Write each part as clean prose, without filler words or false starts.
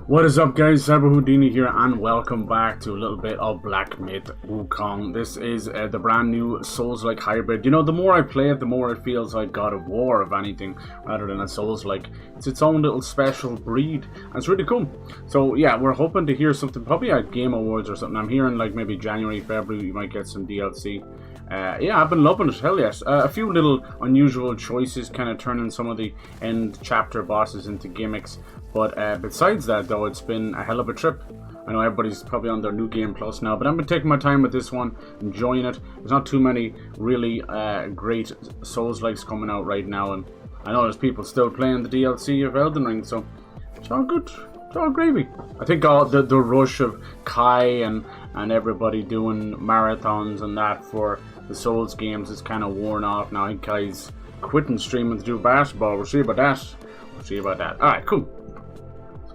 What is up, guys? Cyber Houdini here, and welcome back to a little bit of Black Myth Wukong. This is the brand new Souls-like hybrid. You know, the more I play it, the more it feels like God of War, if anything, rather than a Souls-like. It's its own little special breed, and it's really cool. So yeah, we're hoping to hear something, probably at Game Awards or something. I'm hearing like maybe January, February, you might get some DLC. Yeah, I've been loving it, hell yes. A few little unusual choices, kind of turning some of the end chapter bosses into gimmicks. But besides that, though, it's been a hell of a trip. I know everybody's probably on their New Game Plus now, but I've been taking my time with this one, enjoying it. There's not too many really great Souls-likes coming out right now, and I know there's people still playing the DLC of Elden Ring, so it's all good. It's all gravy. I think all the rush of Kai and everybody doing marathons and that for the Souls games is kind of worn off now. I think Kai's quitting streaming to do basketball. We'll see about that. We'll see about that. Alright, cool.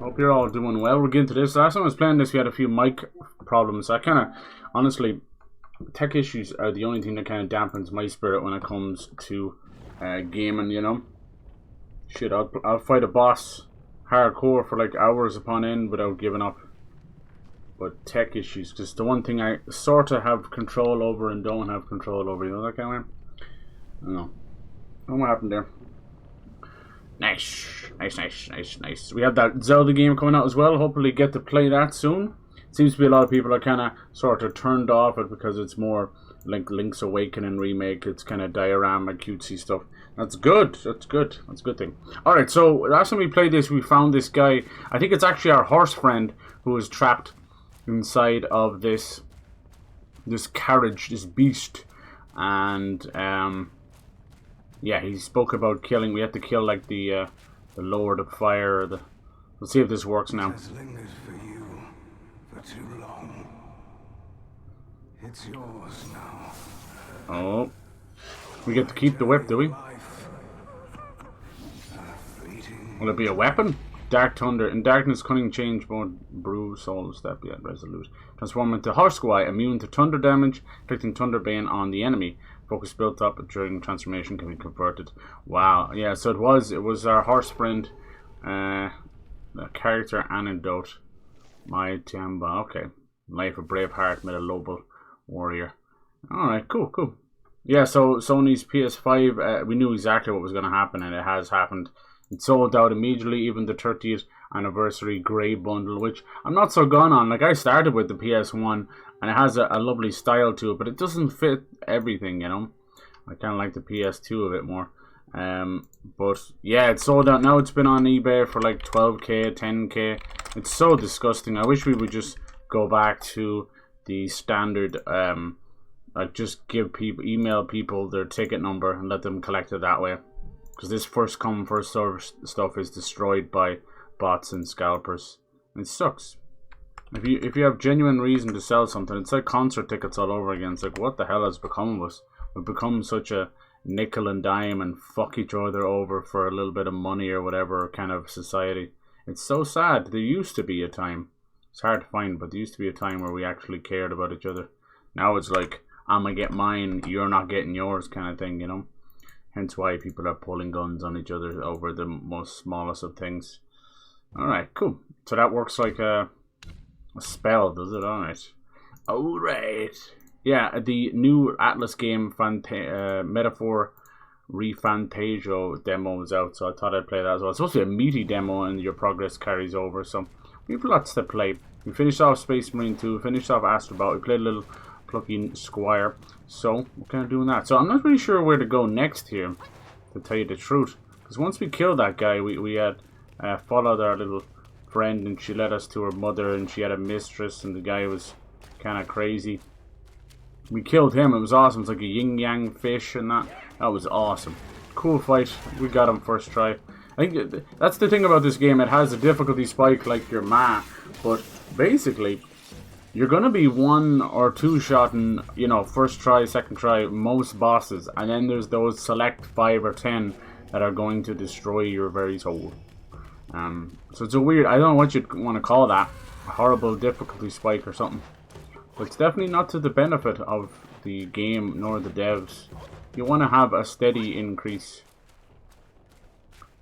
Hope you're all doing well. We're getting to this. Last time I was playing this, we had a few mic problems. I kind of, honestly, tech issues are the only thing that kind of dampens my spirit when it comes to gaming, you know. Shit, I'll fight a boss hardcore for like hours upon end without giving up. But tech issues, just the one thing I sort of have control over and don't have control over, you know, that kind of way. I don't know. I don't know what happened there. Nice. We have that Zelda game coming out as well. Hopefully get to play that soon. Seems to be a lot of people are kind of sort of turned off it because it's more like Link's Awakening remake. It's kind of diorama, cutesy stuff. That's good. That's good. That's a good thing. Alright, so last time we played this, we found this guy. I think it's actually our horse friend who was trapped inside of this carriage, this beast. And yeah, he spoke about killing. We have to kill like the Lord of Fire. Let's see if this works now. It has lingered for you for too long. It's yours now. Oh, we get to keep the whip, do we? Will it be a weapon? Dark Thunder. In darkness, cunning change, mode, brew, soul, step, yet resolute. Transform into Horsewai, immune to thunder damage, inflicting Thunderbane on the enemy. Focus built up during transformation can be converted. Wow, yeah, so it was our horse friend, the character anecdote. My Tiamba, okay. Life of Braveheart, made a noble warrior. Alright, cool. Yeah, so Sony's PS5, we knew exactly what was going to happen, and it has happened. It sold out immediately, even the 30th anniversary grey bundle, which I'm not so gone on. Like, I started with the PS1, and it has a lovely style to it, but it doesn't fit everything, you know. I kind of like the PS2 a bit more. But yeah, it's sold out now. It's been on eBay for like 12k, 10k. It's so disgusting. I wish we would just go back to the standard, like just email people their ticket number and let them collect it that way. Because this first come, first serve stuff is destroyed by bots and scalpers. It sucks. If you have genuine reason to sell something, it's like concert tickets all over again. It's like, what the hell has become of us? We've become such a nickel and dime and fuck each other over for a little bit of money or whatever kind of society. It's so sad. There used to be a time. It's hard to find, but there used to be a time where we actually cared about each other. Now it's like, I'm gonna get mine, you're not getting yours kind of thing, you know? Hence why people are pulling guns on each other over the most smallest of things. Alright, cool. So that works like a spell, does it? Alright. Yeah, the new Atlas game, Metaphor Refantasio demo is out, so I thought I'd play that as well. It's supposed to be a meaty demo and your progress carries over, so we have lots to play. We finished off Space Marine 2, finished off Astrobot, we played a little plucky Squire, so we're kind of doing that. So I'm not really sure where to go next here, to tell you the truth, because once we killed that guy, we had followed our little friend, and she led us to her mother, and she had a mistress, and the guy was kind of crazy. We killed him. It was awesome. It's like a yin-yang fish, and that was awesome. Cool fight. We got him first try. I think that's the thing about this game. It has a difficulty spike like your ma, but basically you're gonna be one or two shotting, you know, first try, second try, most bosses, and then there's those select 5 or 10 that are going to destroy your very soul. So it's a weird, I don't know what you'd want to call that, a horrible difficulty spike or something. But it's definitely not to the benefit of the game nor the devs. You want to have a steady increase.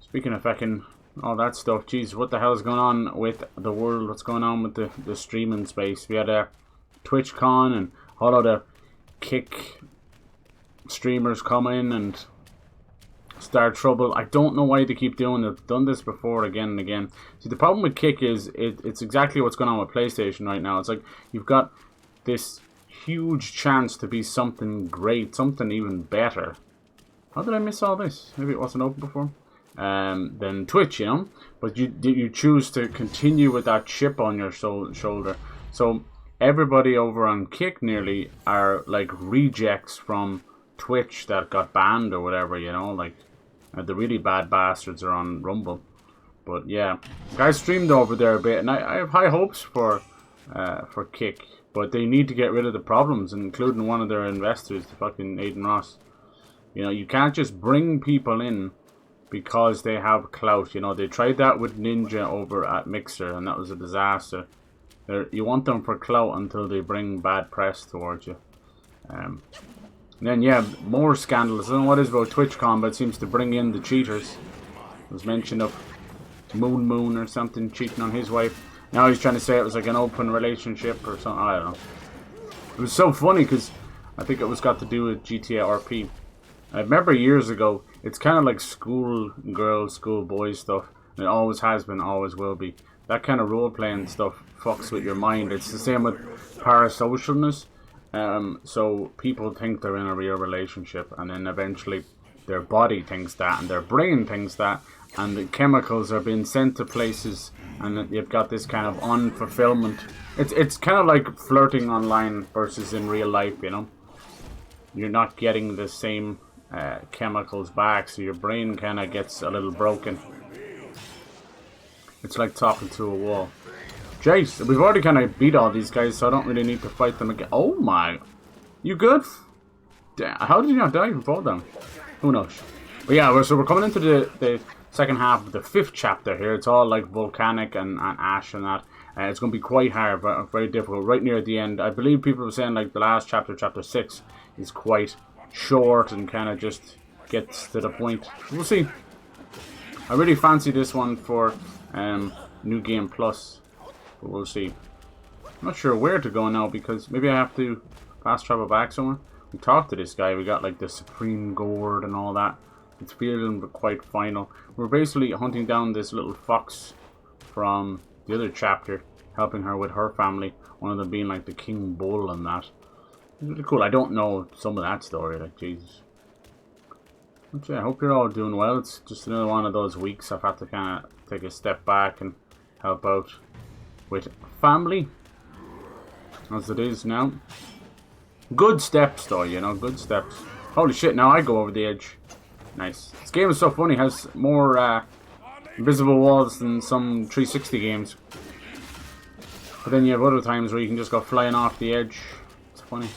Speaking of fucking all that stuff, jeez, what the hell is going on with the world? What's going on with the streaming space? We had a TwitchCon and all of the Kick streamers come in and start trouble. I don't know why they keep doing it. They've done this before again and again. See, the problem with Kick is it's exactly what's going on with PlayStation right now. It's like you've got this huge chance to be something great, something even better. How did I miss all this? Maybe it wasn't open before. Then Twitch, you know, but you choose to continue with that chip on your shoulder. So everybody over on Kick nearly are like rejects from Twitch that got banned or whatever, you know, like the really bad bastards are on Rumble. But yeah, guys streamed over there a bit, and I have high hopes for Kick, but they need to get rid of the problems, including one of their investors, the fucking Aiden Ross. You know, you can't just bring people in because they have clout. You know, they tried that with Ninja over at Mixer, and that was a disaster. You want them for clout until they bring bad press towards you. And then, yeah, more scandals. I don't know what it is about TwitchCon, but it seems to bring in the cheaters. It was mention of Moon or something cheating on his wife. Now he's trying to say it was like an open relationship or something. I don't know. It was so funny because I think it was got to do with GTA RP. I remember years ago, it's kind of like school girls, school boys stuff. And it always has been, always will be. That kind of role-playing stuff fucks with your mind. It's the same with parasocialness. So people think they're in a real relationship, and then eventually their body thinks that, and their brain thinks that, and the chemicals are being sent to places, and you've got this kind of unfulfillment. It's kind of like flirting online versus in real life, you know. You're not getting the same chemicals back, so your brain kind of gets a little broken. It's like talking to a wall. Jace, we've already kind of beat all these guys, so I don't really need to fight them again. Oh my. You good? Damn, how did you not die from fall down? Who knows? But yeah, so we're coming into the second half of the 5th chapter here. It's all like volcanic and ash and that. It's going to be quite hard, but very difficult. Right near the end, I believe people were saying like the last chapter, chapter 6, is quite short and kind of just gets to the point. We'll see. I really fancy this one for New Game Plus, but we'll see. I'm not sure where to go now because maybe I have to fast travel back somewhere. We talked to this guy. We got like the Supreme Gourd and all that. It's feeling quite final. We're basically hunting down this little fox from the other chapter, helping her with her family. One of them being like the King Bull and that. It's really cool. I don't know some of that story, like Jesus. But yeah, I hope you're all doing well. It's just another one of those weeks I've had to kind of take a step back and help out with family, as it is now. Good steps though, you know, good steps. Holy shit, now I go over the edge. Nice. This game is so funny, it has more invisible walls than some 360 games. But then you have other times where you can just go flying off the edge. It's funny.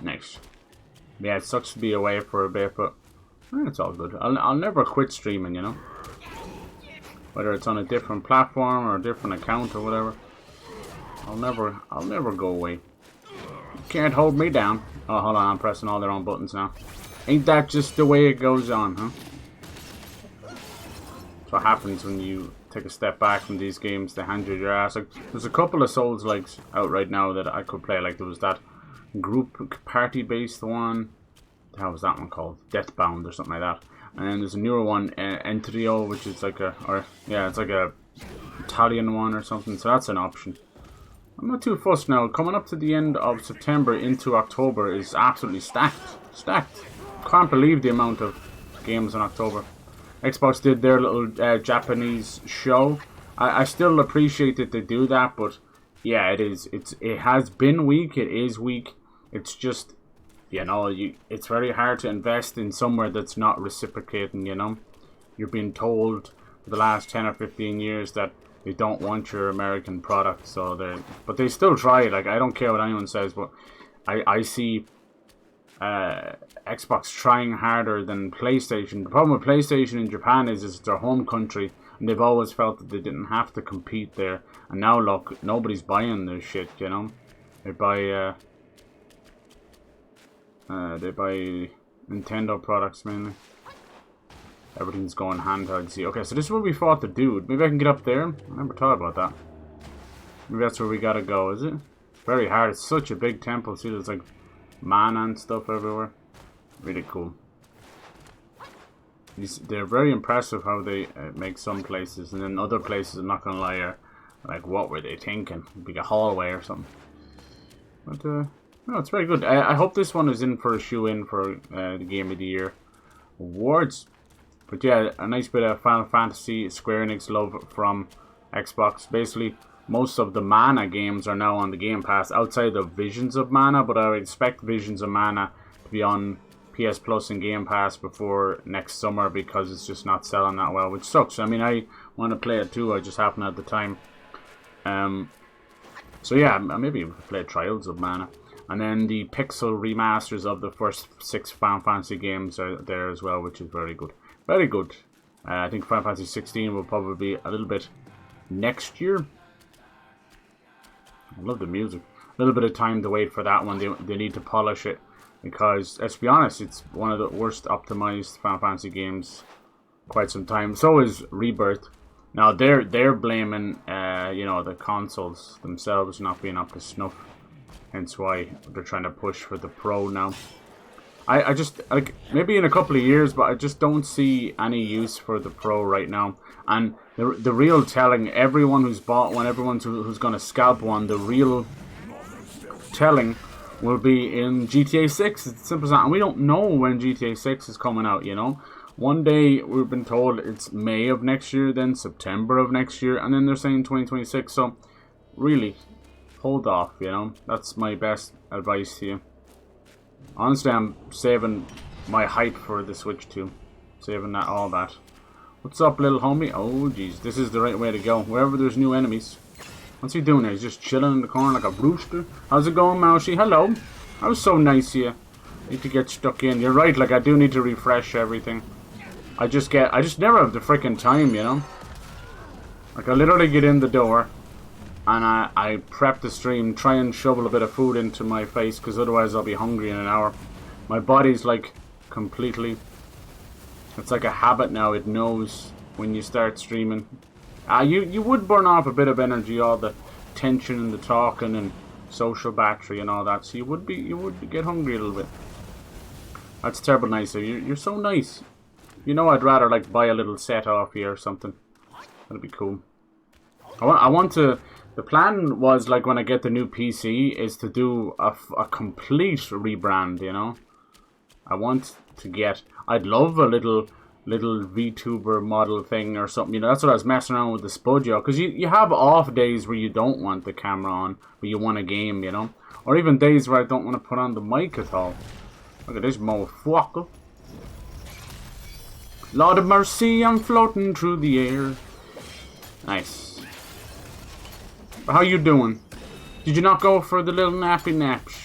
Nice. Yeah, it sucks to be away for a bit, but it's all good. I'll never quit streaming, you know. Whether it's on a different platform or a different account or whatever. I'll never go away. You can't hold me down. Oh, hold on, I'm pressing all the wrong buttons now. Ain't that just the way it goes on, huh? That's what happens when you take a step back from these games. They hand you your ass. Like, there's a couple of Souls-likes out right now that I could play. Like, there was that group party-based one. How was that one called? Deathbound or something like that. And then there's a newer one, Entrio, which is like it's like a Italian one or something. So that's an option. I'm not too fussed now. Coming up to the end of September into October is absolutely stacked. Stacked. Can't believe the amount of games in October. Xbox did their little Japanese show. I still appreciate that they do that, but yeah, it has been weak. It is weak. It's just, you know, it's very hard to invest in somewhere that's not reciprocating, you know. You're being told for the last 10 or 15 years that they don't want your American product, but they still try. Like, I don't care what anyone says, but I see Xbox trying harder than PlayStation. The problem with PlayStation in Japan is it's their home country, and they've always felt that they didn't have to compete there. And now look, nobody's buying their shit, you know. They buy They buy Nintendo products mainly. Everything's going handheld. See, okay, so this is where we fought the dude. Maybe I can get up there. I never thought about that. Maybe that's where we gotta go, is it? Very hard. It's such a big temple. See, there's like mana and stuff everywhere. Really cool. They're very impressive how they make some places, and then other places, I'm not gonna lie, are like, what were they thinking? It'd be a hallway or something. But no, it's very good. I hope this one is in for a shoe-in for the Game of the Year awards. But yeah, a nice bit of Final Fantasy Square Enix love from Xbox. Basically, most of the Mana games are now on the Game Pass outside of Visions of Mana, but I would expect Visions of Mana to be on PS Plus and Game Pass before next summer because it's just not selling that well, which sucks. I mean, I want to play it too, I just haven't had the time. So yeah, maybe we'll play Trials of Mana. And then the pixel remasters of the first 6 Final Fantasy games are there as well, which is very good. Very good. I think Final Fantasy 16 will probably be a little bit next year. I love the music. A little bit of time to wait for that one. They need to polish it. Because, let's be honest, it's one of the worst optimized Final Fantasy games quite some time. So is Rebirth. Now, they're blaming, you know, the consoles themselves not being up to snuff. Hence why they're trying to push for the Pro now. I just, like, maybe in a couple of years, but I just don't see any use for the Pro right now. And the real telling, everyone who's bought one, everyone who's going to scalp one, the real telling will be in GTA 6. It's simple as that. And we don't know when GTA 6 is coming out, you know. One day we've been told it's May of next year, then September of next year, and then they're saying 2026. So, really, hold off, you know. That's my best advice to you. Honestly, I'm saving my hype for the Switch 2. Saving that, all that. What's up, little homie? Oh, jeez. This is the right way to go. Wherever there's new enemies. What's he doing there? He's just chilling in the corner like a rooster. How's it going, Mousy? Hello. That was so nice of you. Need to get stuck in. You're right, like, I do need to refresh everything. I just never have the freaking time, you know? Like, I literally get in the door. And I prep the stream, try and shovel a bit of food into my face, because otherwise I'll be hungry in an hour. My body's like completely... It's like a habit now, it knows when you start streaming. You would burn off a bit of energy, all the tension and the talking and social battery and all that, so you would get hungry a little bit. That's terrible nice of you. You're so nice. You know, I'd rather like buy a little set off here or something. That'd be cool. I want to... The plan was, like, when I get the new PC, is to do a complete rebrand, you know? I want to get... I'd love a little VTuber model thing or something, you know? That's what I was messing around with the Spudjo. Because you have off days where you don't want the camera on, but you want a game, you know? Or even days where I don't want to put on the mic at all. Look at this motherfucker. Lord of mercy, I'm floating through the air. Nice. How you doing? Did you not go for the little nappy naps?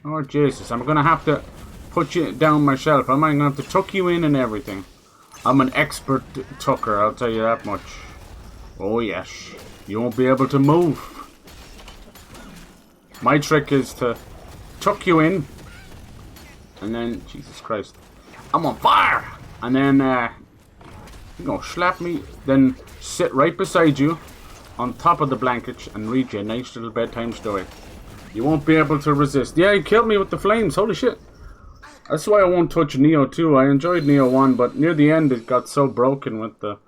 Oh, Jesus. I'm going to have to put you down myself. I'm going to have to tuck you in and everything. I'm an expert tucker, I'll tell you that much. Oh, yes. You won't be able to move. My trick is to tuck you in. And then, Jesus Christ. I'm on fire! And then, you're going to slap me. Then sit right beside you. On top of the blanket and read you a nice little bedtime story. You won't be able to resist. Yeah, he killed me with the flames. Holy shit. That's why I won't touch Neo 2. I enjoyed Neo 1, but near the end it got so broken with the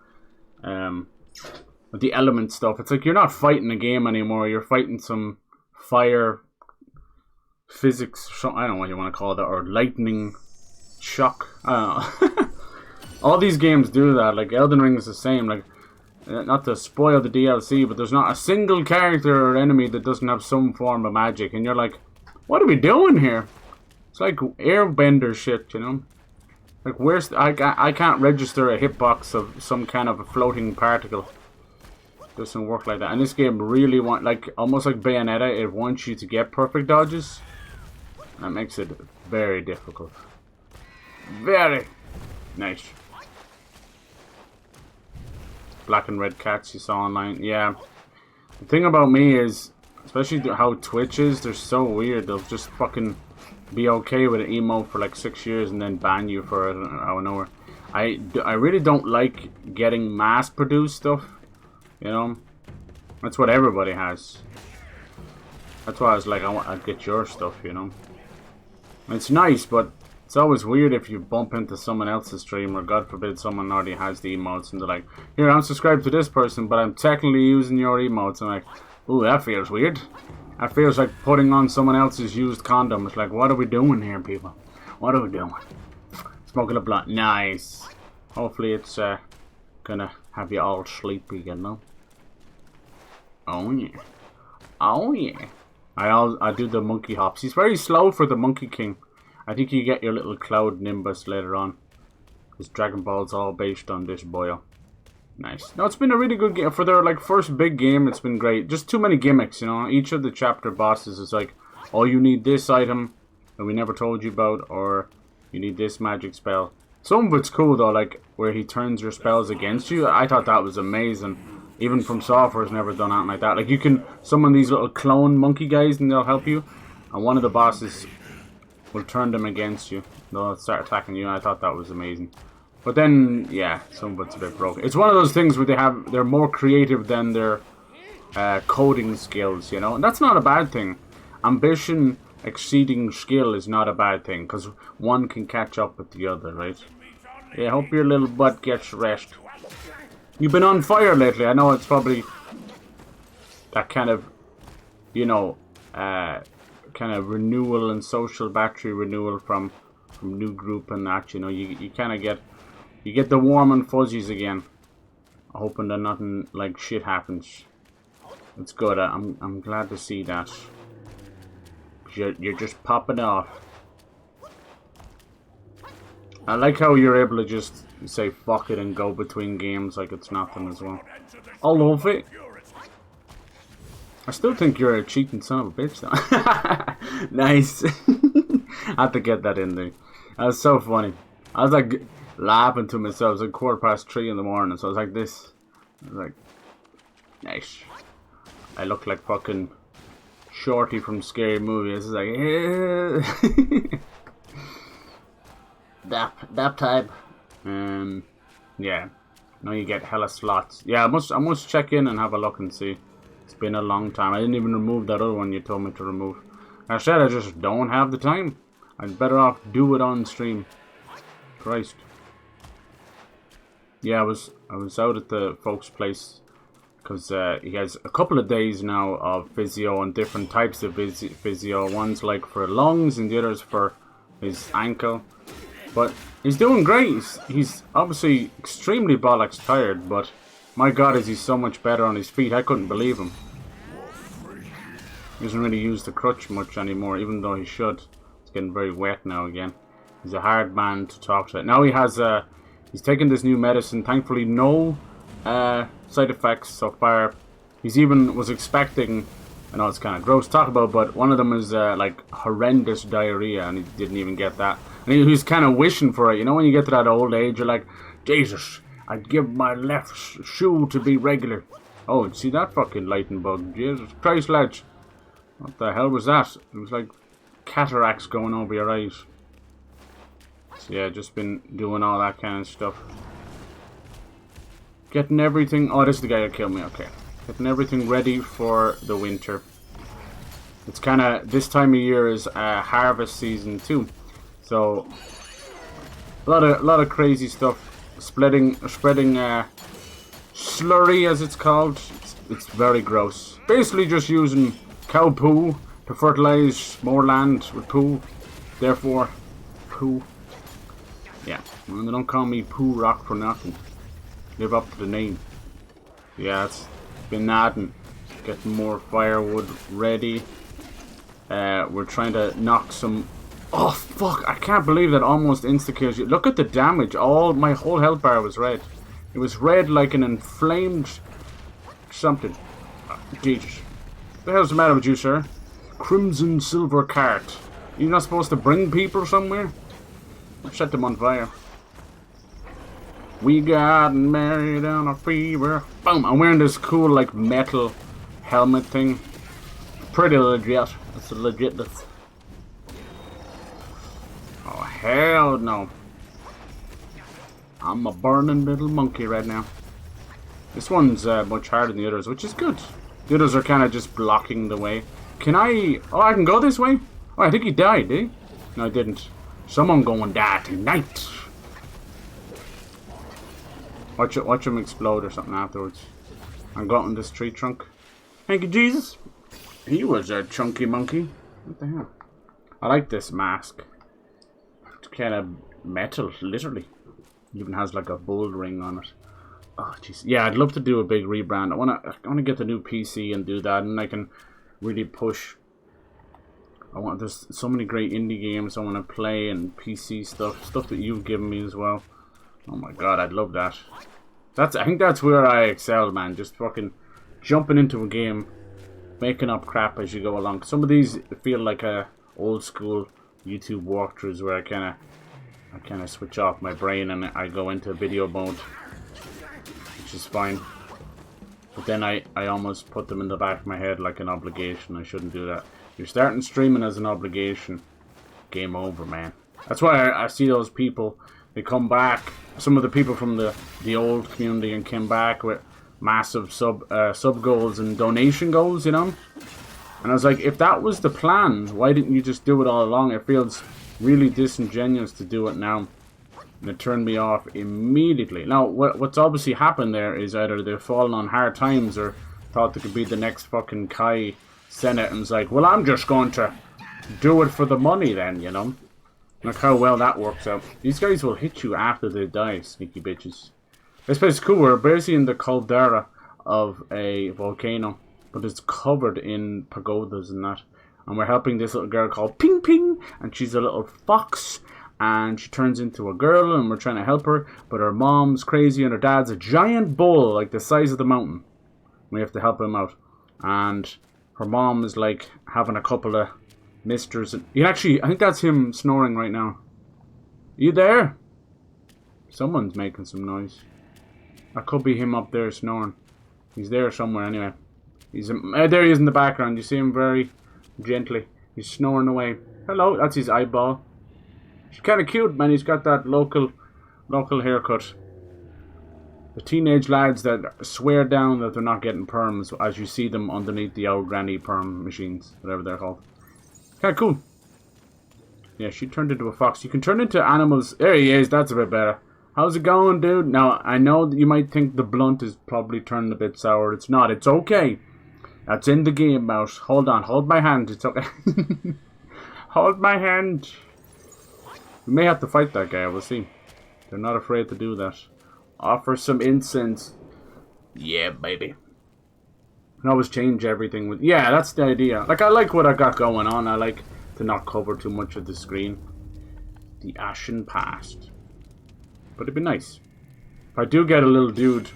element stuff. It's like you're not fighting a game anymore. You're fighting some fire physics. I don't know what you want to call it, or lightning shock. I don't know. All these games do that. Like Elden Ring is the same. Like, not to spoil the DLC, but there's not a single character or enemy that doesn't have some form of magic. And you're like, what are we doing here? It's like airbender shit, you know? Like, where's... I can't register a hitbox of some kind of a floating particle. It doesn't work like that. And this game really like, almost like Bayonetta, it wants you to get perfect dodges. That makes it very difficult. Very nice. Black and red cats you saw online. Yeah. The thing about me is, especially how Twitch is, they're so weird. They'll just fucking be okay with an emote for like 6 years and then ban you for it out of nowhere. I really don't like getting mass-produced stuff, you know? That's what everybody has. That's why I was like, I'd get your stuff, you know? It's nice, but it's always weird if you bump into someone else's stream, or God forbid someone already has the emotes and they're like, here, I'm subscribed to this person, but I'm technically using your emotes. I'm like, ooh, that feels weird. That feels like putting on someone else's used condom. It's like, what are we doing here, people? What are we doing? Smoking a blunt. Nice. Hopefully it's gonna have you all sleepy, you know? Oh yeah. Oh yeah. I do the monkey hops. He's very slow for the Monkey King. I think you get your little cloud nimbus later on. Because Dragon Ball's all based on this boyo. Nice. No, it's been a really good game. For their like first big game, it's been great. Just too many gimmicks, you know. Each of the chapter bosses is like, oh, you need this item that we never told you about, or you need this magic spell. Some of it's cool though, like where he turns your spells against you. I thought that was amazing. Even From Software's never done anything like that. Like you can summon these little clone monkey guys and they'll help you. And one of the bosses will turn them against you. They'll start attacking you. I thought that was amazing. But then, yeah, some of it's a bit broken. It's one of those things where they're more creative than their coding skills, you know? And that's not a bad thing. Ambition exceeding skill is not a bad thing, because one can catch up with the other, right? Yeah, hope your little butt gets rest. You've been on fire lately. I know it's probably that kind of, you know, kind of renewal and social battery renewal from new group and that, you know. You kind of get the warm and fuzzies again. Hoping that nothing like shit happens. It's good. I'm glad to see that. You're just popping off. I like how you're able to just say fuck it and go between games like it's nothing as well. I love it. I still think you're a cheating son of a bitch though. Nice. I had to get that in there. That was so funny. I was like laughing to myself. It was like 3:15 in the morning, so I was like this. I was like, nice. I look like fucking Shorty from Scary Movie. I was like, Dap type. Yeah. Now you get hella slots. Yeah, I must check in and have a look and see. It's been a long time. I didn't even remove that other one you told me to remove. I said I just don't have the time. I'd better off do it on stream. Christ. Yeah, I was out at the folks' place because he has a couple of days now of physio and different types of physio. One's like for lungs and the other's for his ankle. But he's doing great. He's obviously extremely bollocks tired, but my God, is he so much better on his feet. I couldn't believe him. He doesn't really use the crutch much anymore, even though he should. It's getting very wet now again. He's a hard man to talk to. Now he has he's taken this new medicine. Thankfully, no side effects so far. He's even was expecting, I know it's kind of gross to talk about, but one of them is like horrendous diarrhea, and he didn't even get that. And he was kind of wishing for it. You know, when you get to that old age, you're like, Jesus, I'd give my left shoe to be regular. Oh, see that fucking lightning bug? Jesus Christ, lads. What the hell was that? It was like cataracts going over your eyes. So yeah, just been doing all that kind of stuff. Getting everything... Oh, this is the guy who killed me, okay. Getting everything ready for the winter. It's kind of... This time of year is harvest season too. So, a lot of crazy stuff. Spreading slurry, as it's called. It's very gross. Basically just using cow poo to fertilize more land with poo. Therefore, poo. Yeah, well, they don't call me Poo Rock for nothing. Live up to the name. Yeah, it's been adding. Getting more firewood ready. We're trying to knock some... Oh, fuck. I can't believe that almost insta-kills you. Look at the damage. My whole health bar was red. It was red like an inflamed... something. Jesus. What the hell's the matter with you, sir? Crimson silver cart. You're not supposed to bring people somewhere? Set them on fire. We got married on a fever. Boom. I'm wearing this cool, like, metal helmet thing. Pretty legit. It's legit. Hell no. I'm a burning little monkey right now. This one's much harder than the others, which is good. The others are kind of just blocking the way. Can I... Oh, I can go this way? Oh, I think he died, did he? No, I didn't. Someone going die tonight. Watch him explode or something afterwards. I'm going this tree trunk. Thank you, Jesus. He was a chunky monkey. What the hell? I like this mask. It's kind of metal, literally. It even has like a bull ring on it. Oh, jeez. Yeah, I'd love to do a big rebrand. I wanna get the new PC and do that, and I can really push. There's so many great indie games I want to play, and PC stuff that you've given me as well. Oh my god, I'd love that. I think that's where I excel, man. Just fucking jumping into a game, making up crap as you go along. Some of these feel like old school YouTube walkthroughs where I kind of switch off my brain and I go into video mode, which is fine. But then I almost put them in the back of my head like an obligation. I shouldn't do that. You're starting streaming as an obligation. Game over, man. That's why I see those people. They come back. Some of the people from the old community and came back with massive sub goals and donation goals, you know. And I was like, if that was the plan, why didn't you just do it all along? It feels really disingenuous to do it now. And it turned me off immediately. Now, what's obviously happened there is either they've fallen on hard times or thought they could be the next fucking Kai Senate and was like, well, I'm just going to do it for the money then, you know. Look how well that works out. These guys will hit you after they die, sneaky bitches. This place is cool. We're basically in the caldera of a volcano, but it's covered in pagodas and that. And we're helping this little girl called Ping Ping, and she's a little fox, and she turns into a girl, and we're trying to help her, but her mom's crazy, and her dad's a giant bull, like the size of the mountain. We have to help him out. And her mom is like having a couple of misters. And I think that's him snoring right now. You there? Someone's making some noise. That could be him up there snoring. He's there somewhere anyway. There he is in the background. You see him very gently. He's snoring away. Hello, that's his eyeball. He's kind of cute, man. He's got that local haircut. The teenage lads that swear down that they're not getting perms as you see them underneath the old granny perm machines, whatever they're called. Kind of cool. Yeah, she turned into a fox. You can turn into animals. There he is. That's a bit better. How's it going, dude? Now, I know that you might think the blunt is probably turning a bit sour. It's not. It's okay. That's in the game, mouse. Hold on. Hold my hand. It's okay. Hold my hand. We may have to fight that guy. We'll see. They're not afraid to do that. Offer some incense. Yeah, baby. And always change everything with... Yeah, that's the idea. Like, I like what I got going on. I like to not cover too much of the screen. The ashen past. But it'd be nice. If I do get a little dude,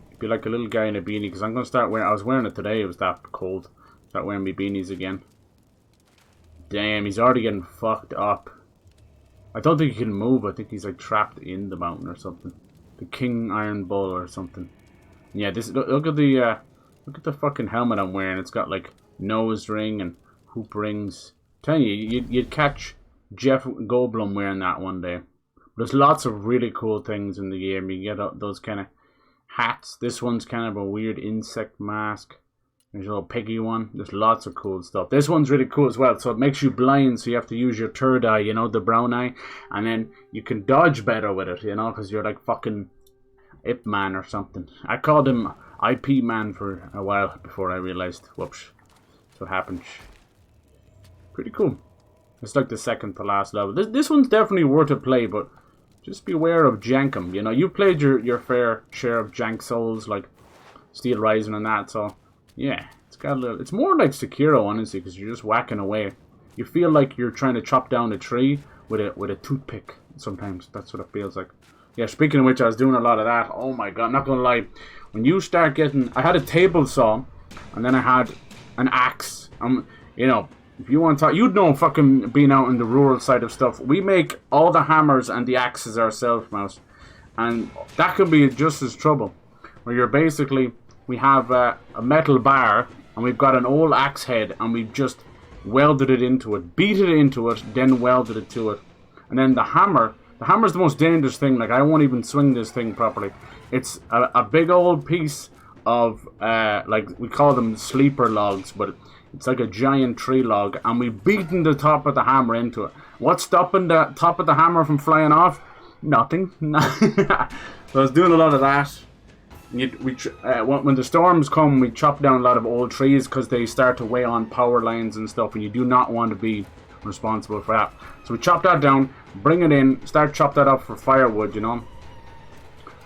it'd be like a little guy in a beanie. Because I'm going to start wearing... I was wearing it today. It was that cold. Start wearing me beanies again. Damn, he's already getting fucked up. I don't think he can move. I think he's like trapped in the mountain or something. The King Iron Bull or something. Yeah, this look at the fucking helmet I'm wearing. It's got like nose ring and hoop rings. I'm telling you, you'd catch Jeff Goldblum wearing that one day. There's lots of really cool things in the game. You get those kind of hats. This one's kind of a weird insect mask. There's a little piggy one. There's lots of cool stuff. This one's really cool as well. So it makes you blind, so you have to use your third eye, you know, the brown eye. And then you can dodge better with it, you know, because you're like fucking Ip Man or something. I called him IP Man for a while before I realized, whoops, that's what happened. Pretty cool. It's like the second to last level. This one's definitely worth a play, but just beware of jankum. You know, you played your fair share of jank souls, like Steel Rising and that, so... Yeah, it's got a little... It's more like Sekiro, honestly, because you're just whacking away. You feel like you're trying to chop down a tree with a toothpick. Sometimes that's what it feels like. Yeah, speaking of which, I was doing a lot of that. Oh my god, not gonna lie. When you start getting... I had a table saw, and then I had an axe. You know, if you want to talk... You'd know fucking being out in the rural side of stuff. We make all the hammers and the axes ourselves, mouse. And that could be just as trouble. Where you're basically... We have a metal bar, and we've got an old axe head, and we've just welded it into it, beat it into it, then welded it to it. And then the hammer. The hammer's the most dangerous thing. Like, I won't even swing this thing properly. It's a big old piece of, like, we call them sleeper logs, but it's like a giant tree log, and we've beaten the top of the hammer into it. What's stopping the top of the hammer from flying off? Nothing. So I was doing a lot of that. When the storms come, we chop down a lot of old trees because they start to weigh on power lines and stuff, and you do not want to be responsible for that. So we chop that down, bring it in, start chop that up for firewood, you know.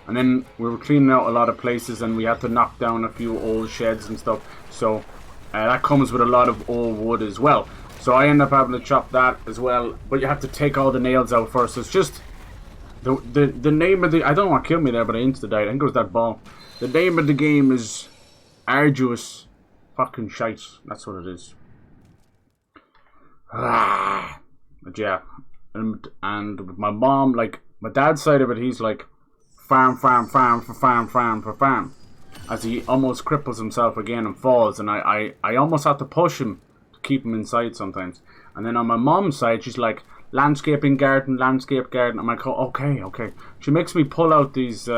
And then we were cleaning out a lot of places, and we had to knock down a few old sheds and stuff. So that comes with a lot of old wood as well. So I end up having to chop that as well. But you have to take all the nails out first. So it's just the name of the, I don't know what killed me there, but I instantly died. I think it was that ball. The name of the game is Arduous Fucking Shite. That's what it is. But yeah, and my mom, like, my dad's side of it, he's like farm, as he almost cripples himself again and falls, and I almost have to push him to keep him inside sometimes. And then on my mom's side, she's like landscape garden. I'm like, oh, okay. She makes me pull out these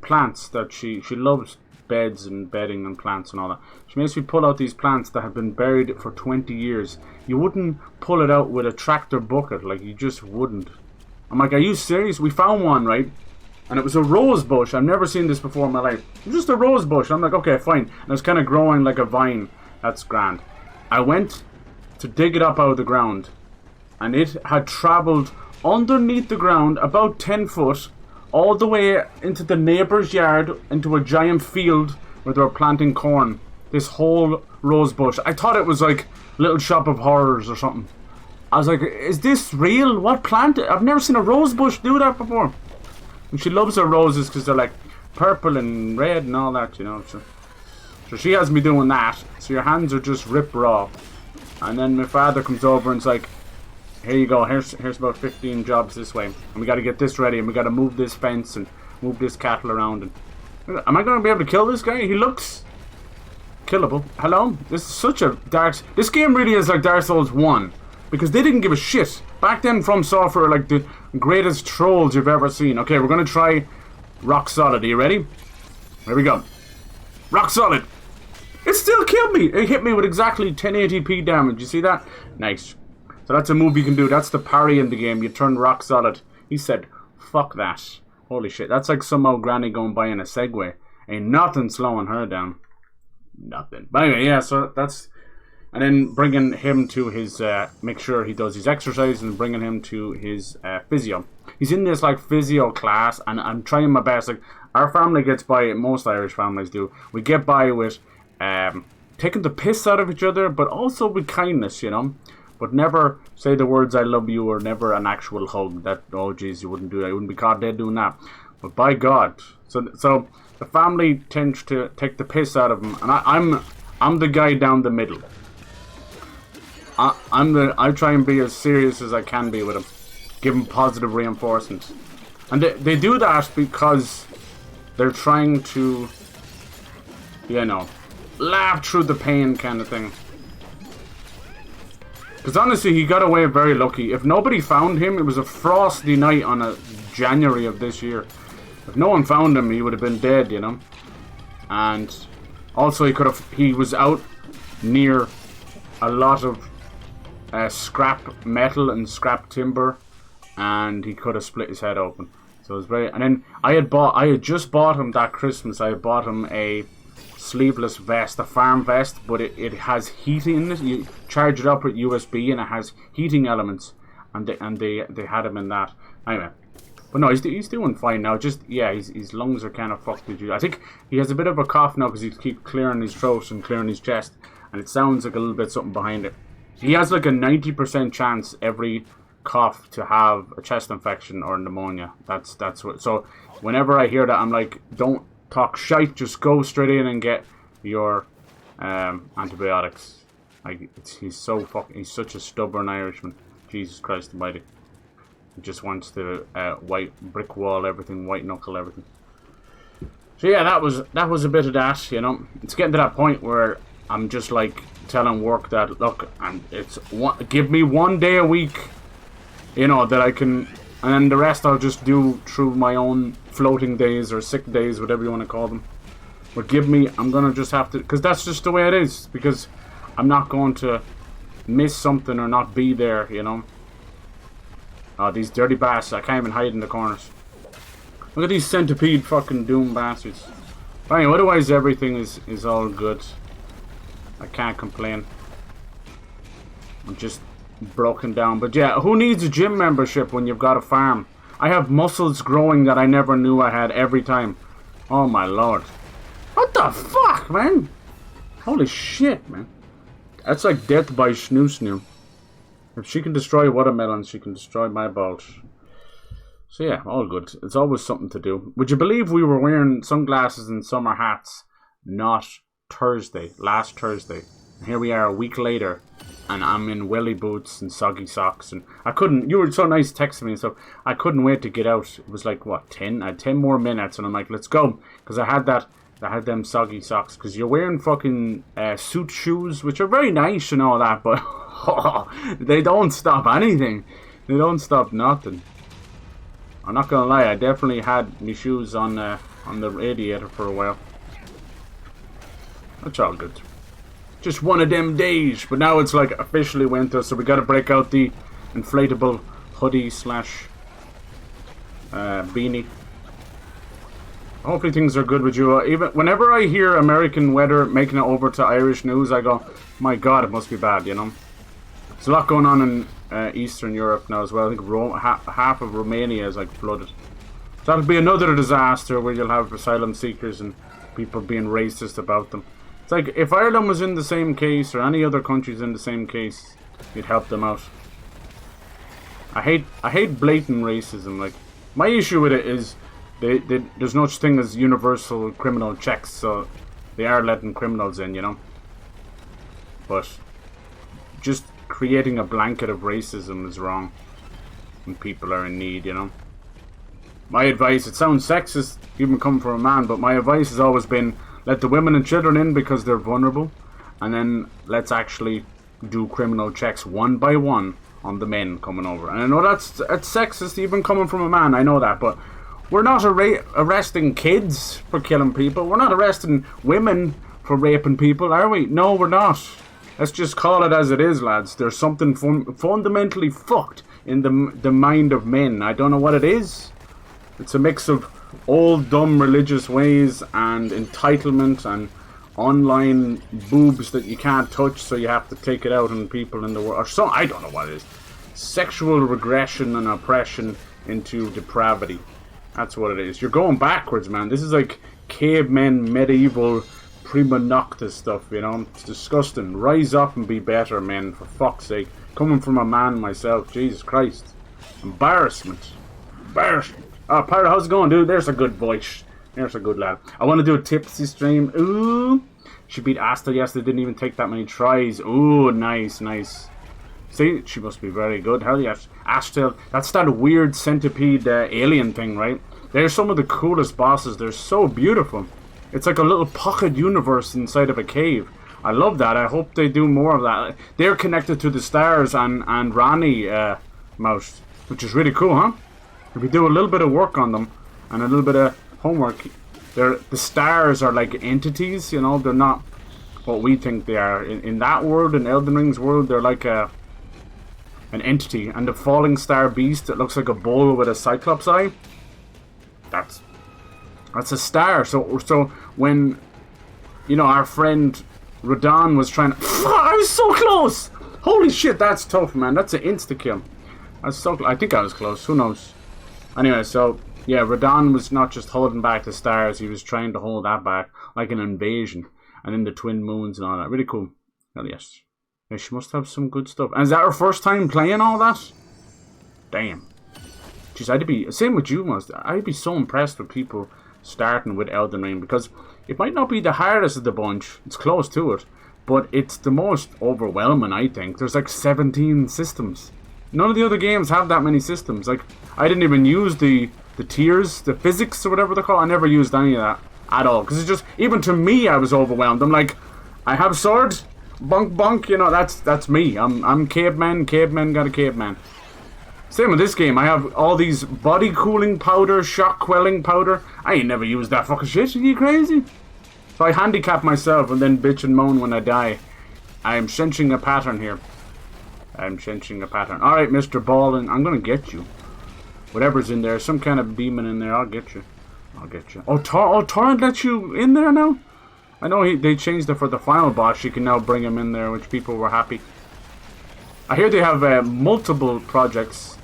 plants that she loves, beds and bedding and plants and all that. She makes me pull out these plants that have been buried for 20 years. You wouldn't pull it out with a tractor bucket, like, you just wouldn't. I'm like, are you serious? We found one, right? And it was a rose bush. I've never seen this before in my life. It was just a rose bush. I'm like, okay, fine. And it was kind of growing like a vine. That's grand. I went to dig it up out of the ground, and it had travelled underneath the ground about 10 foot all the way into the neighbour's yard, into a giant field where they were planting corn. This whole rose bush. I thought it was like Little Shop of Horrors or something. I was like, is this real? What plant? I've never seen a rose bush do that before. And she loves her roses because they're like purple and red and all that, you know. So she has me doing that. So your hands are just rip raw. And then my father comes over and it's like, here you go, here's about 15 jobs this way. And we got to get this ready, and we got to move this fence and move this cattle around. And am I going to be able to kill this guy? He looks killable. Hello? This is such a dark... This game really is like Dark Souls 1. Because they didn't give a shit. Back then, From Software were like the greatest trolls you've ever seen. Okay, we're going to try Rock Solid. Are you ready? Here we go. Rock Solid. It still killed me. It hit me with exactly 1080p damage. You see that? Nice. So that's a move you can do. That's the parry in the game. You turn Rock Solid. He said, fuck that. Holy shit. That's like some old granny going by in a Segway. Ain't nothing slowing her down. Nothing. But anyway, yeah, so that's... And then bringing him to his... make sure he does his exercise, and bringing him to his physio. He's in this, like, physio class, and I'm trying my best. Like, our family gets by, most Irish families do. We get by with taking the piss out of each other, but also with kindness, you know? But never say the words I love you, or never an actual hug. That, oh jeez, you wouldn't do that. You wouldn't be caught dead doing that. But by God. So the family tends to take the piss out of him, and I'm the guy down the middle. I try and be as serious as I can be with him. Give him positive reinforcement. And they do that because they're trying to, you know, laugh through the pain kind of thing. Because honestly, he got away very lucky. If nobody found him, it was a frosty night on a January of this year. If no one found him, he would have been dead, you know. And also, he was out near a lot of scrap metal and scrap timber, and he could have split his head open. So it was very. And then I had just bought him that Christmas. I had bought him a sleeveless vest, a farm vest, but it has heating in it. You charge it up with USB, and it has heating elements, and they had him in that. Anyway, but no, he's doing fine now. Just yeah, his lungs are kind of fucked. I think he has a bit of a cough now because he keeps clearing his throat and clearing his chest, and it sounds like a little bit something behind it. He has like a 90% chance every cough to have a chest infection or pneumonia. That's what. So whenever I hear that, I'm like, don't talk shite. Just go straight in and get your antibiotics. Like he's such a stubborn Irishman. Jesus Christ Almighty. He just wants to white brick wall everything, white knuckle everything. So yeah, that was a bit of that. You know, it's getting to that point where I'm just like telling work that look, and give me 1 day a week You know, that I can... And then the rest I'll just do through my own floating days or sick days, whatever you want to call them. But give me... I'm going to just have to... Because that's just the way it is. Because I'm not going to miss something or not be there, you know. Oh, these dirty bastards. I can't even hide in the corners. Look at these centipede fucking doom bastards. But anyway, otherwise everything is all good. I can't complain. I'm just broken down. But yeah, who needs a gym membership when you've got a farm? I have muscles growing that I never knew I had every time. Oh my lord. What the fuck, man? Holy shit, man. That's like death by snoo snoo. If she can destroy watermelons, she can destroy my balls. So yeah, all good. It's always something to do. Would you believe we were wearing sunglasses and summer hats not Thursday, last Thursday? And here we are a week later, and I'm in welly boots and soggy socks, and I couldn't, you were so nice texting me and stuff, I couldn't wait to get out. It was like, what, 10? I had 10 more minutes, and I'm like, let's go. Because I had them soggy socks, because you're wearing fucking suit shoes, which are very nice and all that, but they don't stop anything. They don't stop nothing. I'm not gonna lie, I definitely had my shoes on the radiator for a while. That's all good. Just one of them days, but now it's like officially winter, so we gotta break out the inflatable hoodie slash beanie. Hopefully things are good with you. Even whenever I hear American weather making it over to Irish news, I go, my god, it must be bad, you know? There's a lot going on in Eastern Europe now as well. I think half of Romania is like flooded. So that'll be another disaster where you'll have asylum seekers and people being racist about them. It's like if Ireland was in the same case or any other countries in the same case, you'd help them out. I hate blatant racism. Like my issue with it is there's no such thing as universal criminal checks, so they are letting criminals in, you know. But just creating a blanket of racism is wrong when people are in need, you know. My advice, it sounds sexist even coming from a man, but my advice has always been let the women and children in because they're vulnerable, and then let's actually do criminal checks one by one on the men coming over. And I know that's sexist even coming from a man, I know that, but we're not arresting kids for killing people. We're not arresting women for raping people, are we? No, we're not. Let's just call it as it is, lads. There's something fundamentally fucked in the mind of men. I don't know what it is. It's a mix of old, dumb religious ways and entitlement and online boobs that you can't touch, so you have to take it out on people in the world. Or so, I don't know what it is. Sexual regression and oppression into depravity. That's what it is. You're going backwards, man. This is like cavemen, medieval, prima noctis stuff, you know. It's disgusting. Rise up and be better, men, for fuck's sake. Coming from a man myself, Jesus Christ. Embarrassment. Embarrassment. Oh, Pirate, how's it going, dude? There's a good voice. There's a good lad. I want to do a tipsy stream. Ooh. She beat Asta yesterday. Didn't even take that many tries. Ooh, nice, nice. See, she must be very good. Hell yes. Ashtel. That's that weird centipede alien thing, right? They're some of the coolest bosses. They're so beautiful. It's like a little pocket universe inside of a cave. I love that. I hope they do more of that. They're connected to the stars and Rani Mouse, which is really cool, huh? If we do a little bit of work on them and a little bit of homework, the stars are like entities, you know. They're not what we think they are. In that world, in Elden Ring's world, they're like an entity. And the falling star beast, it looks like a bull with a cyclops eye. That's a star. So when, you know, our friend Radon was trying to... I was so close! Holy shit, that's tough, man. That's an insta-kill. I think I was close. Who knows? Anyway, so, yeah, Radon was not just holding back the stars. He was trying to hold that back like an invasion. And then the twin moons and all that. Really cool. Hell yes. Yeah, she must have some good stuff. And is that her first time playing all that? Damn. Jeez, I'd be... Same with you, most. I'd be so impressed with people starting with Elden Ring, because it might not be the hardest of the bunch. It's close to it. But it's the most overwhelming, I think. There's like 17 systems. None of the other games have that many systems. Like, I didn't even use the tiers, the physics or whatever they're called. I never used any of that at all. Because it's just, even to me, I was overwhelmed. I'm like, I have sword, bonk bonk, you know, that's me. I'm caveman got a caveman. Same with this game. I have all these body cooling powder, shock quelling powder. I ain't never used that fucking shit. Are you crazy? So I handicap myself and then bitch and moan when I die. I am sensing a pattern here. I'm sensing a pattern. Alright, Mr. Ballin, I'm gonna get you. Whatever's in there, some kind of demon in there, I'll get you. I'll get you. Oh, Torrent lets you in there now? I know they changed it for the final boss. You can now bring him in there, which people were happy. I hear they have multiple projects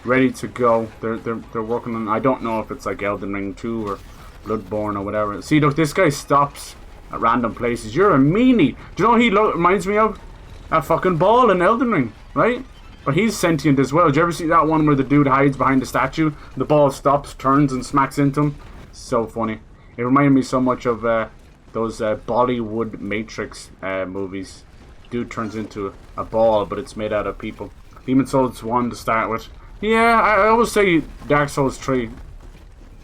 ready to go. They're working on. I don't know if it's like Elden Ring 2 or Bloodborne or whatever. See, look, this guy stops at random places. You're a meanie. Do you know what he reminds me of? That fucking ball in Elden Ring, right? But he's sentient as well. Did you ever see that one where the dude hides behind the statue? The ball stops, turns, and smacks into him. So funny. It reminded me so much of those Bollywood Matrix movies. Dude turns into a ball, but it's made out of people. Demon Souls 1 to start with. Yeah, I always say Dark Souls 3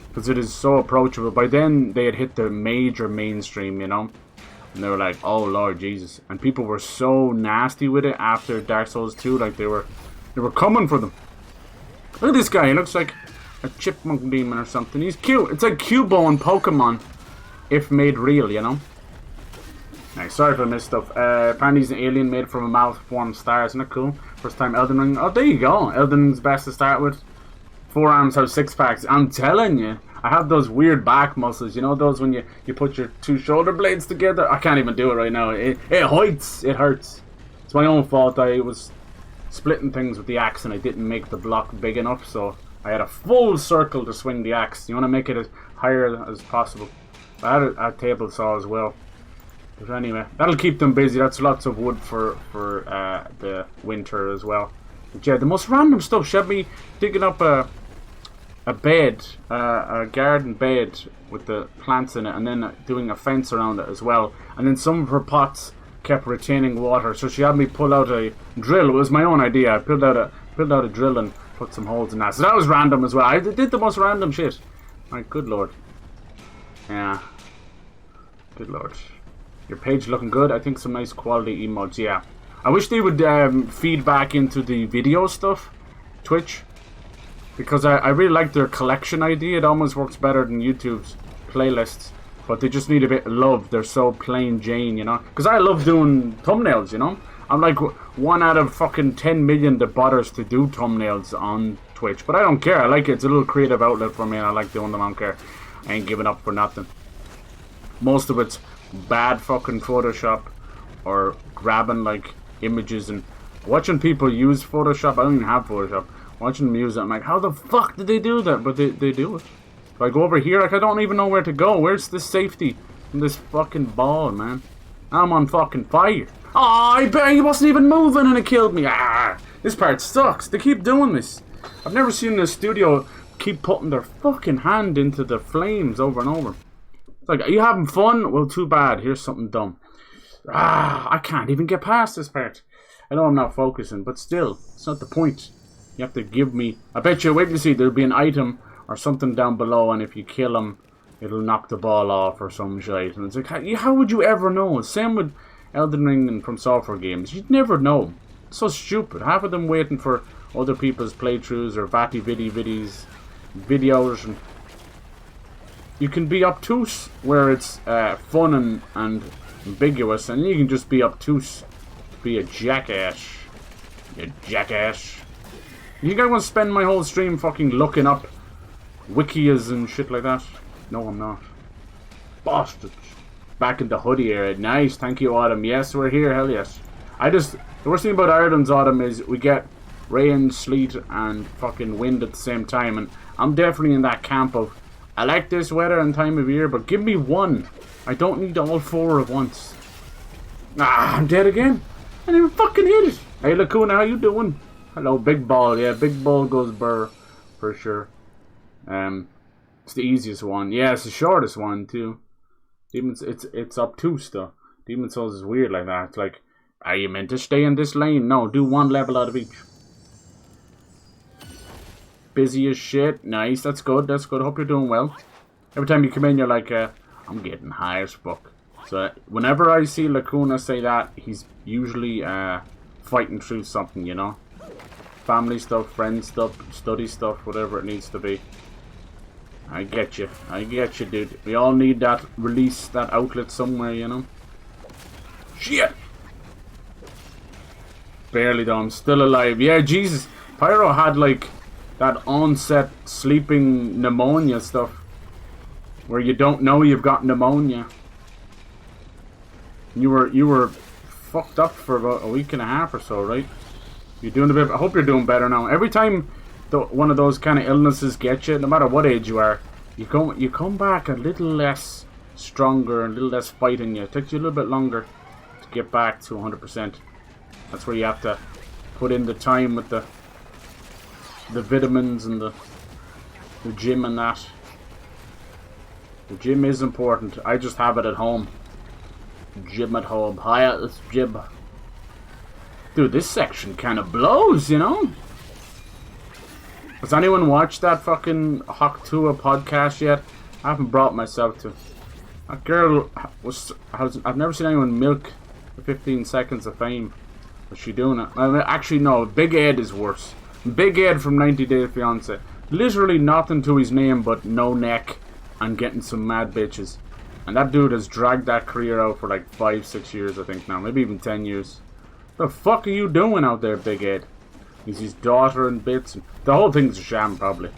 because it is so approachable. By then, they had hit the major mainstream, you know? And they were like, oh Lord Jesus. And people were so nasty with it after Dark Souls 2, like they were coming for them. Look at this guy, he looks like a chipmunk demon or something. He's cute. It's like Cubo in Pokemon, if made real, you know? Nice, sorry for the missed stuff. Apparently he's an alien made from a malformed star, isn't it cool? First time Elden Ring. Oh, there you go. Elden Ring's best to start with. Forearms have 6-packs. I'm telling you. I have those weird back muscles, you know, those when you put your two shoulder blades together. I can't even do it right now. It hurts. It hurts. It's my own fault. I was splitting things with the axe and I didn't make the block big enough, so I had a full circle to swing the axe. You want to make it as higher as possible. I had a table saw as well. But anyway, that'll keep them busy. That's lots of wood for the winter as well. But yeah, the most random stuff. Should be digging up a bed, a garden bed with the plants in it, and then doing a fence around it as well. And then some of her pots kept retaining water, so she had me pull out a drill. It was my own idea. I pulled out a drill and put some holes in that. So that was random as well. I did the most random shit. Like, good lord. Yeah. Good lord. Your page looking good. I think some nice quality emotes. Yeah. I wish they would feed back into the video stuff, Twitch. Because I really like their collection idea. It almost works better than YouTube's playlists. But they just need a bit of love. They're so plain Jane, you know. Because I love doing thumbnails, you know. I'm like 1 out of fucking 10 million that bothers to do thumbnails on Twitch. But I don't care. I like it. It's a little creative outlet for me. And I like doing them. I don't care. I ain't giving up for nothing. Most of it's bad fucking Photoshop. Or grabbing like images and watching people use Photoshop. I don't even have Photoshop. Watching them use it, I'm like, how the fuck did they do that? But they do it. If I go over here, like, I don't even know where to go. Where's the safety from this fucking ball, man? I'm on fucking fire. Oh, I bet he wasn't even moving and it killed me. Ah, this part sucks. They keep doing this. I've never seen the studio keep putting their fucking hand into the flames over and over. It's like, are you having fun? Well, too bad. Here's something dumb. Ah, I can't even get past this part. I know I'm not focusing, but still, it's not the point. You have to give me... I bet you, wait to see, there'll be an item or something down below, and if you kill him, it'll knock the ball off or some shit. And it's like, how would you ever know? Same with Elden Ring and From Software games. You'd never know. It's so stupid. Half of them waiting for other people's playthroughs or videos. And you can be obtuse where it's fun and ambiguous, and you can just be obtuse. Be a jackass. You jackass. You guys want to spend my whole stream fucking looking up wikis and shit like that? No, I'm not. Bastards. Back in the hoodie area. Nice, thank you, Autumn. Yes, we're here, hell yes. The worst thing about Ireland's autumn is we get rain, sleet, and fucking wind at the same time. And I'm definitely in that camp of, I like this weather and time of year, but give me one. I don't need all 4 at once. Ah, I'm dead again. I didn't even fucking hit it. Hey, Lacuna, how you doing? Hello, Big Ball. Yeah, Big Ball goes burr, for sure. It's the easiest one. Yeah, it's the shortest one too. It's obtuse though. Demon Souls is weird like that. It's like, are you meant to stay in this lane? No, do 1 level out of each. Busy as shit. Nice, that's good. That's good. Hope you're doing well. Every time you come in, you're like, I'm getting high as fuck. So whenever I see Lacuna say that, he's usually fighting through something, you know. family stuff, friend stuff, study stuff, whatever it needs to be. I get you, dude. We all need that release, that outlet somewhere, you know? Shit! Barely though, I'm still alive. Yeah, Jesus. Pyro had like that onset sleeping pneumonia stuff. Where you don't know you've got pneumonia. You were fucked up for about a week and a half or so, right? You're doing a bit. I hope you're doing better now. Every time one of those kind of illnesses gets you, no matter what age you are, you come back a little less stronger, a little less fight in you. It takes you a little bit longer to get back to 100%. That's where you have to put in the time with the vitamins and the gym and that. The gym is important. I just have it at home. Gym at home. Hi, this gym. Dude, this section kind of blows, you know? Has anyone watched that fucking Hawk2 podcast yet? I haven't brought myself to. That girl I've never seen anyone milk the 15 seconds of fame. Was she doing it? I mean, actually, no. Big Ed is worse. Big Ed from 90 Day Fiancé. Literally nothing to his name but no neck and getting some mad bitches. And that dude has dragged that career out for like 5-6 years, I think now. Maybe even 10 years. The fuck are you doing out there, Big Ed? He's his daughter and bits. And the whole thing's a sham, probably.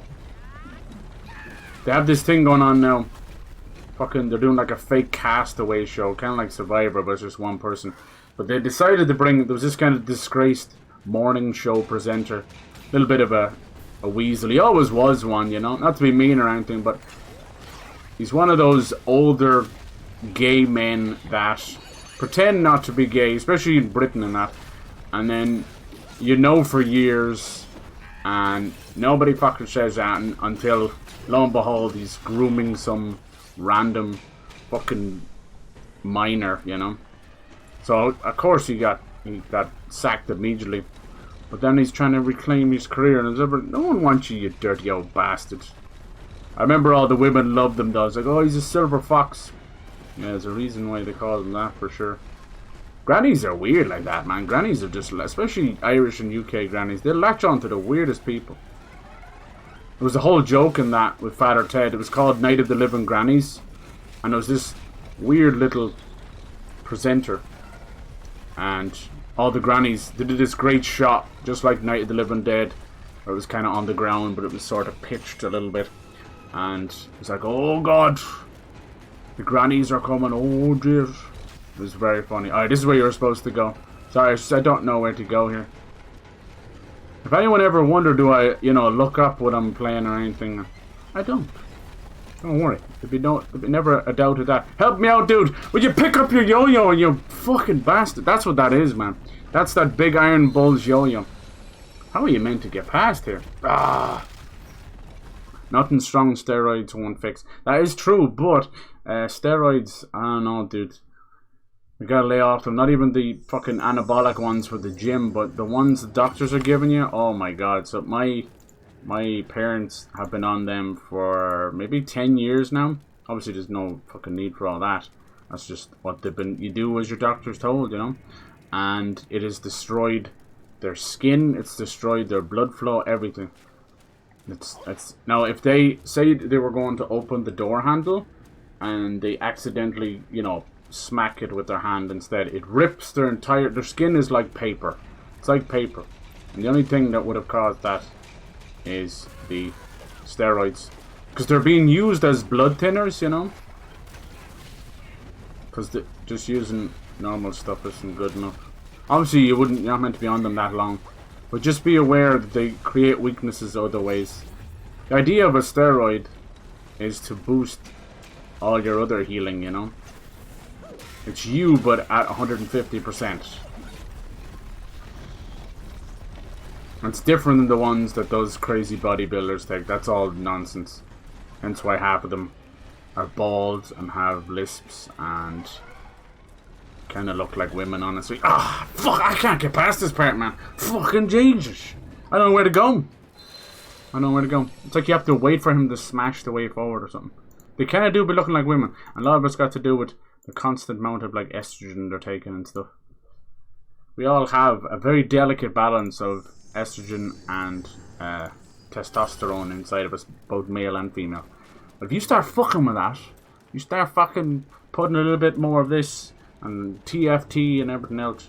They have this thing going on now. Fucking, they're doing like a fake castaway show. Kind of like Survivor, but it's just one person. But they decided to bring... There was this kind of disgraced morning show presenter. A little bit of a weasel. He always was one, you know? Not to be mean or anything, but... He's one of those older gay men that pretend not to be gay, especially in Britain and that. And then, you know for years, and nobody fucking says that until, lo and behold, he's grooming some random fucking minor, you know. So, of course he got sacked immediately. But then he's trying to reclaim his career, and no one wants you, you dirty old bastard. I remember all the women loved him though. It's like, oh, he's a silver fox. Yeah, there's a reason why they call him that for sure. Grannies are weird like that, man. Grannies are just, especially Irish and UK grannies, they'll latch on to the weirdest people. There was a whole joke in that with Father Ted. It was called Night of the Living Grannies. And there was this weird little presenter. And all the grannies, they did this great shot, just like Night of the Living Dead. Where it was kind of on the ground, but it was sort of pitched a little bit. And it's like, oh god, the grannies are coming, oh dear. It was very funny. Alright, this is where you're supposed to go. Sorry, I don't know where to go here. If anyone ever wondered, do I, you know, look up what I'm playing or anything, I don't. Don't worry. There'd be never a doubt of that. Help me out, dude! Will you pick up your yo-yo, you fucking bastard? That's what that is, man. That's that big iron bull's yo-yo. How are you meant to get past here? Ah! Nothing strong steroids won't fix. That is true, but steroids, I don't know, dude. We gotta lay off them. Not even the fucking anabolic ones for the gym, but the ones the doctors are giving you. Oh my god. So my parents have been on them for maybe 10 years now. Obviously, there's no fucking need for all that. That's just what they've been. You do as your doctor's told, you know. And it has destroyed their skin. It's destroyed their blood flow. Everything. It's now if they say they were going to open the door handle and they accidentally, you know, smack it with their hand instead, it rips their skin is like paper. It's like paper. And the only thing that would have caused that is the steroids, because they're being used as blood thinners, you know, because just using normal stuff isn't good enough. Obviously you're not meant to be on them that long. But just be aware that they create weaknesses other ways. The idea of a steroid is to boost all your other healing, you know. It's you, but at 150%. It's different than the ones that those crazy bodybuilders take. That's all nonsense. Hence why half of them are bald and have lisps and kind of look like women, honestly. Ah, fuck! I can't get past this part, man. Fucking Jesus! I don't know where to go. I don't know where to go. It's like you have to wait for him to smash the way forward or something. They kind of do be looking like women. And a lot of it's got to do with the constant amount of like estrogen they're taking and stuff. We all have a very delicate balance of estrogen and testosterone inside of us, both male and female. But if you start fucking with that, you start fucking putting a little bit more of this and TFT and everything else,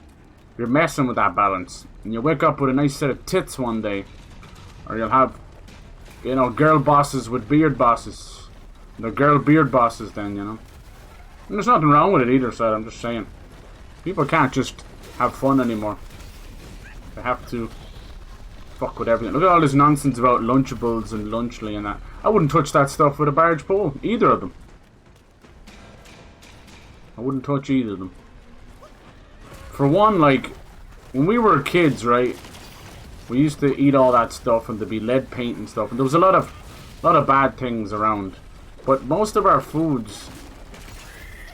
you're messing with that balance. And you'll wake up with a nice set of tits one day. Or you'll have, you know, girl bosses with beard bosses. The girl beard bosses then, you know. And there's nothing wrong with it either, so I'm just saying. People can't just have fun anymore. They have to fuck with everything. Look at all this nonsense about Lunchables and Lunchly and that. I wouldn't touch that stuff with a barge pole. Either of them. I wouldn't touch either of them. For one, like, when we were kids, right, we used to eat all that stuff and there'd be lead paint and stuff. And there was a lot of bad things around. But most of our foods,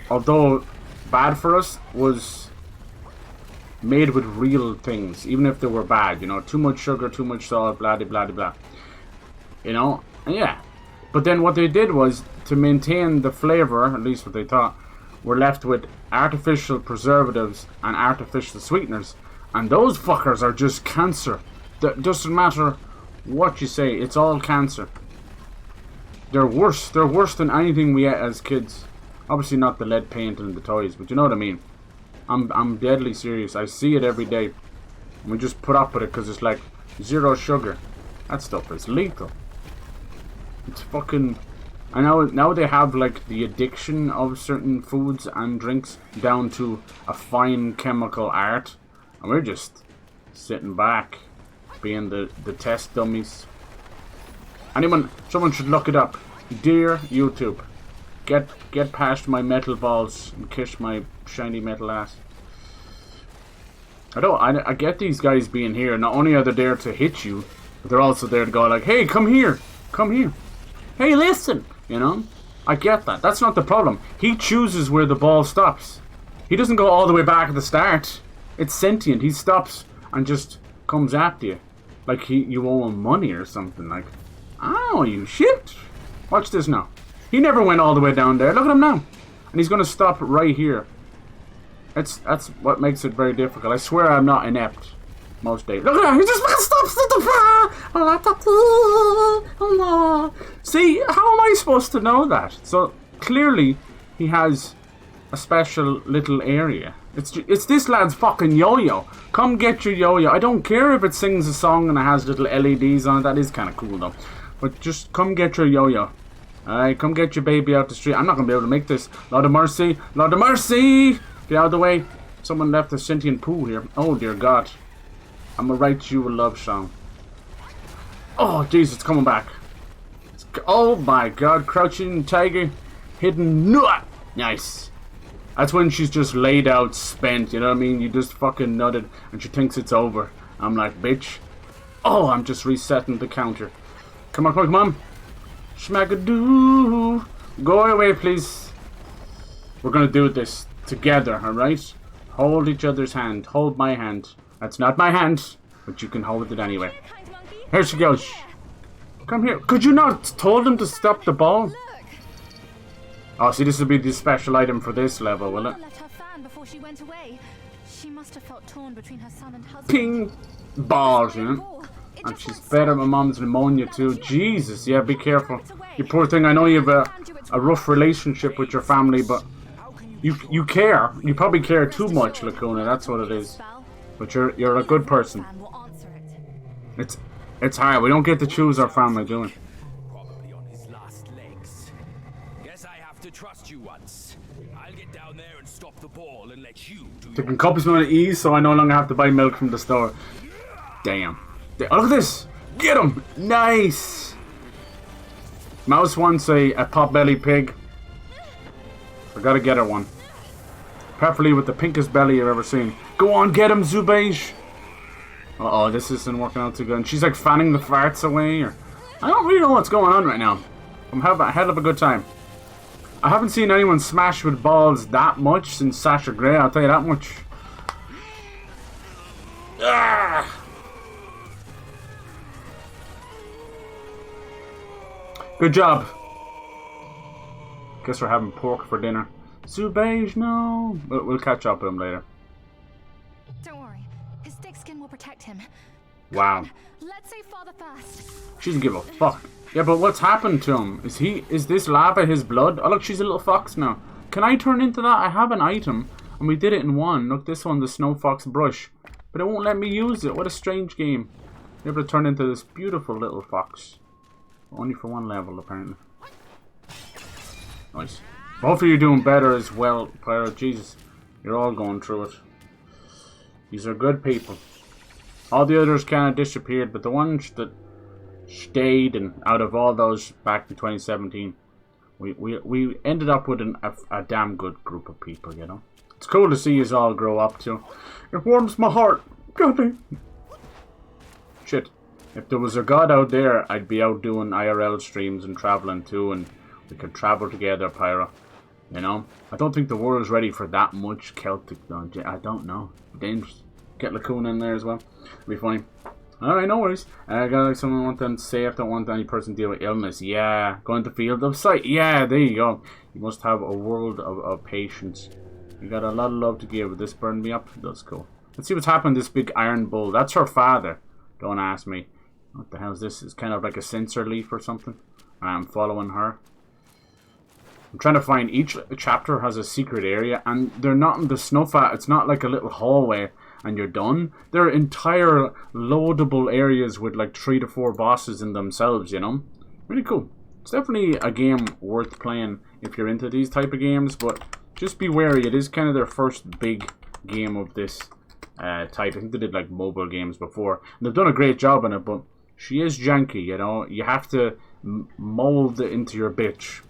although bad for us, was made with real things, even if they were bad, you know, too much sugar, too much salt, blah de blah de blah, you know, and yeah. But then what they did was, to maintain the flavour, at least what they thought, were left with artificial preservatives and artificial sweeteners, and those fuckers are just cancer. It doesn't matter what you say, it's all cancer. They're worse than anything we ate as kids. Obviously not the lead paint and the toys, but you know what I mean. I'm deadly serious. I see it every day. We just put up with it because it's like zero sugar. That stuff is lethal. It's fucking... I know now they have like the addiction of certain foods and drinks down to a fine chemical art. And we're just sitting back, being the test dummies. Someone should look it up. Dear YouTube, get past my metal balls and kiss my shiny metal ass. I get these guys being here. Not only are they there to hit you, but they're also there to go like, hey, come here. Hey, listen. You know? I get that. That's not the problem. He chooses where the ball stops. He doesn't go all the way back at the start. It's sentient. He stops and just comes after you. Like you owe him money or something. Like, oh, you shit. Watch this now. He never went all the way down there. Look at him now. And he's going to stop right here. That's what makes it very difficult. I swear I'm not inept most days. Look at him. He just stops at the... See, how am I supposed to know that? So, clearly, he has a special little area. It's this lad's fucking yo-yo. Come get your yo-yo. I don't care if it sings a song and it has little LEDs on it. That is kind of cool, though. But just come get your yo-yo. Alright, come get your baby out the street. I'm not going to be able to make this. Lord of mercy. Lord of mercy! Get out of the way. Someone left a sentient poo here. Oh, dear God. I'm going to write you a love song. Oh, jeez, it's coming back. Oh, my God. Crouching tiger. Hidden nut. Nice. That's when she's just laid out, spent. You know what I mean? You just fucking nutted and she thinks it's over. I'm like, bitch. Oh, I'm just resetting the counter. Come on, come on. Schmagadoo. Go away, please. We're going to do this together, alright? Hold each other's hand. Hold my hand. That's not my hand, but you can hold it anyway. Here she goes. Come here. Could you not told him to stop the ball? Oh, see, this will be the special item for this level, will it? Ping! Balls, you know? And she's better. My mom's pneumonia too. Jesus, yeah, be careful. You poor thing. I know you have a rough relationship with your family, but you care. You probably care too much, Lacuna. That's what it is. But you're a good person. It's hard. We don't get to choose our family, do we? Probably on his last legs. Guess I have to trust you once. I'll get down there and stop the ball and let you do. Taking cups of ease, so I no longer have to buy milk from the store. Damn. Oh, look at this! Get him! Nice! Mouse wants a pot-belly pig. I gotta get her one. Preferably with the pinkest belly you've ever seen. Go on, get him, Zubeij! Uh-oh, this isn't working out too good. And she's like fanning the farts away. Or I don't really know what's going on right now. I'm having a hell of a good time. I haven't seen anyone smash with balls that much since Sasha Grey, I'll tell you that much. Ah! Good job. Guess we're having pork for dinner. Zubeij, no. We'll catch up with him later. Don't worry. His thick skin will protect him. Wow. Let's save Father first. She doesn't give a fuck. Yeah, but what's happened to him? Is this lava his blood? Oh look, she's a little fox now. Can I turn into that? I have an item, and we did it in one. Look, this one, the snow fox brush. But it won't let me use it. What a strange game. You're able to turn into this beautiful little fox. Only for one level, apparently. Nice. Hopefully you're doing better as well, Pyro. Jesus, you're all going through it. These are good people. All the others kind of disappeared, but the ones that stayed, and out of all those back in 2017, we ended up with a damn good group of people, you know. It's cool to see us all grow up too. It warms my heart. God, shit. If there was a god out there, I'd be out doing IRL streams and traveling too, and we could travel together, Pyro. You know? I don't think the world's ready for that much Celtic knowledge. I don't know. Dangerous. Get Lacuna in there as well. It'll be funny. Alright, no worries. I got like someone want them safe, don't want any person to deal with illness. Yeah. Going to field of sight. Yeah, there you go. You must have a world of patience. You got a lot of love to give. This burned me up. That's cool. Let's see what's happened to this big iron bull. That's her father. Don't ask me. What the hell is this? It's kind of like a sensor leaf or something. I'm following her. I'm trying to find each chapter has a secret area, and they're not in the Snowfat. It's not like a little hallway and you're done. They're entire loadable areas with like 3 to 4 bosses in themselves, you know? Really cool. It's definitely a game worth playing if you're into these type of games, but just be wary. It is kind of their first big game of this type. I think they did like mobile games before. And they've done a great job on it, but she is janky, you know? You have to mold it into your bitch.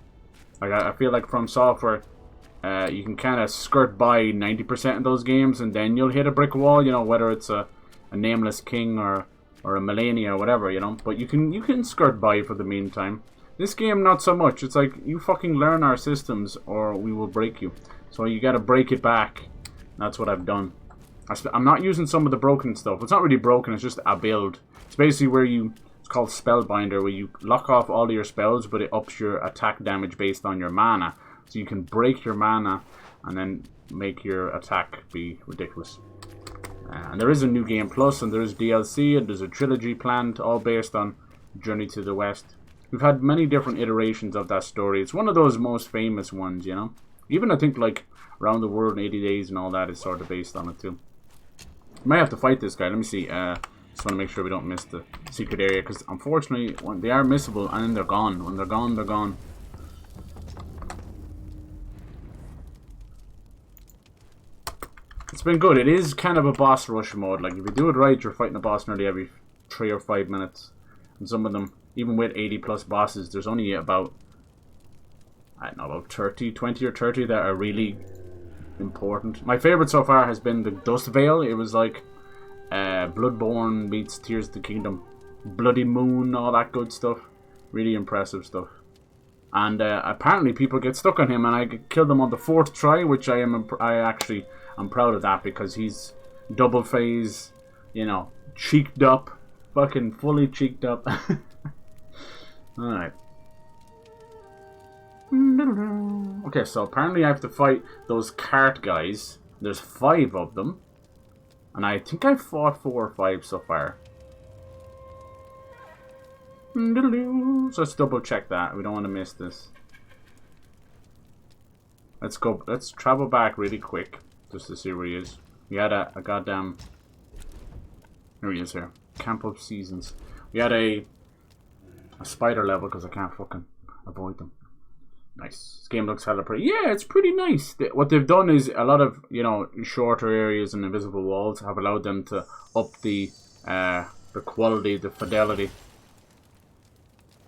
Like, I feel like From Software, you can kind of skirt by 90% of those games, and then you'll hit a brick wall, you know, whether it's a Nameless King or a Millennia or whatever, you know. But you can skirt by for the meantime. This game, not so much. It's like, you fucking learn our systems or we will break you. So you gotta break it back. That's what I've done. I'm not using some of the broken stuff. It's not really broken, it's just a build. It's basically where it's called Spellbinder, where you lock off all of your spells, but it ups your attack damage based on your mana. So you can break your mana and then make your attack be ridiculous. And there is a New Game Plus, and there is DLC, and there's a trilogy planned, all based on Journey to the West. We've had many different iterations of that story. It's one of those most famous ones, you know? Even I think like Around the World in 80 Days and all that is sort of based on it too. Might have to fight this guy. Let me see. Just want to make sure we don't miss the secret area, because unfortunately they are missable and then they're gone. When they're gone, they're gone. It's been good. It is kind of a boss rush mode. Like, if you do it right, you're fighting a boss nearly every 3 or 5 minutes. And some of them, even with 80 plus bosses, there's only about, I don't know, about 20 or 30 that are really important. My favorite so far has been the Dust Veil. It was like Bloodborne meets Tears of the Kingdom. Bloody Moon, all that good stuff. Really impressive stuff. And apparently people get stuck on him, and I killed him on the 4th try, which I'm proud of that, because he's double phase, you know, cheeked up, fucking fully cheeked up. Alright. Okay, so apparently I have to fight those cart guys. There's 5 of them. And I think I've fought 4 or 5 so far. So let's double check that. We don't want to miss this. Let's go. Let's travel back really quick just to see where he is. We had a goddamn... Here he is here. Camp of Seasons. We had a spider level because I can't fucking avoid them. Nice. This game looks hella pretty. Yeah, it's pretty nice. What they've done is a lot of, you know, shorter areas and invisible walls have allowed them to up the quality, the fidelity.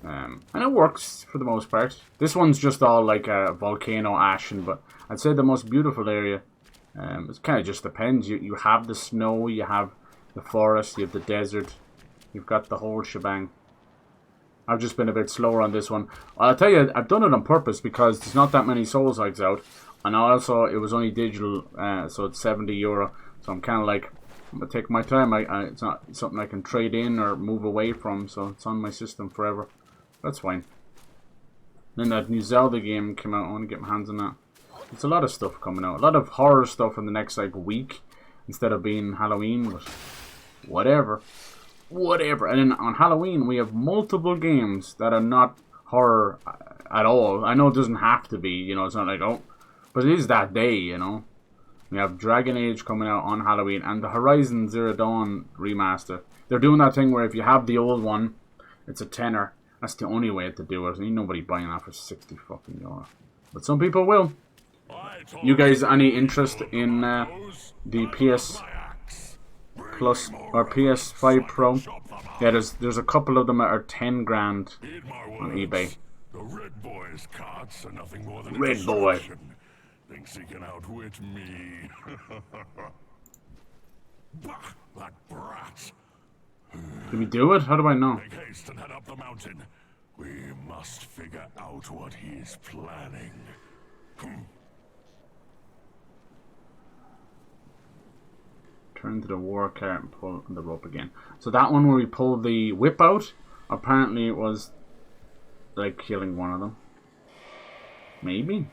And it works for the most part. This one's just all like a volcano ashen, but I'd say the most beautiful area, it kind of just depends. You have the snow, you have the forest, you have the desert, you've got the whole shebang. I've just been a bit slower on this one. I'll tell you, I've done it on purpose because there's not that many Souls Eggs out. And also, it was only digital, so it's €70. So I'm kind of like, I'm going to take my time. It's not something I can trade in or move away from, so it's on my system forever. That's fine. Then that new Zelda game came out. I want to get my hands on that. There's a lot of stuff coming out. A lot of horror stuff in the next, like, week. Instead of being Halloween, but whatever. whatever. And then on Halloween, we have multiple games that are not horror at all. I know it doesn't have to be, you know, it's not like, oh, but it is that day, you know. We have Dragon Age coming out on Halloween and the Horizon Zero Dawn remaster. They're doing that thing where if you have the old one, it's a tenner. That's the only way to do it. Ain't nobody buying that for 60 fucking euro. But some people will. You guys, any interest in the PS Plus or PS5 Pro? Yeah, there's a couple of them that are 10 grand on eBay. The Red Boy's carts are nothing more than Red Boy. Thinks he can outwit me. Bah, that brat. Can we do it? How do I know? Make haste and head up the mountain. We must figure out what he's planning. Turn to the war cart and pull the rope again. So that one where we pull the whip out, apparently it was like killing one of them. Maybe?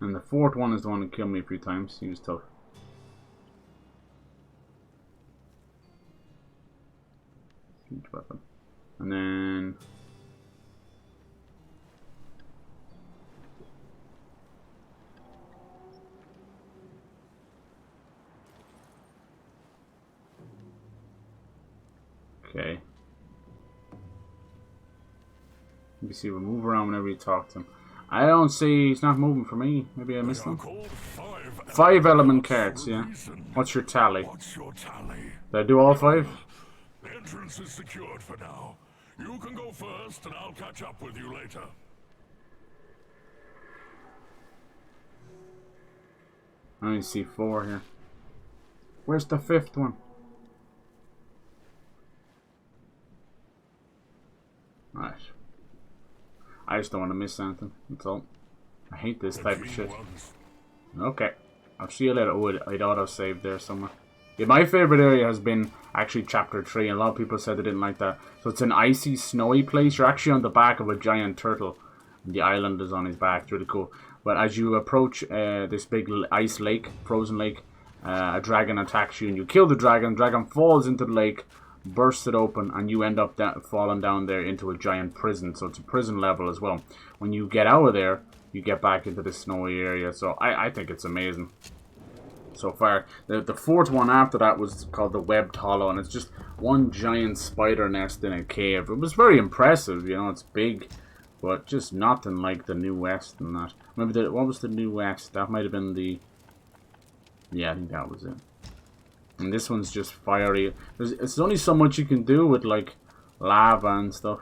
And the fourth one is the one that killed me a few times. He was tough. Huge weapon. And then... okay. You can see we move around whenever you talk to him. I don't see he's not moving for me. Maybe I missed them. 5 element cards, yeah. What's your tally? Did I do all 5? The entrance is secured for now. You can go first and I'll catch up with you later. I only see 4 here. Where's the 5th one? Right. I just don't want to miss anything. That's all. I hate this type of shit. Okay. I'll see you later. Oh, I'd auto-saved there somewhere. Yeah, my favourite area has been actually Chapter 3. And a lot of people said they didn't like that. So it's an icy, snowy place. You're actually on the back of a giant turtle. And the island is on his back. It's really cool. But as you approach this big ice lake, frozen lake, a dragon attacks you. And you kill the dragon. The dragon falls into the lake. Bursts it open, and you end up falling down there into a giant prison. So it's a prison level as well. When you get out of there, you get back into the snowy area. So I think it's amazing so far. The 4th one after that was called the Webbed Hollow, and it's just one giant spider nest in a cave. It was very impressive, you know. It's big, but just nothing like the New West and that. Maybe what was the New West? That might have been the... yeah, I think that was it. And this one's just fiery. There's only so much you can do with like lava and stuff.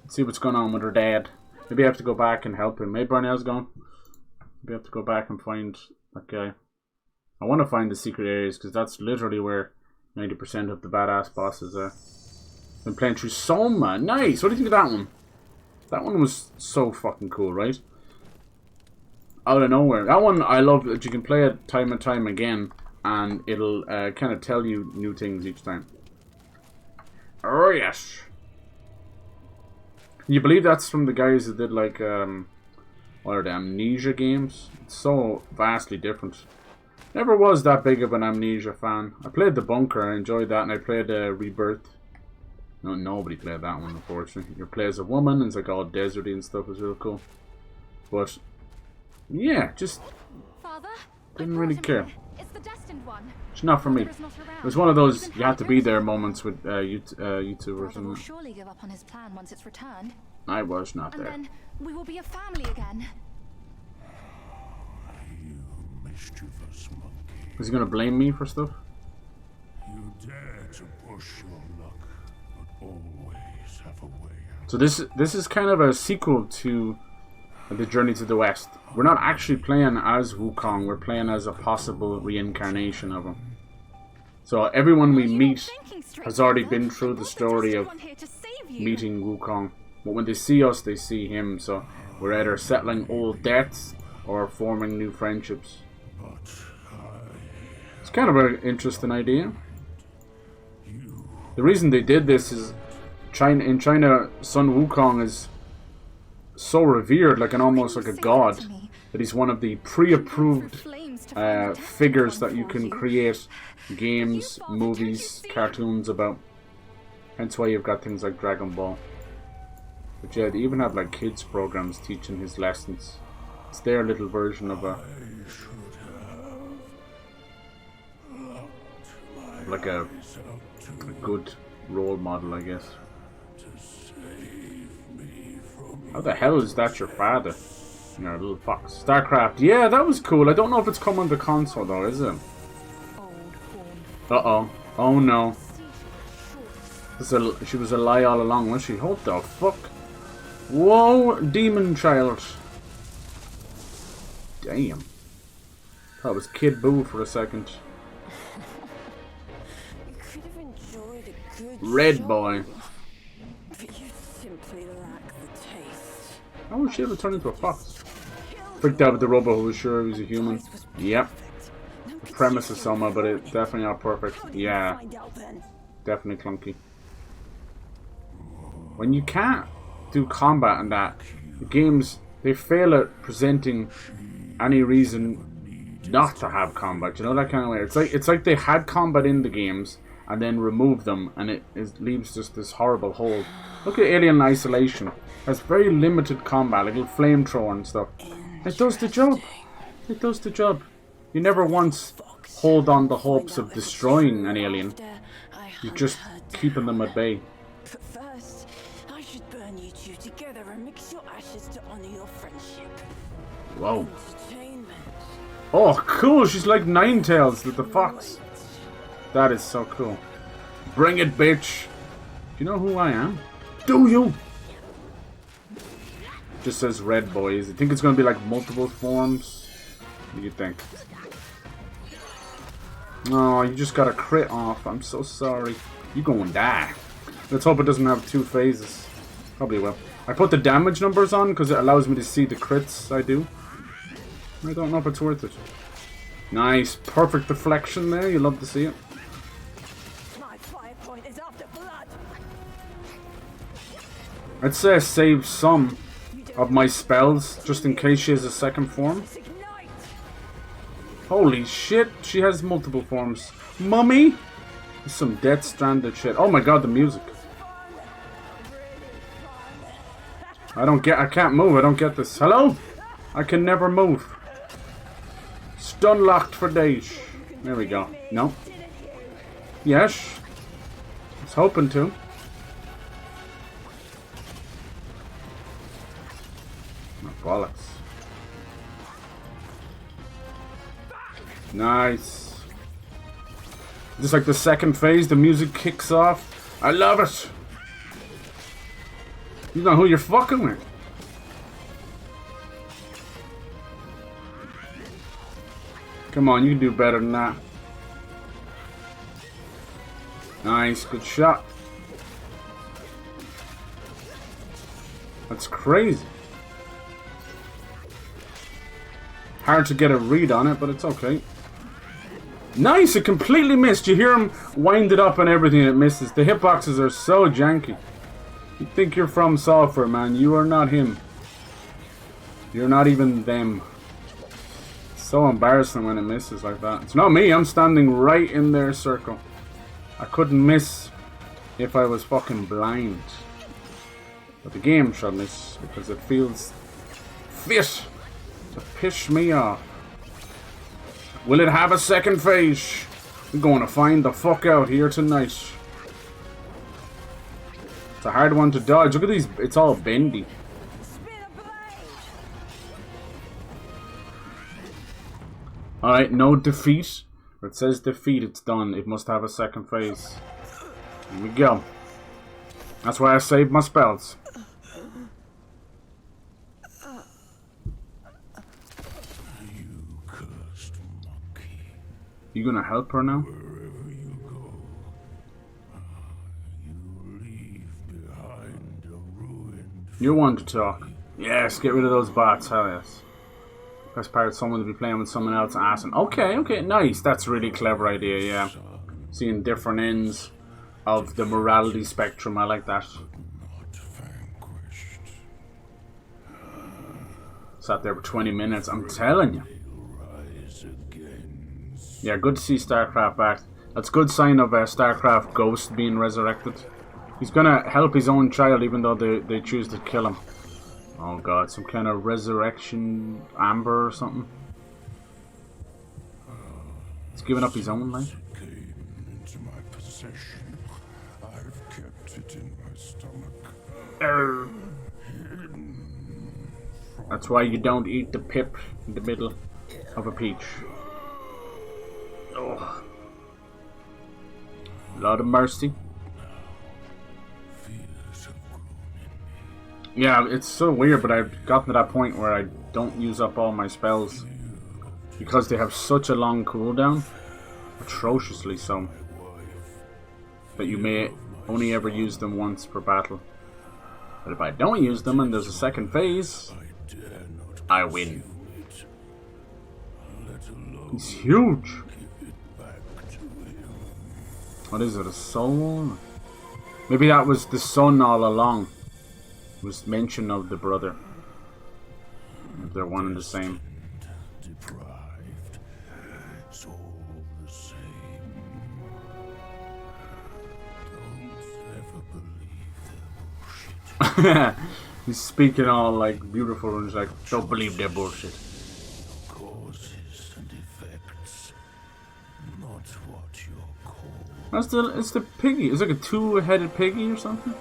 Let's see what's going on with her dad. Maybe I have to go back and help him. Hey Barney, how's it going? Maybe I have to go back and find that guy. I want to find the secret areas because that's literally where 90% of the badass bosses are. Been playing through Soma. Nice! What do you think of that one? That one was so fucking cool, right? Out of nowhere. That one I love that you can play it time and time again. And it'll kind of tell you new things each time. Oh yes. Can you believe that's from the guys that did like what are the Amnesia games? It's so vastly different. Never was that big of an Amnesia fan. I played the Bunker, I enjoyed that, and I played Rebirth. No, nobody played that one, unfortunately. You play as a woman, and it's like all deserty and stuff. It's real cool. But yeah, just Father, didn't really care. It's the Destined One. It's not for me. It was one of those you have to be there moments with YouTubers. Father will surely give up on his plan once it's returned. I was not there. And then we will be a family again. You mischievous monkey. Is he gonna blame me for stuff? You dare to push your luck, but always have a way out. So this is kind of a sequel to The Journey to the West. We're not actually playing as Wukong, we're playing as a possible reincarnation of him. So everyone we meet has already been through the story of meeting Wukong. But when they see us, they see him. So we're either settling old debts or forming new friendships. It's kind of an interesting idea. The reason they did this is in China, Sun Wukong is so revered, like almost like a god, that he's one of the pre-approved to find the Destined figures One that you for can create games, movies, cartoons about. Hence why you've got things like Dragon Ball. But yeah, they even have like kids programs teaching his lessons. It's their little version of a like a good role model, I guess. How the hell is that your father? Your little fox. StarCraft. Yeah, that was cool. I don't know if it's come on the console though, is it? Uh-oh. Oh no. She was a lie all along, was she? What the fuck? Whoa, demon child. Damn. That was Kid Boo for a second. You could have enjoyed a good Red show, boy. but you simply lack the taste. How would she ever turn into a fox? Freaked out with the robot who was sure he was a human. Yep. The premise is somewhere, but it's definitely not perfect. Yeah. Definitely clunky. When you can't do combat and that, the games, they fail at presenting any reason not to have combat. You know, that kind of way. It's like they had combat in the games and then remove them, and it leaves just this horrible hole. Look at Alien Isolation. It has very limited combat, like a flamethrower and stuff. It does the job. It does the job. You never once hold on the hopes of destroying an alien. You're just keeping them at bay. But first, I should burn you two together and mix your ashes to honor your friendship. Whoa. Entertainment. Oh, cool. She's like Ninetales with the fox. That is so cool. Bring it, bitch. Do you know who I am? Do you? Just says red boys. I think it's going to be like multiple forms. What do you think? Oh, you just got a crit off. I'm so sorry. You gonna die. Let's hope it doesn't have 2 phases. Probably will. I put the damage numbers on because it allows me to see the crits I do. I don't know if it's worth it. Nice. Perfect deflection there. You love to see it. My fire point is after blood. I'd say I save some of my spells just in case she has a second form. Ignite. Holy shit, she has multiple forms. Mummy? Some Death Stranded shit. Oh my god, the music. I can't move. I don't get this. Hello? I can never move. Stun locked for days. There we go. No. Yes. I was hoping to. Oh, bollocks. Nice. Just like the second phase, the music kicks off. I love it. You know who you're fucking with. Come on, you can do better than that. Nice, good shot. That's crazy. Hard to get a read on it, but it's okay. Nice, it completely missed. You hear him wind it up and everything, and it misses. The hitboxes are so janky. You think you're from software, man. You are not him. You're not even them. It's so embarrassing when it misses like that. It's not me. I'm standing right in their circle. I couldn't miss if I was fucking blind. But the game shall miss because it feels fit to piss me off. Will it have a second phase? I'm going to find the fuck out here tonight. It's a hard one to dodge. Look at these. It's all bendy. Alright, no defeat. It says defeat. It's done. It must have a second phase. Here we go. That's why I saved my spells. You gonna help her now? Wherever you go, you leave behind a ruined... You want to talk. Yes, get rid of those bots. Hell yes. Best part, someone to be playing with someone else and asking. Okay, nice. That's a really clever idea, yeah. Seeing different ends of the morality spectrum. I like that. Not vanquished. Sat there for 20 minutes. I'm telling you. Rise again. Yeah, good to see StarCraft back. That's a good sign of StarCraft Ghost being resurrected. He's gonna help his own child even though they choose to kill him. Oh god, some kind of resurrection amber or something. He's giving up his own life. It came into my possession. I've kept it in my stomach. That's why you don't eat the pip in the middle of a peach. Oh. Lord of mercy. Yeah, it's so weird, but I've gotten to that point where I don't use up all my spells because they have such a long cooldown, atrociously so, that you may only ever use them once per battle. But if I don't use them and there's a second phase, I win. He's huge. What is it, a soul? Maybe that was the son all along. It was mention of the brother. If they're one and the same. Deprived. It's all the same. Don't ever believe their bullshit. He's speaking all like beautiful and he's like, don't believe their bullshit. Causes and effects. Not what you're called. It's the piggy. It's like a two-headed piggy or something.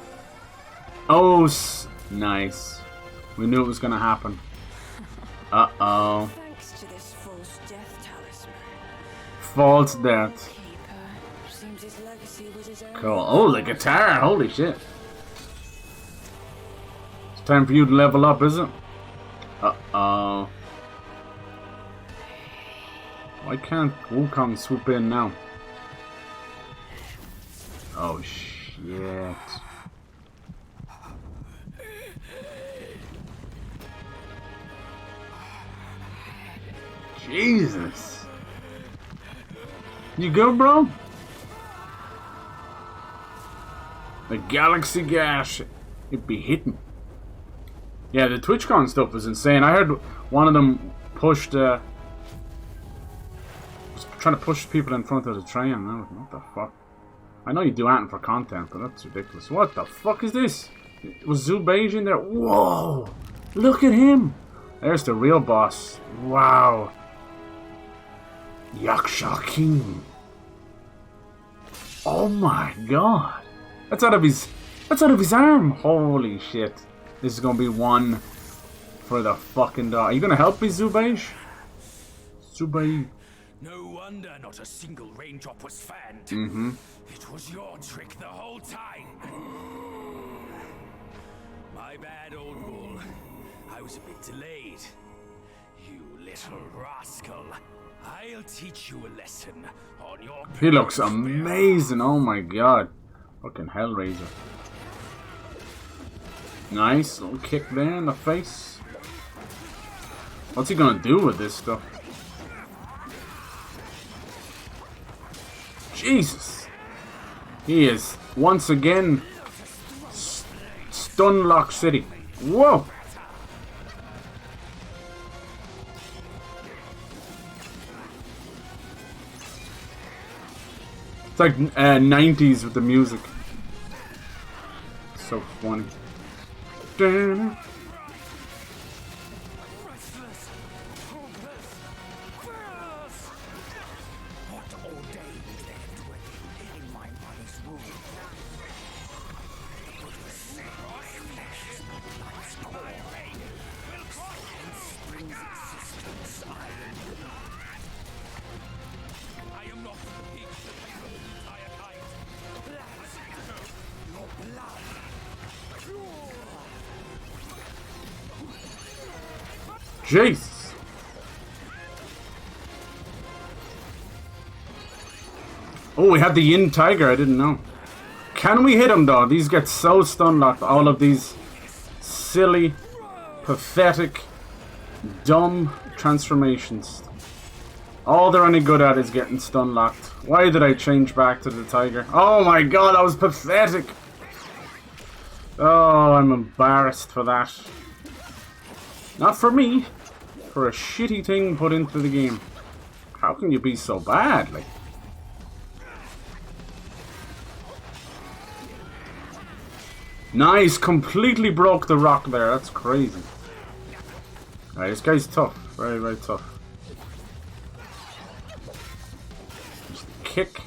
Oh, nice. We knew it was gonna happen. Uh-oh. Thanks to this false death talisman. False death. Keeper. Seems his legacy was his own. Cool. Oh, the guitar. Holy shit. It's time for you to level up, is it? Uh-oh. Why can't Wukong swoop in now? Oh, shit. Jesus. You good, bro? The galaxy gas. It be hitting. Yeah, the TwitchCon stuff was insane. I heard one of them pushed, was trying to push people in front of the train. I was, what the fuck? I know you do anything for content, but that's ridiculous. What the fuck is this? Was Zubeij in there? Whoa! Look at him! There's the real boss. Wow. YAKSHA King. Oh my god. That's out of his arm. Holy shit. This is gonna be one for the fucking dog. Are you gonna help me, Zubeij? Zubeij. No wonder not a single raindrop was fanned. Mm-hmm. It was your trick the whole time. My bad, old bull. I was a bit delayed. You little rascal. I'll teach you a lesson on your... He looks amazing. Oh my god. Fucking Hellraiser. Nice little kick there in the face. What's he gonna do with this stuff? Jesus. He is once again Stunlock City. Whoa. It's like 90s with the music. So funny. Damn. Jesus. Oh, we have the Yin Tiger. I didn't know. Can we hit him, though? These get so stun-locked. All of these silly, pathetic, dumb transformations. All they're any good at is getting stun-locked. Why did I change back to the tiger? Oh my god, that was pathetic. Oh, I'm embarrassed for that. Not for me. For a shitty thing put into the game. How can you be so bad? Like, nice, completely broke the rock there. That's crazy. Alright, this guy's tough. Very, very tough. Just kick.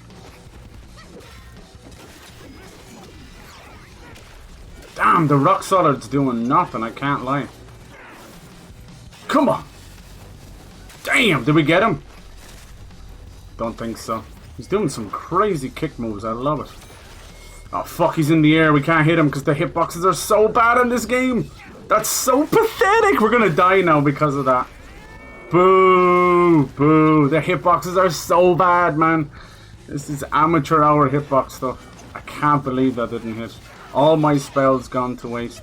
Damn, the rock solid's doing nothing, I can't lie. Come on! Damn, did we get him? Don't think so. He's doing some crazy kick moves, I love it. Oh fuck, he's in the air, we can't hit him because the hitboxes are so bad in this game! That's so pathetic! We're gonna die now because of that. Boo! Boo! The hitboxes are so bad, man. This is amateur hour hitbox stuff. I can't believe that didn't hit. All my spells gone to waste.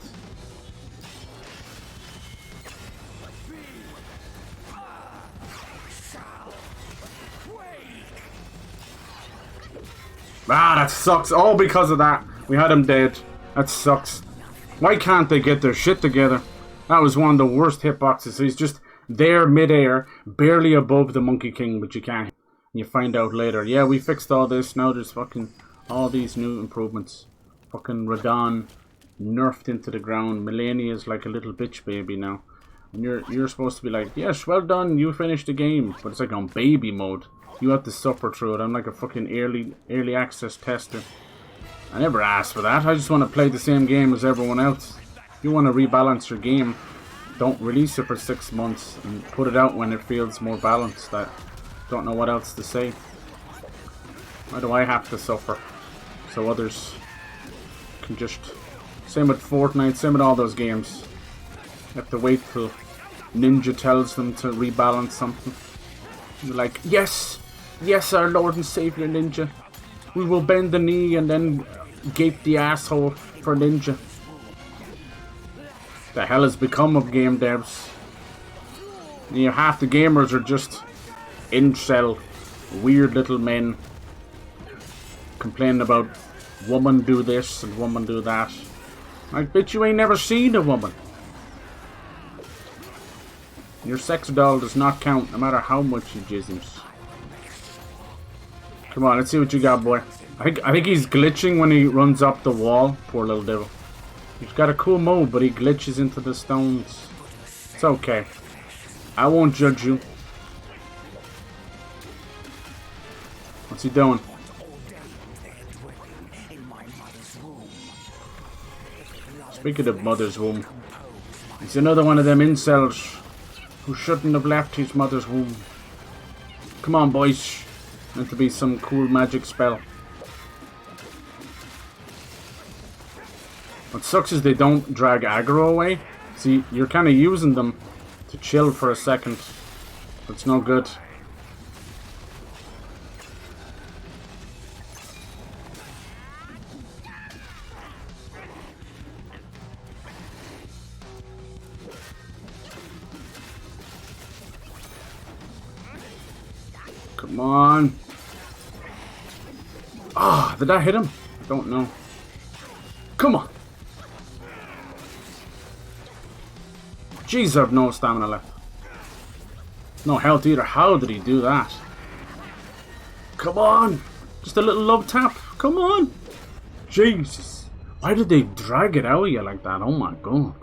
Ah, that sucks. All because of that. We had him dead. That sucks. Why can't they get their shit together? That was one of the worst hitboxes. So he's just there mid-air, barely above the Monkey King, but you can't. You find out later. Yeah, we fixed all this. Now there's fucking all these new improvements. Fucking Radon nerfed into the ground. Melania's like a little bitch baby now. And you're supposed to be like, yes, well done, you finished the game. But it's like on baby mode. You have to suffer through it. I'm like a fucking early access tester. I never asked for that. I just want to play the same game as everyone else. If you want to rebalance your game, don't release it for 6 months and put it out when it feels more balanced. I don't know what else to say. Why do I have to suffer so others can just... Same with Fortnite, same with all those games. You have to wait till Ninja tells them to rebalance something. You're like, yes, yes, our Lord and Savior Ninja. We will bend the knee and then gape the asshole for Ninja. The hell has become of game devs? You know, half the gamers are just incel, weird little men complaining about woman do this and woman do that. I bet you ain't never seen a woman. Your sex doll does not count, no matter how much you jisms. Come on, let's see what you got, boy. I think he's glitching when he runs up the wall. Poor little devil. He's got a cool move, but he glitches into the stones. It's okay. I won't judge you. What's he doing? Speaking of mother's womb, he's another one of them incels who shouldn't have left his mother's womb. Come on, boys. Meant to be some cool magic spell. What sucks is they don't drag aggro away. See, you're kind of using them to chill for a second. It's no good. Come on. Ah, did that hit him? I don't know. Come on. Jeez, I have no stamina left. No health either. How did he do that? Come on. Just a little love tap. Come on. Jesus. Why did they drag it out of you like that? Oh my god.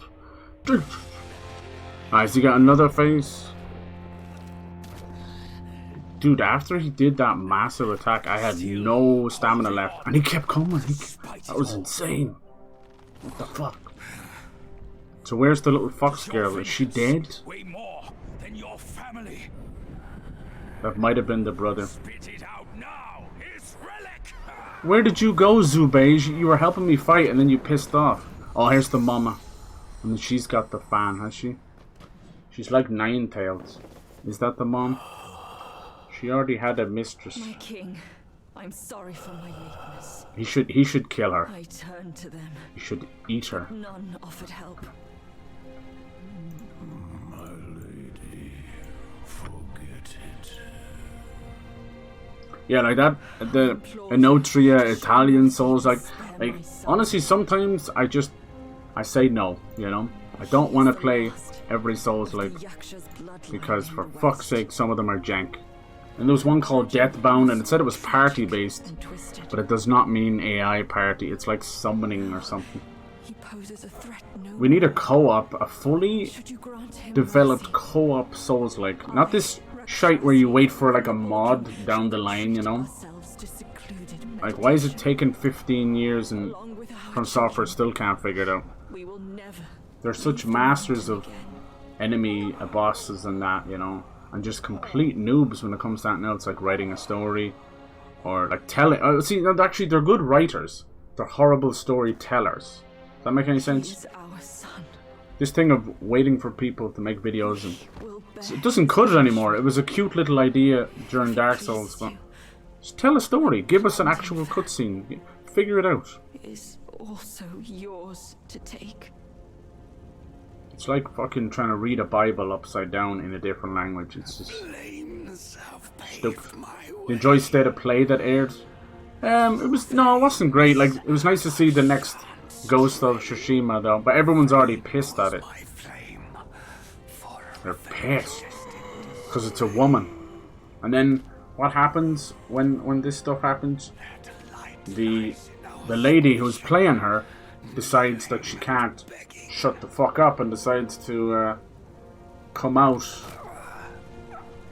Has he got another phase? Dude, after he did that massive attack, I had no stamina left. And he kept coming. That was insane. What the fuck? So where's the little fox girl? Is she dead? Way more than your family. That might have been the brother. Spit it out now. His relic. Where did you go, Zubej? You were helping me fight and then you pissed off. Oh, here's the mama. And then she's got the fan, has she? She's like Nine Tails. Is that the mom? She already had a mistress. My king, I'm sorry for my weakness. He should kill her. I turned to them. He should eat her. None offered help. My lady, forget it. Yeah, like that. The Enotria Italian souls, like honestly, sometimes I say no. You know, I don't want to play every Souls like, because for fuck's sake, some of them are jank. And there was one called Deathbound, and it said it was party based, and twisted. but it does not mean AI party. It's like summoning or something. He poses a threat no We need a co-op, a fully should you grant him developed mercy. co-op Souls-like. Not this shite where you wait for like a mod down the line, you know? Ourselves to secluded Like, why is it taking 15 years and along with our From Software still can't figure it out? we will never They're such masters of enemy bosses and that, you know? And just complete noobs when it comes to anything else, like writing a story. Or like telling... see, actually, they're good writers. They're horrible storytellers. Does that make any sense? He's our son. This thing of waiting for people to make videos and... Will it doesn't cut it anymore. It was a cute little idea during Dark Souls, but... just tell a story. Give us an actual cutscene. Figure it out. is also yours to take. It's like fucking trying to read a Bible upside down in a different language. It's just stupid. You enjoy State of Play that aired? It wasn't great. Like, it was nice to see the next Ghost of Tsushima though, but everyone's already pissed at it. They're pissed because it's a woman. And then what happens when this stuff happens? The lady who's playing her decides that she can't shut the fuck up and decides to come out,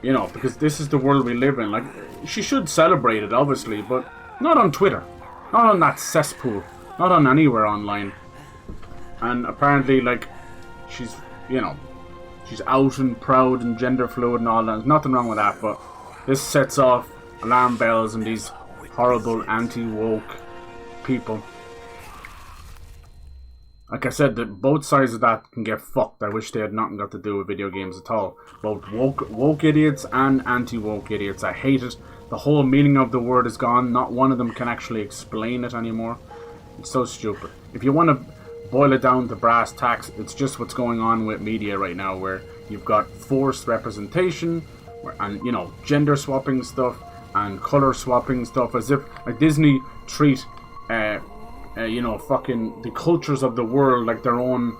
you know, because this is the world we live in. Like, she should celebrate it, obviously, but not on Twitter, not on that cesspool, not on anywhere online. And apparently, like, she's, you know, she's out and proud and gender fluid and all that. There's nothing wrong with that, but this sets off alarm bells and these horrible anti-woke people. Like I said, both sides of that can get fucked. I wish they had nothing got to do with video games at all. Both woke idiots and anti-woke idiots. I hate it. The whole meaning of the word is gone. Not one of them can actually explain it anymore. It's so stupid. If you want to boil it down to brass tacks, it's just what's going on with media right now, where you've got forced representation and, you know, gender swapping stuff and color swapping stuff, as if like Disney treat you know, fucking the cultures of the world like their own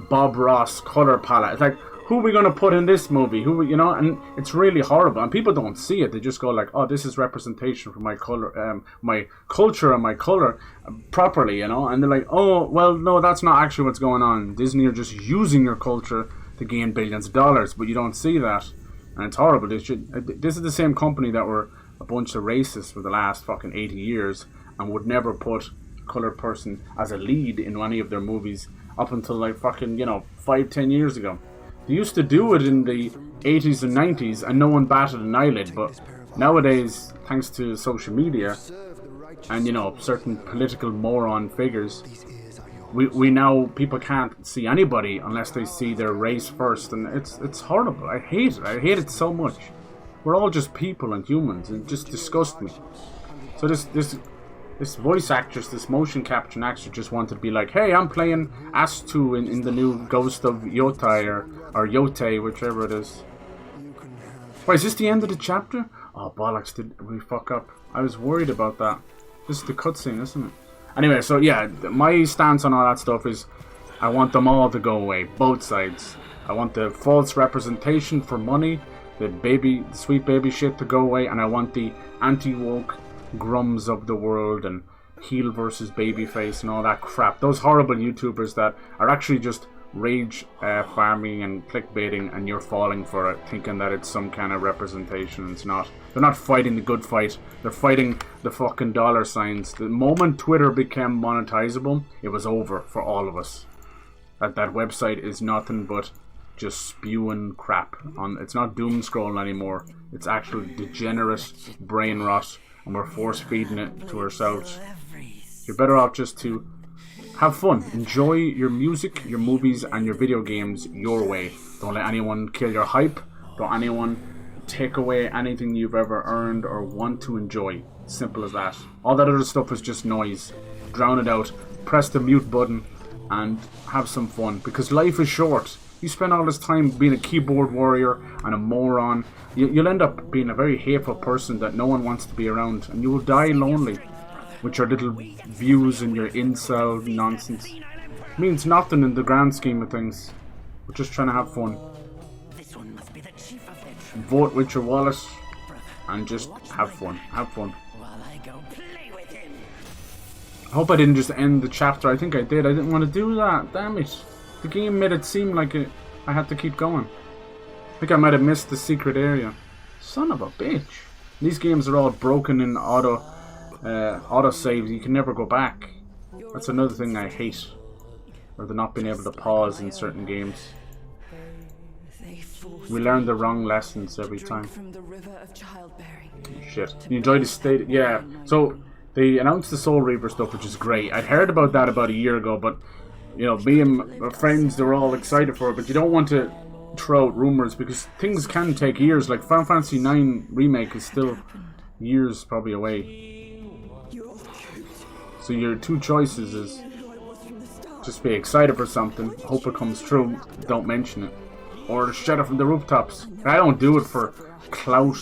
Bob Ross color palette. It's like, who are we going to put in this movie? Who, you know? And it's really horrible. And people don't see it. They just go like, oh, this is representation for my color, my culture and my color properly, you know? And they're like, oh, well, no, that's not actually what's going on. Disney are just using your culture to gain billions of dollars, but you don't see that. And it's horrible. This is the same company that were a bunch of racists for the last fucking 80 years and would never put colored person as a lead in any of their movies up until like fucking, you know, 5-10 years ago. They used to do it in the 80s and 90s and no one batted an eyelid, but nowadays, thanks to social media and, you know, certain political moron figures, we now, people can't see anybody unless they see their race first, and it's horrible. I hate it. I hate it so much. We're all just people and humans, and it just disgusts me. So this voice actress, this motion capture actor, just wanted to be like, hey, I'm playing Astu in the new Ghost of Yotai or Yote, whichever it is. Wait, is this the end of the chapter? Oh, bollocks, did we fuck up? I was worried about that. This is the cutscene, isn't it? Anyway, so yeah, my stance on all that stuff is I want them all to go away, both sides. I want the false representation for money, the sweet baby shit to go away, and I want the anti-woke grums of the world and heel versus babyface and all that crap. Those horrible YouTubers that are actually just rage farming and clickbaiting, and you're falling for it, thinking that it's some kind of representation. It's not. They're not fighting the good fight. They're fighting the fucking dollar signs. The moment Twitter became monetizable, it was over for all of us. That website is nothing but just spewing crap. It's not doom scrolling anymore. It's actual degenerate brain rot, and we're force feeding it to ourselves. You're better off just to have fun. Enjoy your music, your movies, and your video games your way. Don't let anyone kill your hype. Don't anyone take away anything you've ever earned or want to enjoy. Simple as that. All that other stuff is just noise. Drown it out. Press the mute button and have some fun, because life is short. You spend all this time being a keyboard warrior and a moron. You'll end up being a very hateful person that no one wants to be around, and you will die lonely with your little views and your incel nonsense. It means nothing in the grand scheme of things. We're just trying to have fun. Vote with your wallet. and just have fun. Have fun. While I go play with him. I hope I didn't just end the chapter. I think I did. I didn't want to do that. Damn it. The game made it seem like I had to keep going. I think I might have missed the secret area. Son of a bitch. These games are all broken in auto saves. You can never go back. That's another thing I hate. Or the not being able to pause in certain games. We learn the wrong lessons every time. From the river of childbearing. Shit. You enjoyed the state? Yeah. So they announced the Soul Reaver stuff, which is great. I'd heard about that about a year ago, but you know, me and my friends, they were all excited for it. But you don't want to throw out rumors because things can take years. Like Final Fantasy IX remake is still years probably away. So your two choices is just be excited for something, hope it comes true, don't mention it, or shout it from the rooftops. I don't do it for clout.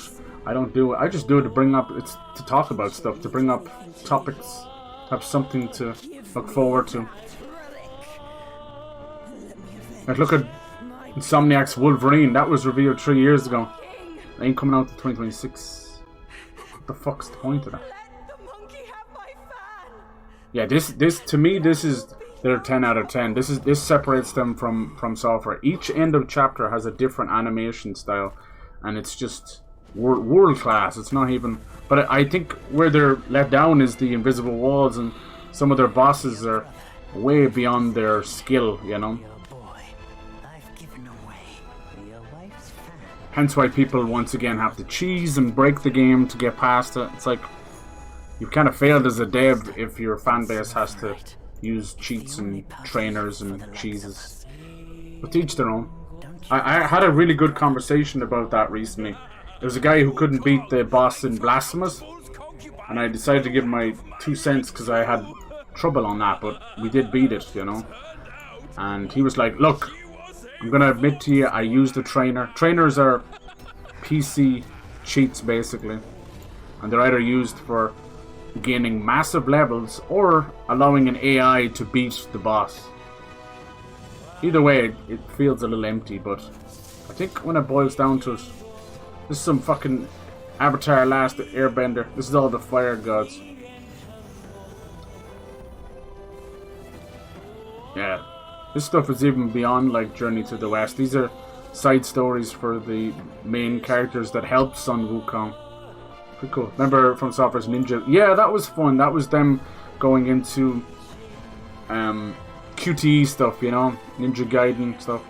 I don't do it. I just do it to bring up. It's to talk about stuff, to bring up topics, have something to look forward to. Like look at Insomniac's Wolverine. That was revealed 3 years ago. It ain't coming out to 2026. What the fuck's the point of that? Yeah, this to me, this is their 10 out of 10. This separates them from software. Each end of chapter has a different animation style, and it's just world class. It's not even. But I think where they're let down is the invisible walls, and some of their bosses are way beyond their skill. You know. Hence why people once again have to cheese and break the game to get past it. It's like you've kind of failed as a dev if your fan base has to use cheats and trainers and cheeses. But to each their own. I had a really good conversation about that recently. There was a guy who couldn't beat the boss in Blasphemous, and I decided to give him my 2 cents because I had trouble on that, but we did beat it, you know. And he was like, look, I'm going to admit to you, I used a trainer. Trainers are PC cheats, basically. And they're either used for gaining massive levels or allowing an AI to beat the boss. Either way, it feels a little empty, but I think when it boils down to it, this is some fucking Avatar Last Airbender. This is all the fire gods. Yeah. This stuff is even beyond like Journey to the West. These are side stories for the main characters that help Sun Wukong. Pretty cool. Remember from Software's Ninja? Yeah, that was fun. That was them going into QTE stuff, you know? Ninja Gaiden stuff.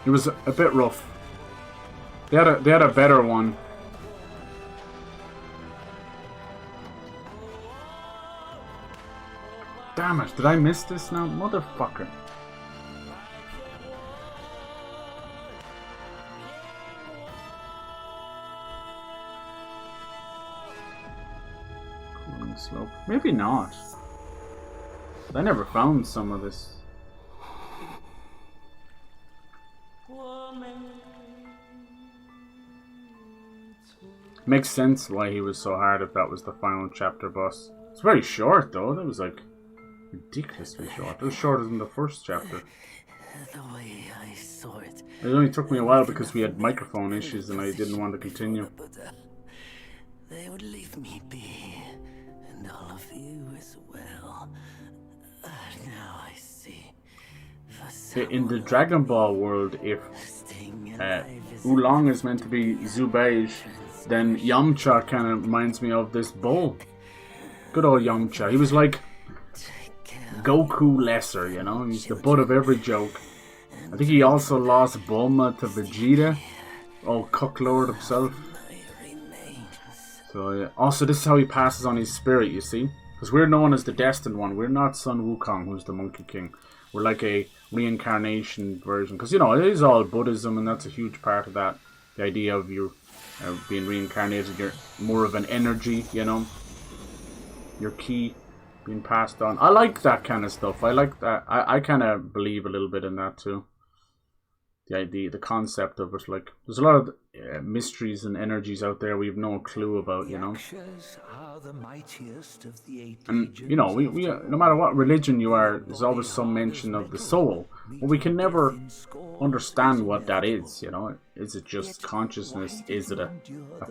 It was a bit rough. They had a better one. Damn it, did I miss this now? Motherfucker. Cooling slope. Maybe not. I never found some of this. Makes sense why he was so hard if that was the final chapter boss. It's very short though, that was like ridiculously short. It was shorter than the first chapter. The way I saw it. It only took me a while because we had microphone issues and I didn't want to continue. But they would leave me be, and all of you as well. Now I see. In the Dragon Ball world, if Oolong is meant to be Zubeige, then Yamcha kind of reminds me of this bull. Good old Yamcha. He was like Goku lesser, you know? He's the butt of every joke. I think he also lost Bulma to Vegeta. Old Cucklord himself. So yeah. Also, this is how he passes on his spirit, you see? Because we're known as the Destined One. We're not Sun Wukong, who's the Monkey King. We're like a reincarnation version. Because, you know, it is all Buddhism, and that's a huge part of that. The idea of you being reincarnated. You're more of an energy, you know? Your ki being passed on. I like that kind of stuff. I like that. I kind of believe a little bit in that too. the concept of it. Like, there's a lot of mysteries and energies out there we have no clue about, you know. Yakshas are the mightiest of the 8 And you know, we no matter what religion you are, there's always some mention of the soul, but we can never understand what that is. You know, is it just consciousness? Is it a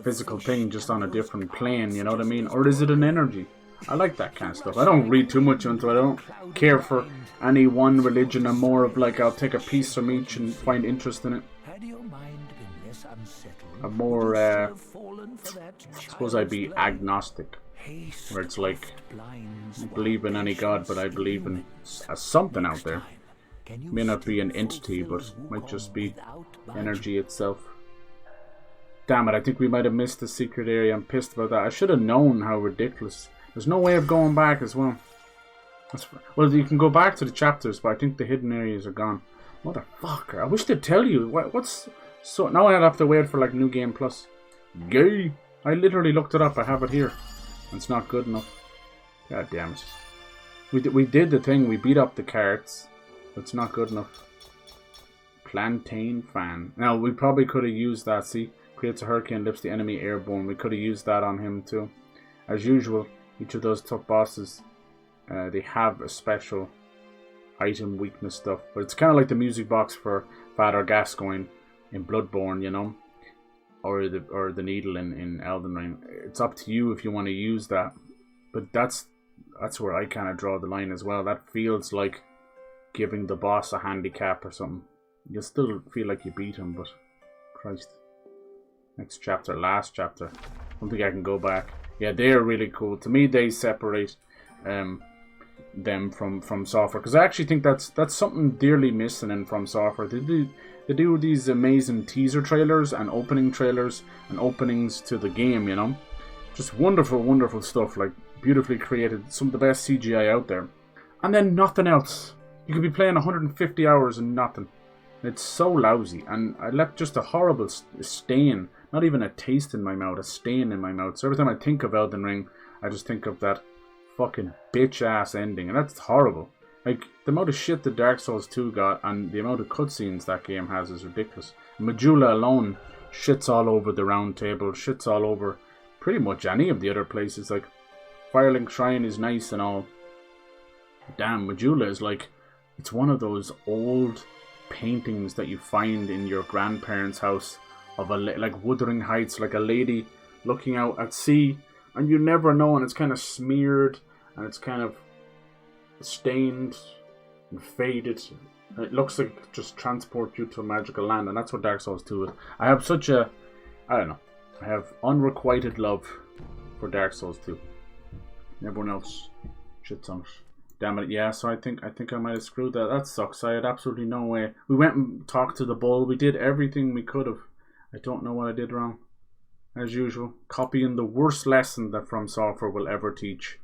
physical thing just on a different plane? You know what I mean? Or is it an energy? I like that kind of stuff. I don't read too much into it. I don't care for any one religion. I'm more of like, I'll take a piece from each and find interest in it. Had your mind been less unsettled, I'm more, would you still have fallen for that suppose I'd be child's play? agnostic, Haste where it's like, blinds I don't believe in any god, but I believe in something out there. Can you May not be an still entity, but fulfill might just be without energy itself. Damn it, I think we might have missed the secret area. I'm pissed about that. I should have known how ridiculous. There's no way of going back as well. Well, you can go back to the chapters, but I think the hidden areas are gone. Motherfucker, I wish they'd tell you. What's... So, now I'd have to wait for, like, New Game Plus. Gay! I literally looked it up. I have it here. It's not good enough. God damn it. We did the thing. We beat up the carts. But it's not good enough. Plantain fan. Now, we probably could have used that. See? Creates a hurricane, lifts the enemy airborne. We could have used that on him, too. As usual, each of those tough bosses, they have a special item weakness stuff. But it's kind of like the music box for Father Gascoigne in Bloodborne, you know? Or the needle in Elden Ring. It's up to you if you want to use that. But that's where I kind of draw the line as well. That feels like giving the boss a handicap or something. You'll still feel like you beat him, but Christ. Next chapter, last chapter. I don't think I can go back. Yeah, they're really cool. To me, they separate them from Software, because I actually think that's something dearly missing in From Software. They do these amazing teaser trailers and opening trailers and openings to the game, you know. Just wonderful, wonderful stuff. Like, beautifully created. Some of the best CGI out there. And then nothing else. You could be playing 150 hours and nothing. It's so lousy. And I left just a horrible stain. Not even a taste in my mouth. A stain in my mouth. So every time I think of Elden Ring, I just think of that fucking bitch-ass ending. And that's horrible. Like, the amount of shit that Dark Souls 2 got and the amount of cutscenes that game has is ridiculous. Majula alone shits all over the Round Table, shits all over pretty much any of the other places. Like, Firelink Shrine is nice and all. Damn, Majula is like, it's one of those old paintings that you find in your grandparents' house of like Wuthering Heights, like a lady looking out at sea, and you never know, and it's kind of smeared, and it's kind of stained and faded. It looks like it just transport you to a magical land, and that's what Dark Souls 2 is. I have such a, I don't know, I have unrequited love for Dark Souls 2. Everyone else shits on it. Damn it, yeah, so I think I might have screwed that. That sucks. I had absolutely no way. We went and talked to the bull. We did everything we could have. I don't know what I did wrong. As usual, copying the worst lesson that From Software will ever teach.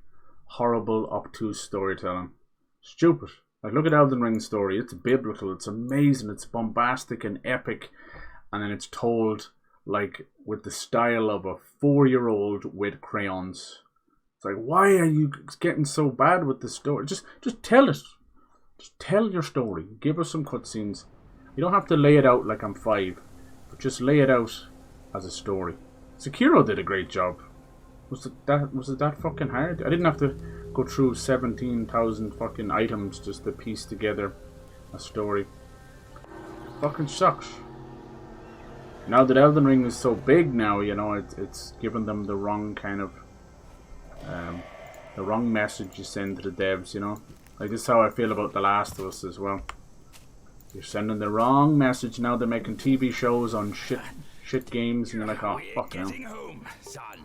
Horrible, obtuse storytelling. Stupid. Like, look at Elden Ring's story. It's biblical. It's amazing. It's bombastic and epic. And then it's told, like, with the style of a 4-year-old with crayons. It's like, why are you getting so bad with the story? Just tell it. Just tell your story. Give us some cutscenes. You don't have to lay it out like I'm 5. But just lay it out as a story. Sekiro did a great job. Was it that fucking hard? I didn't have to go through 17,000 fucking items just to piece together a story. Fucking sucks. Now that Elden Ring is so big now, you know, it's given them the wrong kind of the wrong message you send to the devs, you know. Like, this is how I feel about The Last of Us as well. You're sending the wrong message. Now they're making TV shows on shit games, and you're like, oh, fuck no. Getting home, son.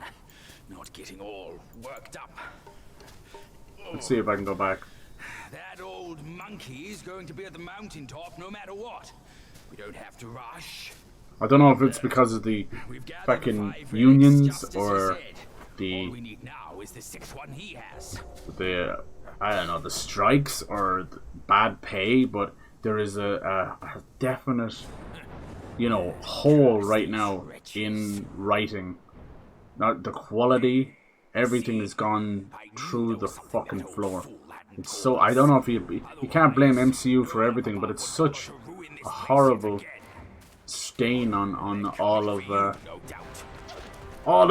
Not getting all worked up. Let's see if I can go back. That old monkey is going to be at the mountaintop no matter what. We don't have to rush. I don't know if it's because of the We've gathered fucking 5 unions relics, just as or he said. All the we need now is the 6th one he has. I don't know, the strikes or the bad pay, but there is a definite, you know, hole right now in writing. Not the quality, everything has gone through the fucking floor. It's so, I don't know if you can't blame MCU for everything, but it's such a horrible stain on all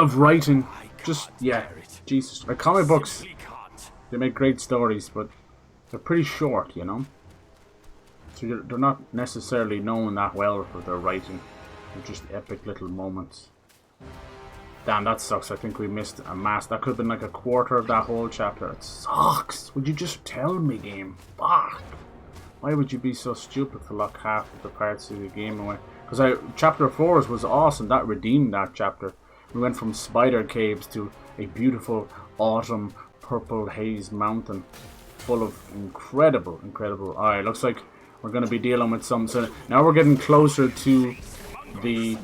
of writing. Just yeah, Jesus. Like comic books, they make great stories, but they're pretty short, you know. So they're not necessarily known that well for their writing. They're just epic little moments. Damn, that sucks. I think we missed a mass. That could have been like a quarter of that whole chapter. It sucks. Would you just tell me, game? Fuck. Why would you be so stupid to lock half of the parts of the game away? Because chapter 4 was awesome. That redeemed that chapter. We went from spider caves to a beautiful autumn purple haze mountain full of incredible. Alright, looks like we're going to be dealing with some. So now we're getting closer to the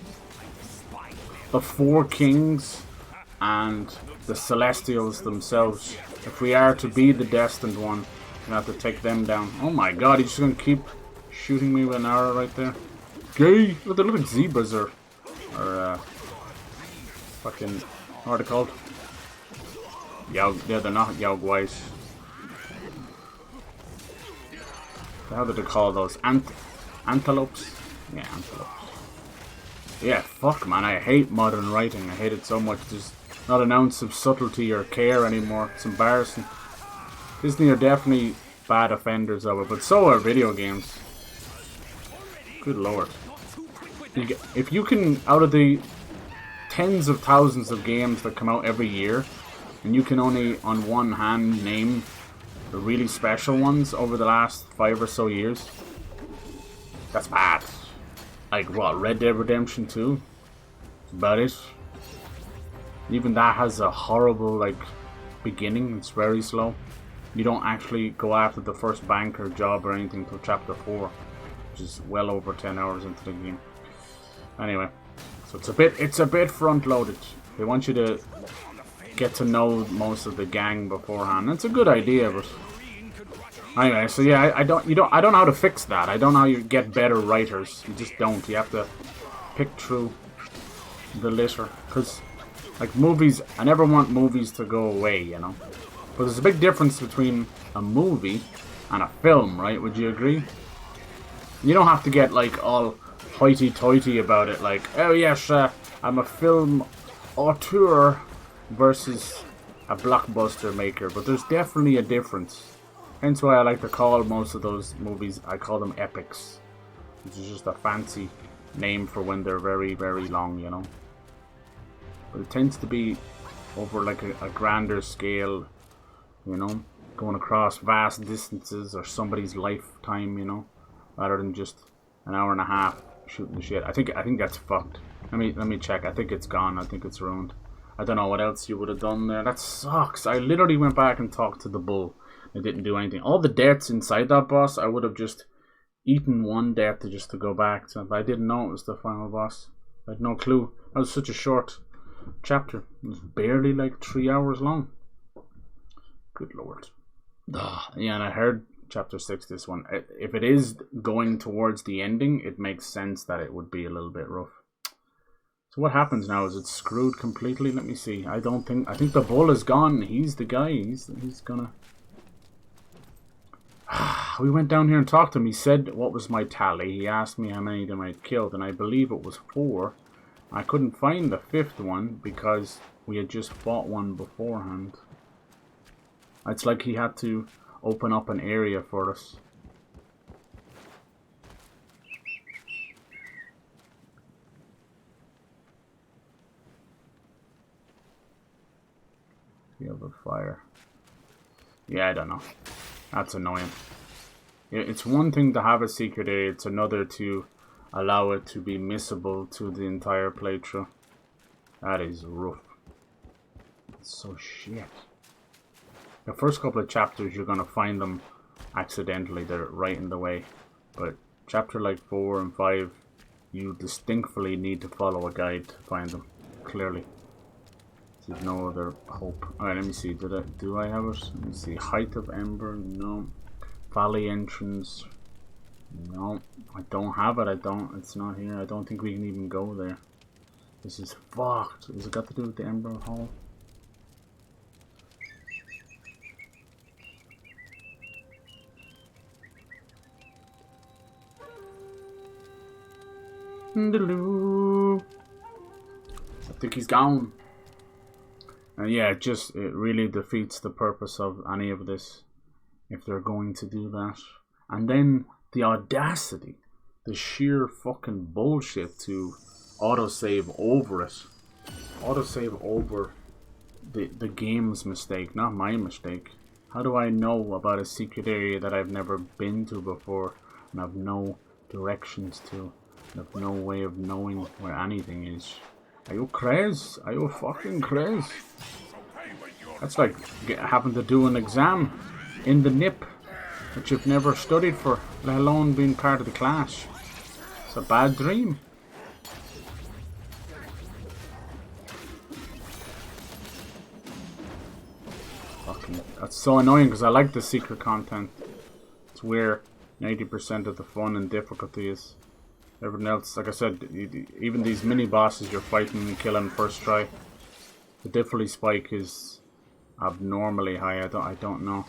four kings and the celestials themselves. If we are to be the Destined One, we have to take them down. Oh my god, he's just going to keep shooting me with an arrow right there. Gay! Look, they look like zebras or fucking, what are they called? Yeah, they're not Yaogwais. How did they call those? Antelopes? Yeah, antelopes. Yeah, fuck man, I hate modern writing. I hate it so much. There's not an ounce of subtlety or care anymore. It's embarrassing. Disney are definitely bad offenders of it, but so are video games. Good lord. If you can, out of the tens of thousands of games that come out every year, and you can only on one hand name the really special ones over the last 5 or so years, that's bad. Like what, Red Dead Redemption 2? That's about it. Even that has a horrible like beginning. It's very slow. You don't actually go after the first banker job or anything until chapter 4, which is well over 10 hours into the game. Anyway, so it's a bit front loaded. They want you to get to know most of the gang beforehand. That's a good idea, but anyway, so yeah, I don't know how to fix that. I don't know how you get better writers. You just don't. You have to pick through the litter. Because, like, movies, I never want movies to go away, you know. But there's a big difference between a movie and a film, right? Would you agree? You don't have to get, like, all hoity-toity about it. Like, oh yes, I'm a film auteur versus a blockbuster maker. But there's definitely a difference. Hence why I like to call most of those movies, I call them epics. Which is just a fancy name for when they're very, very long, you know. But it tends to be over like a grander scale, you know. Going across vast distances or somebody's lifetime, you know. Rather than just an hour and a half shooting the shit. I think that's fucked. Let me check. I think it's gone. I think it's ruined. I don't know what else you would have done there. That sucks. I literally went back and talked to the bull. It didn't do anything. All the deaths inside that boss, I would have just eaten one death just to go back to. But I didn't know it was the final boss. I had no clue. That was such a short chapter. It was barely like 3 hours long. Good lord. Yeah, and I heard chapter 6, this one. If it is going towards the ending, it makes sense that it would be a little bit rough. So what happens now? Is it screwed completely? Let me see. I think the bull is gone. He's the guy. He's gonna... We went down here and talked to him. He said what was my tally. He asked me how many of them I had killed, and I believe it was 4. I couldn't find the 5th one because we had just fought one beforehand. It's like he had to open up an area for us. Field of fire. Yeah, I don't know. That's annoying. It's one thing to have a secret area, it's another to allow it to be missable to the entire playthrough. That is rough. It's so shit. The first couple of chapters, you're going to find them accidentally. They're right in the way. But chapter like 4 and 5, you distinctly need to follow a guide to find them. Clearly. There's no other hope. Alright, let me see. Do I have it? Let me see. Height of Ember? No. Valley entrance? No. I don't have it. It's not here. I don't think we can even go there. This is fucked. Has it got to do with the Emerald Hall? I think he's gone. And yeah, it really defeats the purpose of any of this if they're going to do that. And then the audacity, the sheer fucking bullshit to autosave over it. Autosave over the game's mistake, not my mistake. How do I know about a secret area that I've never been to before and have no directions to? And have no way of knowing where anything is? Are you crazy? Are you fucking crazy? That's like having to do an exam in the nip that you've never studied for, let alone being part of the class. It's a bad dream. Fucking, that's so annoying because I like the secret content. It's where 90% of the fun and difficulty is. Everything else, like I said, even these mini bosses you're fighting and killing first try, the difficulty spike is abnormally high. I don't know.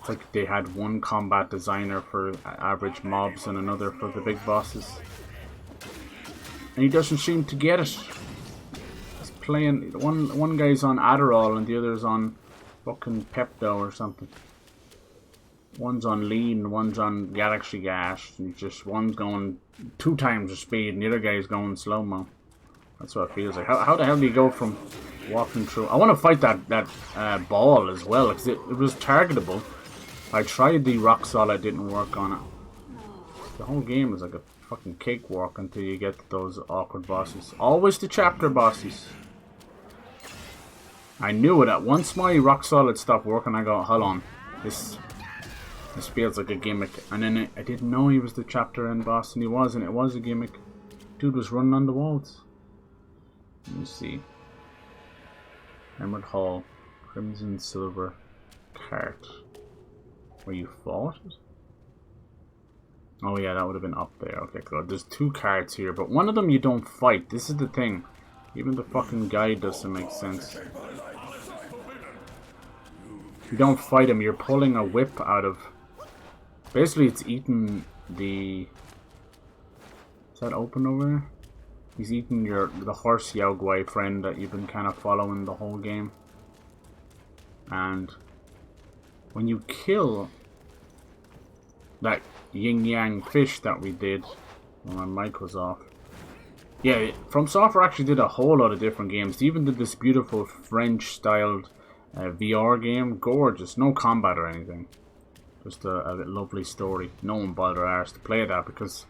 It's like they had one combat designer for average mobs and another for the big bosses, and he doesn't seem to get it. He's playing, one guy's on Adderall and the other's on fucking Pepto or something. One's on lean, one's on galaxy gas, and just one's going 2 times the speed and the other guy's going slow-mo. That's what it feels like. How the hell do you go from walking through? I want to fight that ball as well, because it was targetable. I tried the rock solid, didn't work on it. The whole game is like a fucking cakewalk until you get to those awkward bosses. Always the chapter bosses. I knew it. Once my rock solid stopped working, I go, hold on. This feels like a gimmick. And then I didn't know he was the chapter end boss, and he was, and it was a gimmick. Dude was running on the walls. Let me see. Emerald Hall. Crimson Silver Cart. Where you fought it? Oh yeah, that would have been up there. Okay, good. There's 2 carts here, but one of them you don't fight. This is the thing. Even the fucking guide doesn't make sense. You don't fight him, you're pulling a whip out of... Basically, it's eating the... Is that open over there? He's eating the horse Yao Guai friend that you've been kind of following the whole game. And when you kill that yin-yang fish that we did, when my mic was off. Yeah, From Software actually did a whole lot of different games. They even did this beautiful French-styled VR game. Gorgeous. No combat or anything. Just a lovely story. No one bothered ours to play that because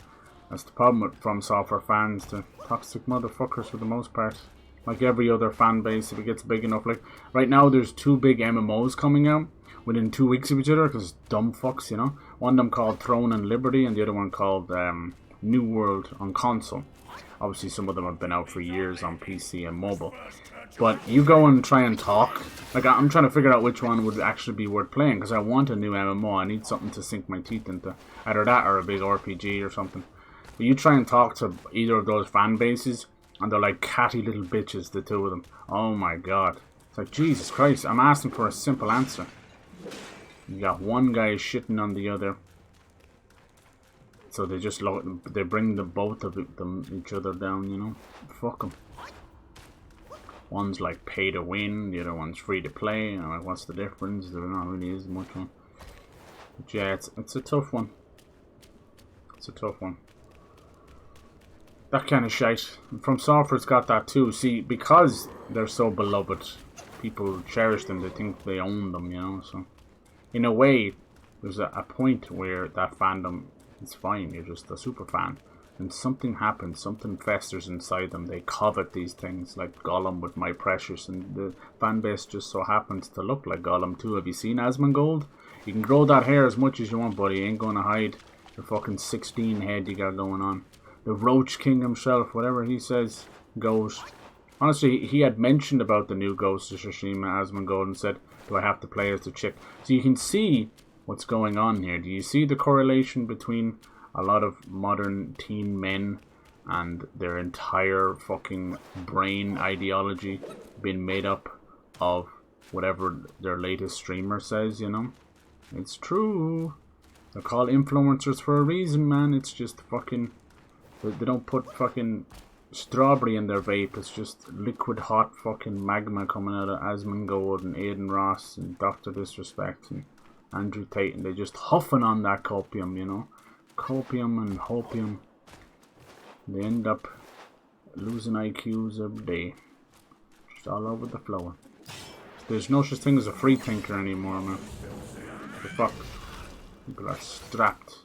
that's the problem with From Software fans. They're toxic motherfuckers for the most part. Like every other fan base, if it gets big enough. Like right now, there's 2 big MMOs coming out within 2 weeks of each other because dumb fucks, you know. One of them called Throne and Liberty, and the other one called New World on console. Obviously, some of them have been out for years on PC and mobile. But you go and try and talk. Like, I'm trying to figure out which one would actually be worth playing because I want a new MMO. I need something to sink my teeth into. Either that or a big RPG or something. But you try and talk to either of those fan bases, and they're like catty little bitches, the 2 of them. Oh my god. It's like, Jesus Christ, I'm asking for a simple answer. You got one guy shitting on the other. So they just they bring the both of each other down, you know. Fuck them. One's like pay to win, the other one's free to play. And I'm like, what's the difference? There not really is much one. But yeah, it's a tough one. It's a tough one. That kind of shite. From Software's got that too. See, because they're so beloved, people cherish them. They think they own them, you know. So, in a way, there's a point where that fandom is fine. You're just a super fan. And something happens, something festers inside them. They covet these things, like Gollum with My Precious, and the fan base just so happens to look like Gollum too. Have you seen Asmongold? You can grow that hair as much as you want, buddy. You ain't gonna hide the fucking 16 head you got going on. The Roach King himself, whatever he says, goes. Honestly, he had mentioned about the new Ghost of Tsushima, Asmongold, and said, do I have to play as the chick? So you can see what's going on here. Do you see the correlation between a lot of modern teen men and their entire fucking brain ideology being made up of whatever their latest streamer says, you know? It's true. They're called influencers for a reason, man. It's just fucking They don't put fucking strawberry in their vape. It's just liquid hot fucking magma coming out of Asmongold and Aidan Ross and Dr. Disrespect and Andrew Tate, and they're just huffing on that copium, you know. Copium and hopium. They end up losing IQs every day. Just all over the floor. There's no such thing as a free thinker anymore, man. The fuck? People are strapped.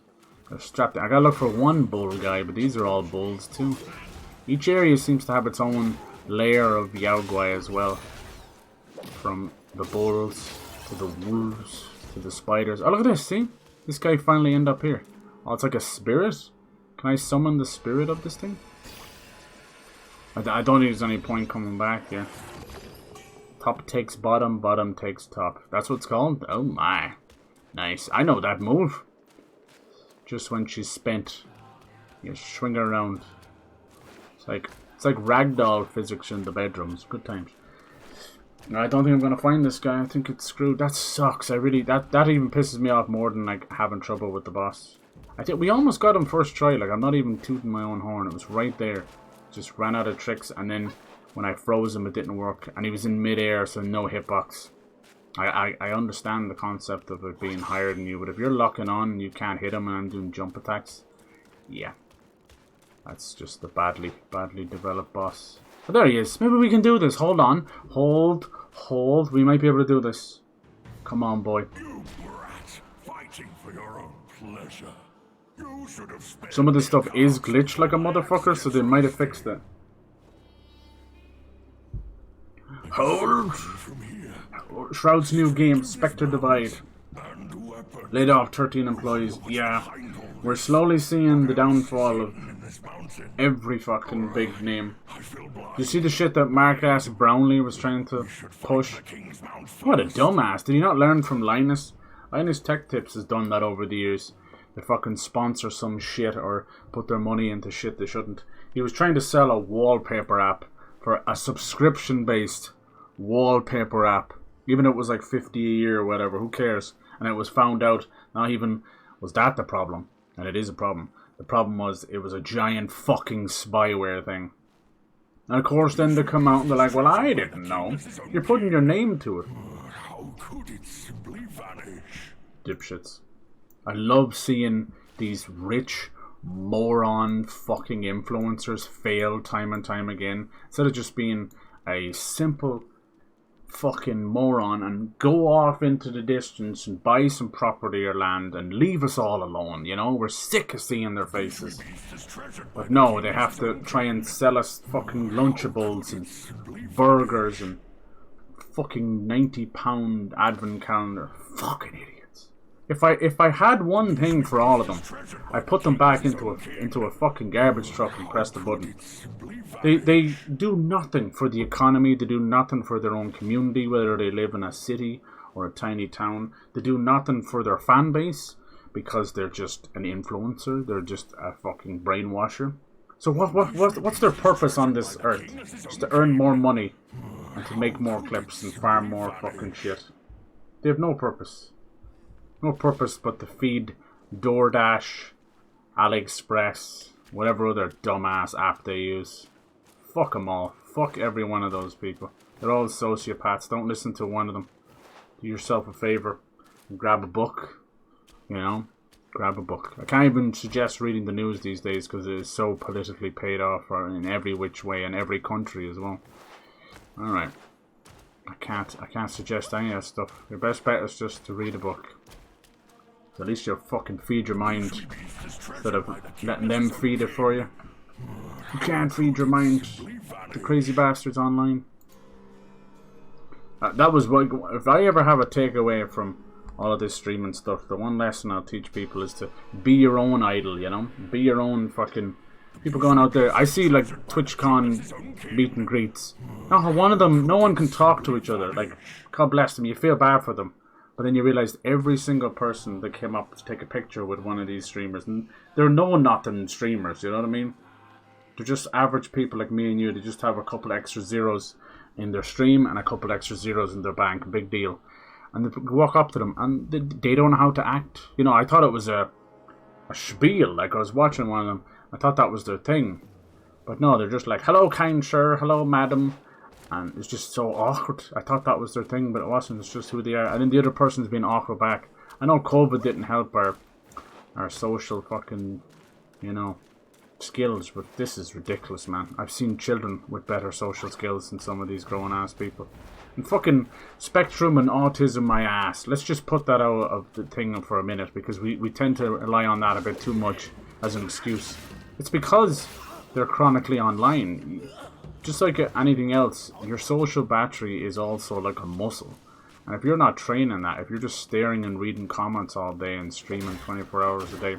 They're strapped. I gotta look for one bull guy, but these are all bulls too. Each area seems to have its own layer of Yaogwai as well. From the bulls to the wolves to the spiders. Oh, look at this, see? This guy finally ended up here. Oh, it's like a spirit? Can I summon the spirit of this thing? I don't think there's any point coming back here. Top takes bottom, bottom takes top. That's what it's called? Oh my. Nice. I know that move. Just when she's spent, you swing her around. It's like ragdoll physics in the bedrooms. Good times. I don't think I'm gonna find this guy. I think it's screwed. That sucks. That even pisses me off more than like having trouble with the boss. I think we almost got him first try. Like, I'm not even tooting my own horn. It was right there. Just ran out of tricks, and then when I froze him, it didn't work, and he was in midair, so no hitbox. I understand the concept of it being higher than you, but if you're locking on and you can't hit him and I'm doing jump attacks, yeah, that's just a badly developed boss. But there he is. Maybe we can do this. Hold on. Hold. We might be able to do this. Come on, boy. You brat, fighting for your own pleasure. You should have spent Some of this stuff is glitched like a motherfucker, so they might have fixed it. Hold! from here. Shroud's new game, Spectre Divide. And weapon Laid off 13 employees. Yeah. We're slowly seeing the downfall of in this mountain. every fucking big name. I feel blind. You see the shit that Marcus Brownlee was trying to push? The King's Mount What a dumbass. Did he not learn from Linus? Linus Tech Tips has done that over the years. They fucking sponsor some shit or put their money into shit they shouldn't. He was trying to sell a wallpaper app for a subscription-based wallpaper app. Even if it was like 50 a year or whatever, who cares? And it was found out, not even was that the problem. And it is a problem. The problem was it was a giant fucking spyware thing. And of course then they come out and they're like, well, I didn't know. You're putting your name to it. How could it simply vanish? Dipshits. I love seeing these rich moron fucking influencers fail time and time again. Instead of just being a simple fucking moron and go off into the distance and buy some property or land and leave us all alone, you know? We're sick of seeing their faces. But no, they have to try and sell us fucking Lunchables and burgers and fucking £90 advent calendar. Fucking idiots. If I had one thing for all of them, I'd put them back into a fucking garbage truck and press the button. They do nothing for the economy. They do nothing for their own community, whether they live in a city or a tiny town. They do nothing for their fan base because they're just an influencer. They're just a fucking brainwasher. So what's their purpose on this earth? Just to earn more money and to make more clips and farm more fucking shit. They have no purpose. No purpose but to feed DoorDash, AliExpress, whatever other dumbass app they use. Fuck them all. Fuck every one of those people. They're all sociopaths. Don't listen to one of them. Do yourself a favor and grab a book. You know? Grab a book. I can't even suggest reading the news these days because it is so politically paid off in every which way in every country as well. Alright. I can't suggest any of that stuff. Your best bet is just to read a book. So at least you'll fucking feed your mind instead of letting them feed it for you. You can't feed your mind. The crazy bastards online. That was what, if I ever have a takeaway from all of this streaming stuff, the one lesson I'll teach people is to be your own idol, you know? Be your own fucking... People going out there, I see like TwitchCon meet and greets. No, one of them, no one can talk to each other. Like, God bless them, you feel bad for them. But then you realize every single person that came up to take a picture with one of these streamers, and they're no-nothing streamers, you know what I mean? They're just average people like me and you. They just have a couple extra zeros in their stream and a couple extra zeros in their bank. Big deal. And they walk up to them and they don't know how to act. You know, I thought it was a spiel. Like, I was watching one of them I thought that was their thing. But no, they're just like, hello, kind sir, hello, madam. And it's just so awkward. I thought that was their thing, but it wasn't. It's just who they are. And then the other person's being awkward back. I know COVID didn't help our social fucking, you know, skills, but this is ridiculous, man. I've seen children with better social skills than some of these grown-ass people. And fucking spectrum and autism, my ass. Let's just put that out of the thing for a minute, because we tend to rely on that a bit too much as an excuse. It's because they're chronically online. Just like anything else, your social battery is also like a muscle. And if you're not training that, if you're just staring and reading comments all day and streaming 24 hours a day,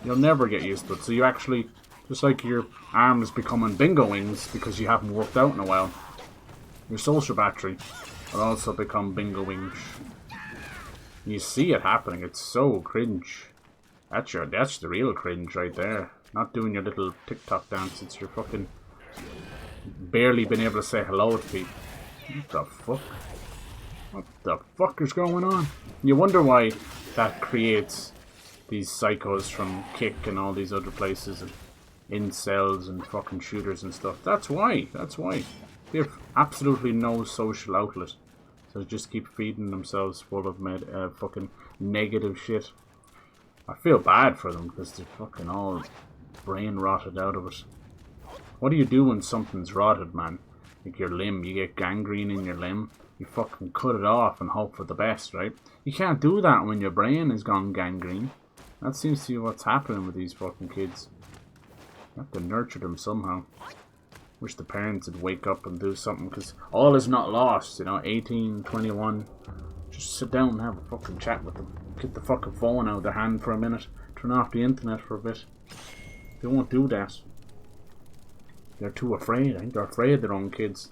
you'll never get used to it. So you actually, just like your arms becoming bingo wings because you haven't worked out in a while, your social battery will also become bingo wings. You see it happening. It's so cringe. That's the real cringe right there. Not doing your little TikTok dance. It's your fucking barely been able to say hello to people. What the fuck? What the fuck is going on? You wonder why that creates these psychos from Kick and all these other places, and incels and fucking shooters and stuff. That's why. That's why. They have absolutely no social outlet. So they just keep feeding themselves full of fucking negative shit. I feel bad for them because they're fucking all brain rotted out of it. What do you do when something's rotted, man? Like your limb, you get gangrene in your limb. You fucking cut it off and hope for the best, right? You can't do that when your brain has gone gangrene. That seems to be what's happening with these fucking kids. You have to nurture them somehow. Wish the parents would wake up and do something, because all is not lost, you know. 18, 21. Just sit down and have a fucking chat with them. Get the fucking phone out of their hand for a minute. Turn off the internet for a bit. They won't do that. They're too afraid. I think they're afraid of their own kids.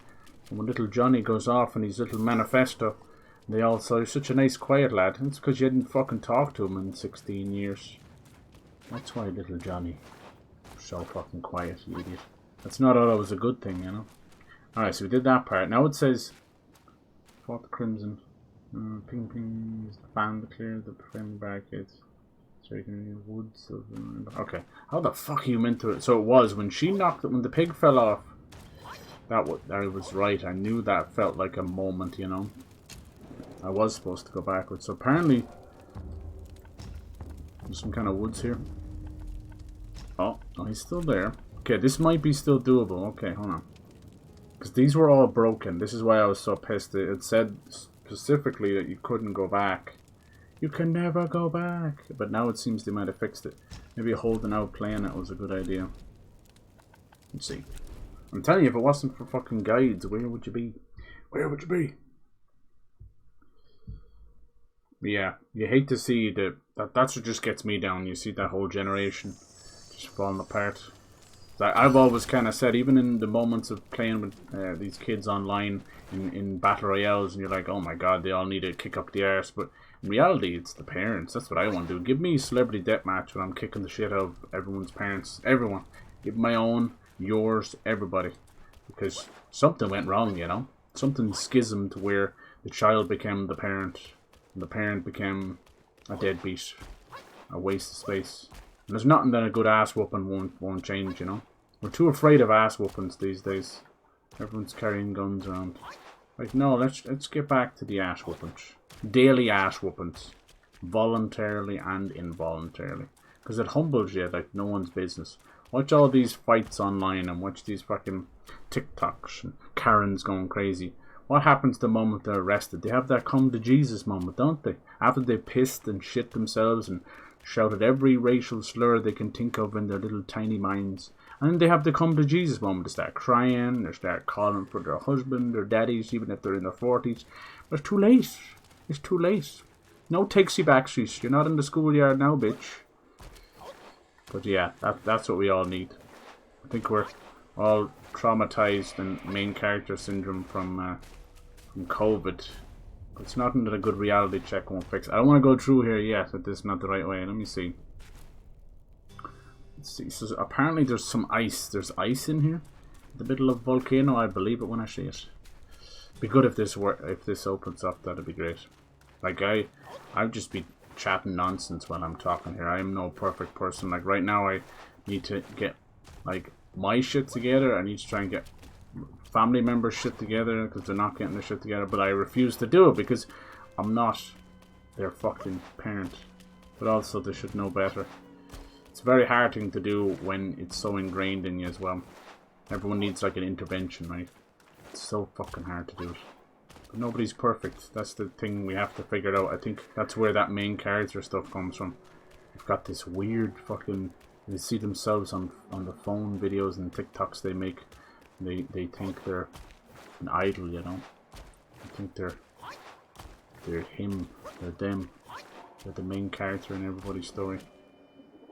And when little Johnny goes off in his little manifesto, they all say, he's such a nice quiet lad. It's because you didn't fucking talk to him in 16 years. That's why little Johnny was so fucking quiet, you idiot. That's not always a good thing, you know. Alright, so we did that part. Now it says, fought the Crimson. Ping ping, use the fan to clear the frame barricades. So you can use woods of... Okay, how the fuck are you meant to it? So it was, when she knocked it, when the pig fell off, I was right. I knew that felt like a moment, you know. I was supposed to go backwards. So apparently, there's some kind of woods here. Oh, he's still there. Okay, this might be still doable. Okay, hold on. Because these were all broken. This is why I was so pissed. It said specifically that you couldn't go back. You can never go back. But now it seems they might have fixed it. Maybe holding out playing it was a good idea. Let's see. I'm telling you, if it wasn't for fucking guides, where would you be? Where would you be? Yeah, you hate to see that's what just gets me down. You see that whole generation just falling apart. I've always kind of said, even in the moments of playing with these kids online in battle royales, and you're like, oh my god, they all need to kick up the arse. But in reality, it's the parents. That's what I want to do. Give me celebrity deathmatch when I'm kicking the shit out of everyone's parents. Everyone. Give my own, yours, everybody. Because something went wrong, you know. Something schismed where the child became the parent, and the parent became a deadbeat. A waste of space. And there's nothing that a good ass whooping won't change, you know. We're too afraid of ass whoopings these days. Everyone's carrying guns around. Like, no, let's get back to the ass whoopings. Daily ass whoopings. Voluntarily and involuntarily. Because it humbles you like no one's business. Watch all these fights online and watch these fucking TikToks and Karens going crazy. What happens the moment they're arrested? They have that come to Jesus moment, don't they? After they pissed and shit themselves and shouted every racial slur they can think of in their little tiny minds. And then they have the come to Jesus moment. They start crying, they start calling for their husband, their daddies, even if they're in their 40s. But it's too late. It's too late. No takesy backsies. You're not in the schoolyard now, bitch. But yeah, that's what we all need. I think we're all traumatized and main character syndrome from COVID. It's nothing that a good reality check won't fix. I don't want to go through here yet if this is not the right way. Let me see. Let's see. So apparently there's some ice. There's ice in here. The middle of volcano. I believe it when I see it. Be good if this opens up. That'd be great. Like I'd just be chatting nonsense while I'm talking here. I am no perfect person. Like right now I need to get like my shit together. I need to try and get family members shit together because they're not getting their shit together. But I refuse to do it because I'm not their fucking parent. But also they should know better. It's a very hard thing to do when it's so ingrained in you as well. Everyone needs like an intervention, right? It's so fucking hard to do it. But nobody's perfect. That's the thing we have to figure out. I think that's where that main character stuff comes from. They've got this weird fucking... They see themselves on the phone videos and TikToks they make. They think they're an idol, you know. They think they're him, they're them. They're the main character in everybody's story.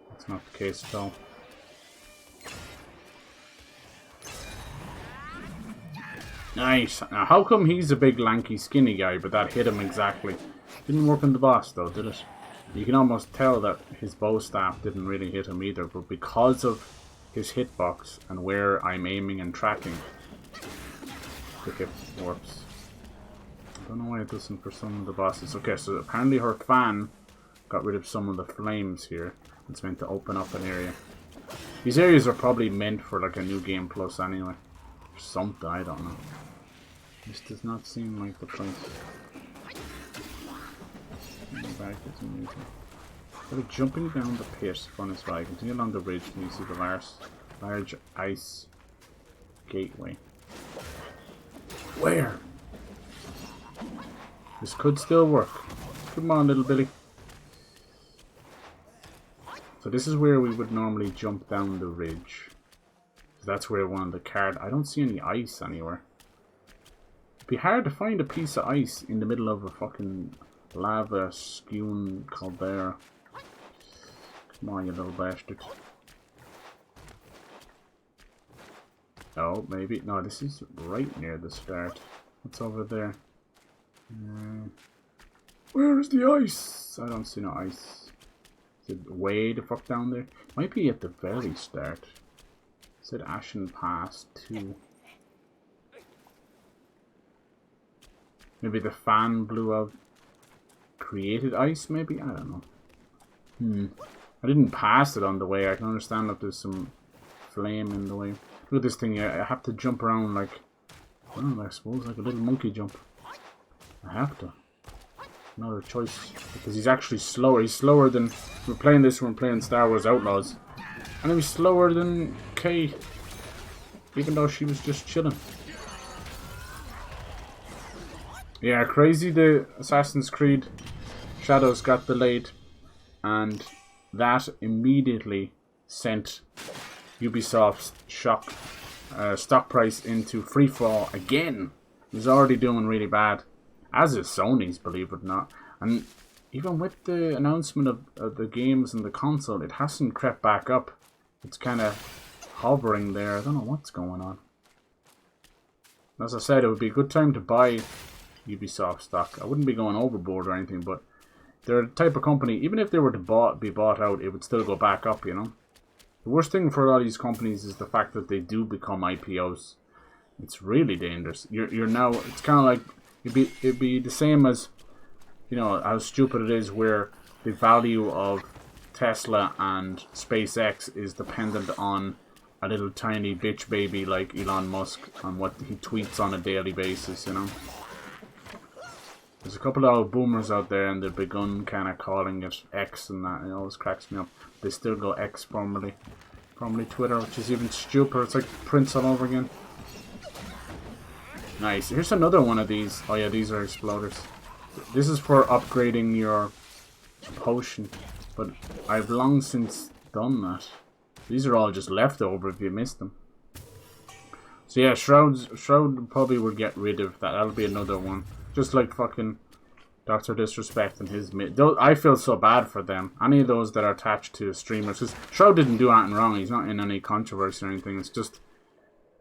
That's not the case at all. Nice. Now, how come he's a big, lanky, skinny guy, but that hit him exactly? Didn't work on the boss, though, did it? You can almost tell that his bow staff didn't really hit him either, but because of his hitbox and where I'm aiming and tracking, the hit works. I don't know why it doesn't for some of the bosses. Okay, so apparently her fan got rid of some of the flames here. It's meant to open up an area. These areas are probably meant for like a new game plus anyway. Or something, I don't know. This does not seem like the place. Back to jumping down the pit on his right. Continue along the ridge and you see the large ice gateway. Where? This could still work. Come on, little Billy. So this is where we would normally jump down the ridge. That's where one of the card... I don't see any ice anywhere. It'd be hard to find a piece of ice in the middle of a fucking lava skewn caldera. Come on, you little bastard. Oh, maybe. No, this is right near the start. What's over there? Where is the ice? I don't see no ice. Is it way the fuck down there? Might be at the very start. It said Ashen Pass 2. Maybe the fan blew out. Created ice, maybe? I don't know. I didn't pass it on the way. I can understand that there's some flame in the way. Look at this thing. I have to jump around like... I suppose like a little monkey jump. I have to. Another choice. Because he's actually slower. He's slower than... We're playing this when we're playing Star Wars Outlaws. And he's slower than Kay. Even though she was just chilling. Yeah, crazy the Assassin's Creed Shadows got delayed. And that immediately sent Ubisoft's stock price into freefall again. It was already doing really bad. As is Sony's, believe it or not. And even with the announcement of the games and the console, it hasn't crept back up. It's kind of hovering there. I don't know what's going on. As I said, it would be a good time to buy Ubisoft stock. I wouldn't be going overboard or anything, but they're the type of company, even if they were to be bought out, it would still go back up, you know. The worst thing for a lot of these companies is the fact that they do become IPOs. It's really dangerous. You're now, it's kind of like, it'd be the same as, you know, how stupid it is where the value of Tesla and SpaceX is dependent on a little tiny bitch baby like Elon Musk on what he tweets on a daily basis, you know. There's a couple of boomers out there and they've begun kind of calling it X and that. It always cracks me up. They still go X formerly Twitter, which is even stupider. It's like Prince all over again. Nice. Here's another one of these. Oh yeah, these are exploders. This is for upgrading your potion. But I've long since done that. These are all just leftover if you missed them. So yeah, Shroud probably will get rid of that. That'll be another one. Just like fucking Dr. Disrespect and his... I feel so bad for them. Any of those that are attached to streamers. Because Shroud didn't do anything wrong. He's not in any controversy or anything. It's just...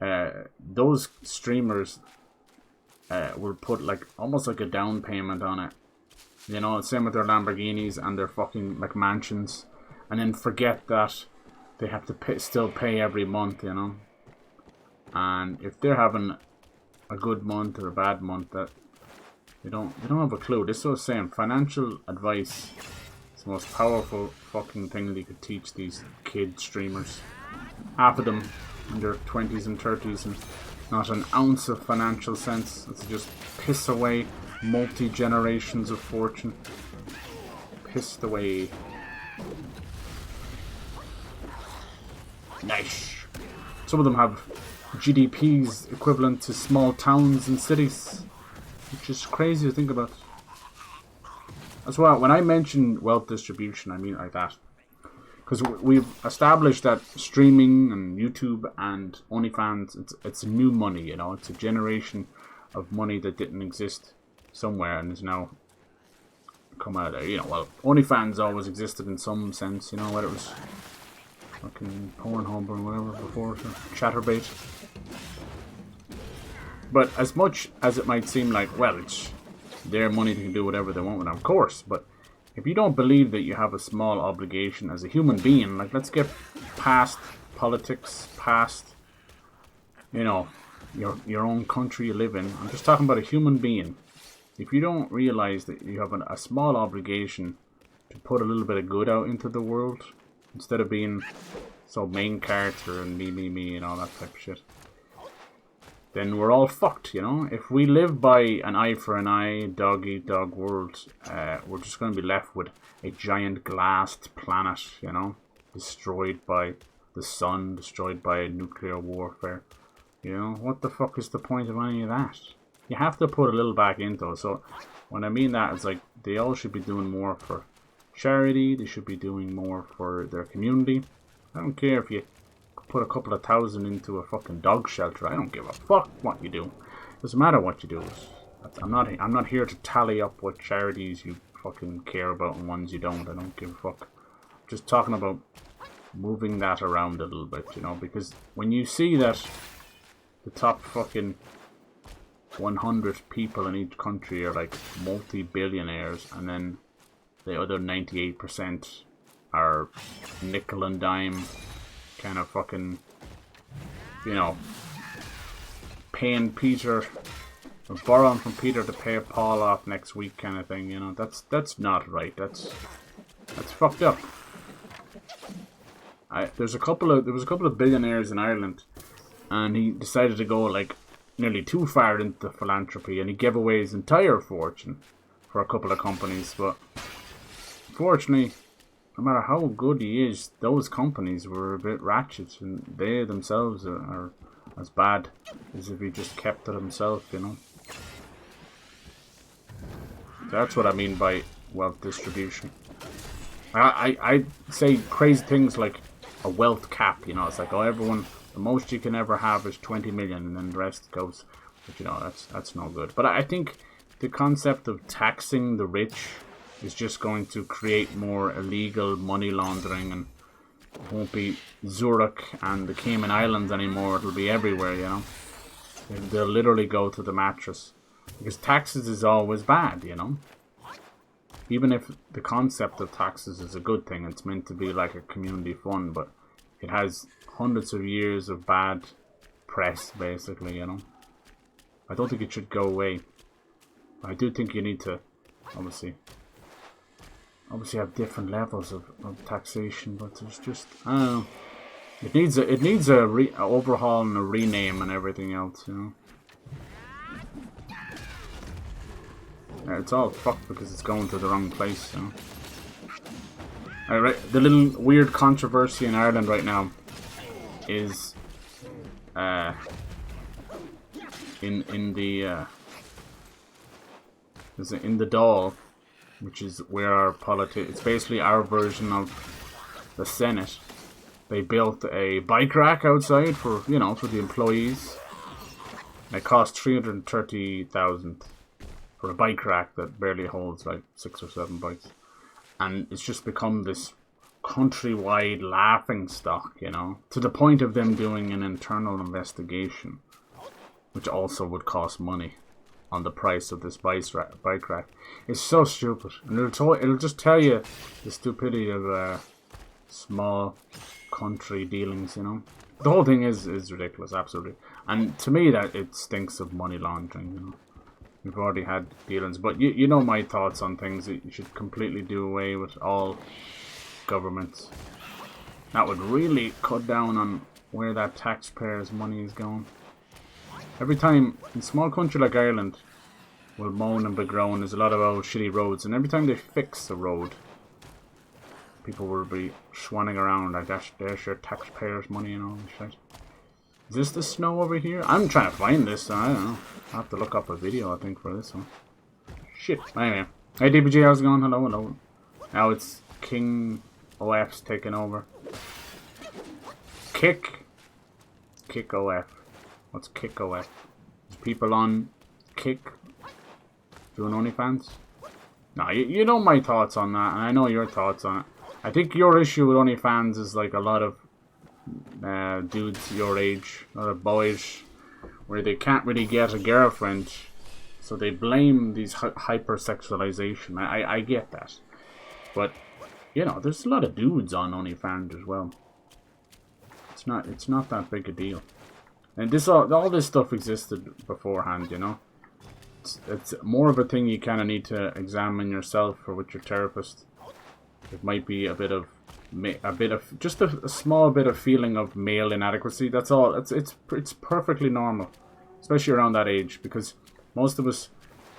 those streamers will put like almost like a down payment on it. You know, same with their Lamborghinis and their fucking like mansions. And then forget that they have to still pay every month, you know. And if they're having a good month or a bad month, that... They don't have a clue. This is what I'm saying. Financial advice is It's the most powerful fucking thing they could teach these kid streamers. Half of them in their 20s and 30s and not an ounce of financial sense. It's just piss away multi-generations of fortune. Pissed away. Nice. Some of them have GDPs equivalent to small towns and cities, which is crazy to think about. As well, when I mention wealth distribution, I mean it like that. Because we've established that streaming and YouTube and OnlyFans, it's new money, you know. It's a generation of money that didn't exist somewhere and is now come out of, you know, well, OnlyFans always existed in some sense, you know, whether it was fucking Pornhub or whatever before, or Chatterbait. But as much as it might seem like, well, it's their money, they can do whatever they want with it, of course, but if you don't believe that you have a small obligation as a human being, like, let's get past politics, past, you know, your own country you live in. I'm just talking about a human being. If you don't realize that you have a small obligation to put a little bit of good out into the world, instead of being so main character and me and all that type of shit, then we're all fucked, you know? If we live by an eye for an eye, dog eat dog world, we're just going to be left with a giant glassed planet, you know? Destroyed by the sun, destroyed by nuclear warfare. You know, what the fuck is the point of any of that? You have to put a little back into it. So when I mean that, it's like they all should be doing more for charity. They should be doing more for their community. I don't care if you put a couple of thousand into a fucking dog shelter. I don't give a fuck what you do. Doesn't matter what you do. I'm not here to tally up what charities you fucking care about and ones you don't. I don't give a fuck. I'm just talking about moving that around a little bit, you know, because when you see that the top fucking 100 people in each country are like multi-billionaires, and then the other 98% are nickel and dime kind of fucking, you know, paying Peter or borrowing from Peter to pay Paul off next week kind of thing, you know. That's not right. That's fucked up. There was a couple of billionaires in Ireland, and he decided to go like nearly too far into philanthropy, and he gave away his entire fortune for a couple of companies. But unfortunately, no matter how good he is, those companies were a bit ratchet, and they themselves are as bad as if he just kept it himself, you know. That's what I mean by wealth distribution. I say crazy things like a wealth cap, you know. It's like, oh, everyone, the most you can ever have is 20 million, and then the rest goes. But you know, that's no good. But I think the concept of taxing the rich is just going to create more illegal money laundering, and it won't be Zurich and the Cayman Islands anymore. It'll be everywhere, you know. They'll literally go to the mattress, because taxes is always bad, you know. Even if the concept of taxes is a good thing, it's meant to be like a community fund, but it has hundreds of years of bad press, basically, you know. I don't think it should go away. I do think you need to, obviously have different levels of taxation, but there's just, I don't know. It needs a overhaul and a rename and everything else, you know. Yeah, it's all fucked because it's going to the wrong place, you know. Alright, the little weird controversy in Ireland right now is in the Dáil, which is where our it's basically our version of the Senate. They built a bike rack outside for, you know, for the employees. It cost 330,000 for a bike rack that barely holds like 6 or 7 bikes. And it's just become this countrywide laughing stock, you know, to the point of them doing an internal investigation, which also would cost money on the price of this bike rack. It's so stupid, and it'll just tell you the stupidity of small country dealings, you know. The whole thing is ridiculous, absolutely. And to me, that it stinks of money laundering, you know. We've already had dealings, but you know my thoughts on things. You should completely do away with all governments. That would really cut down on where that taxpayers' money is going. Every time, in a small country like Ireland, will moan and begroan, there's a lot of old shitty roads, and every time they fix a road, people will be swanning around like, there's your taxpayers' money and all this shit. Is this the snow over here? I'm trying to find this, I don't know. I'll have to look up a video, I think, for this one. Shit. Anyway. Hey, DPG, how's it going? Hello, hello. Now it's King OF's taking over. Kick OF. What's Kick OF? Is people on Kick doing OnlyFans? No, you know my thoughts on that, and I know your thoughts on it. I think your issue with OnlyFans is like a lot of dudes your age, a lot of boys, where they can't really get a girlfriend, so they blame these hypersexualization. I get that, but you know, there's a lot of dudes on OnlyFans as well. It's not that big a deal, and all this stuff existed beforehand. You know, it's more of a thing you kind of need to examine yourself or with your therapist. It might be a bit of just a small bit of feeling of male inadequacy. That's all. It's perfectly normal, especially around that age, because most of us,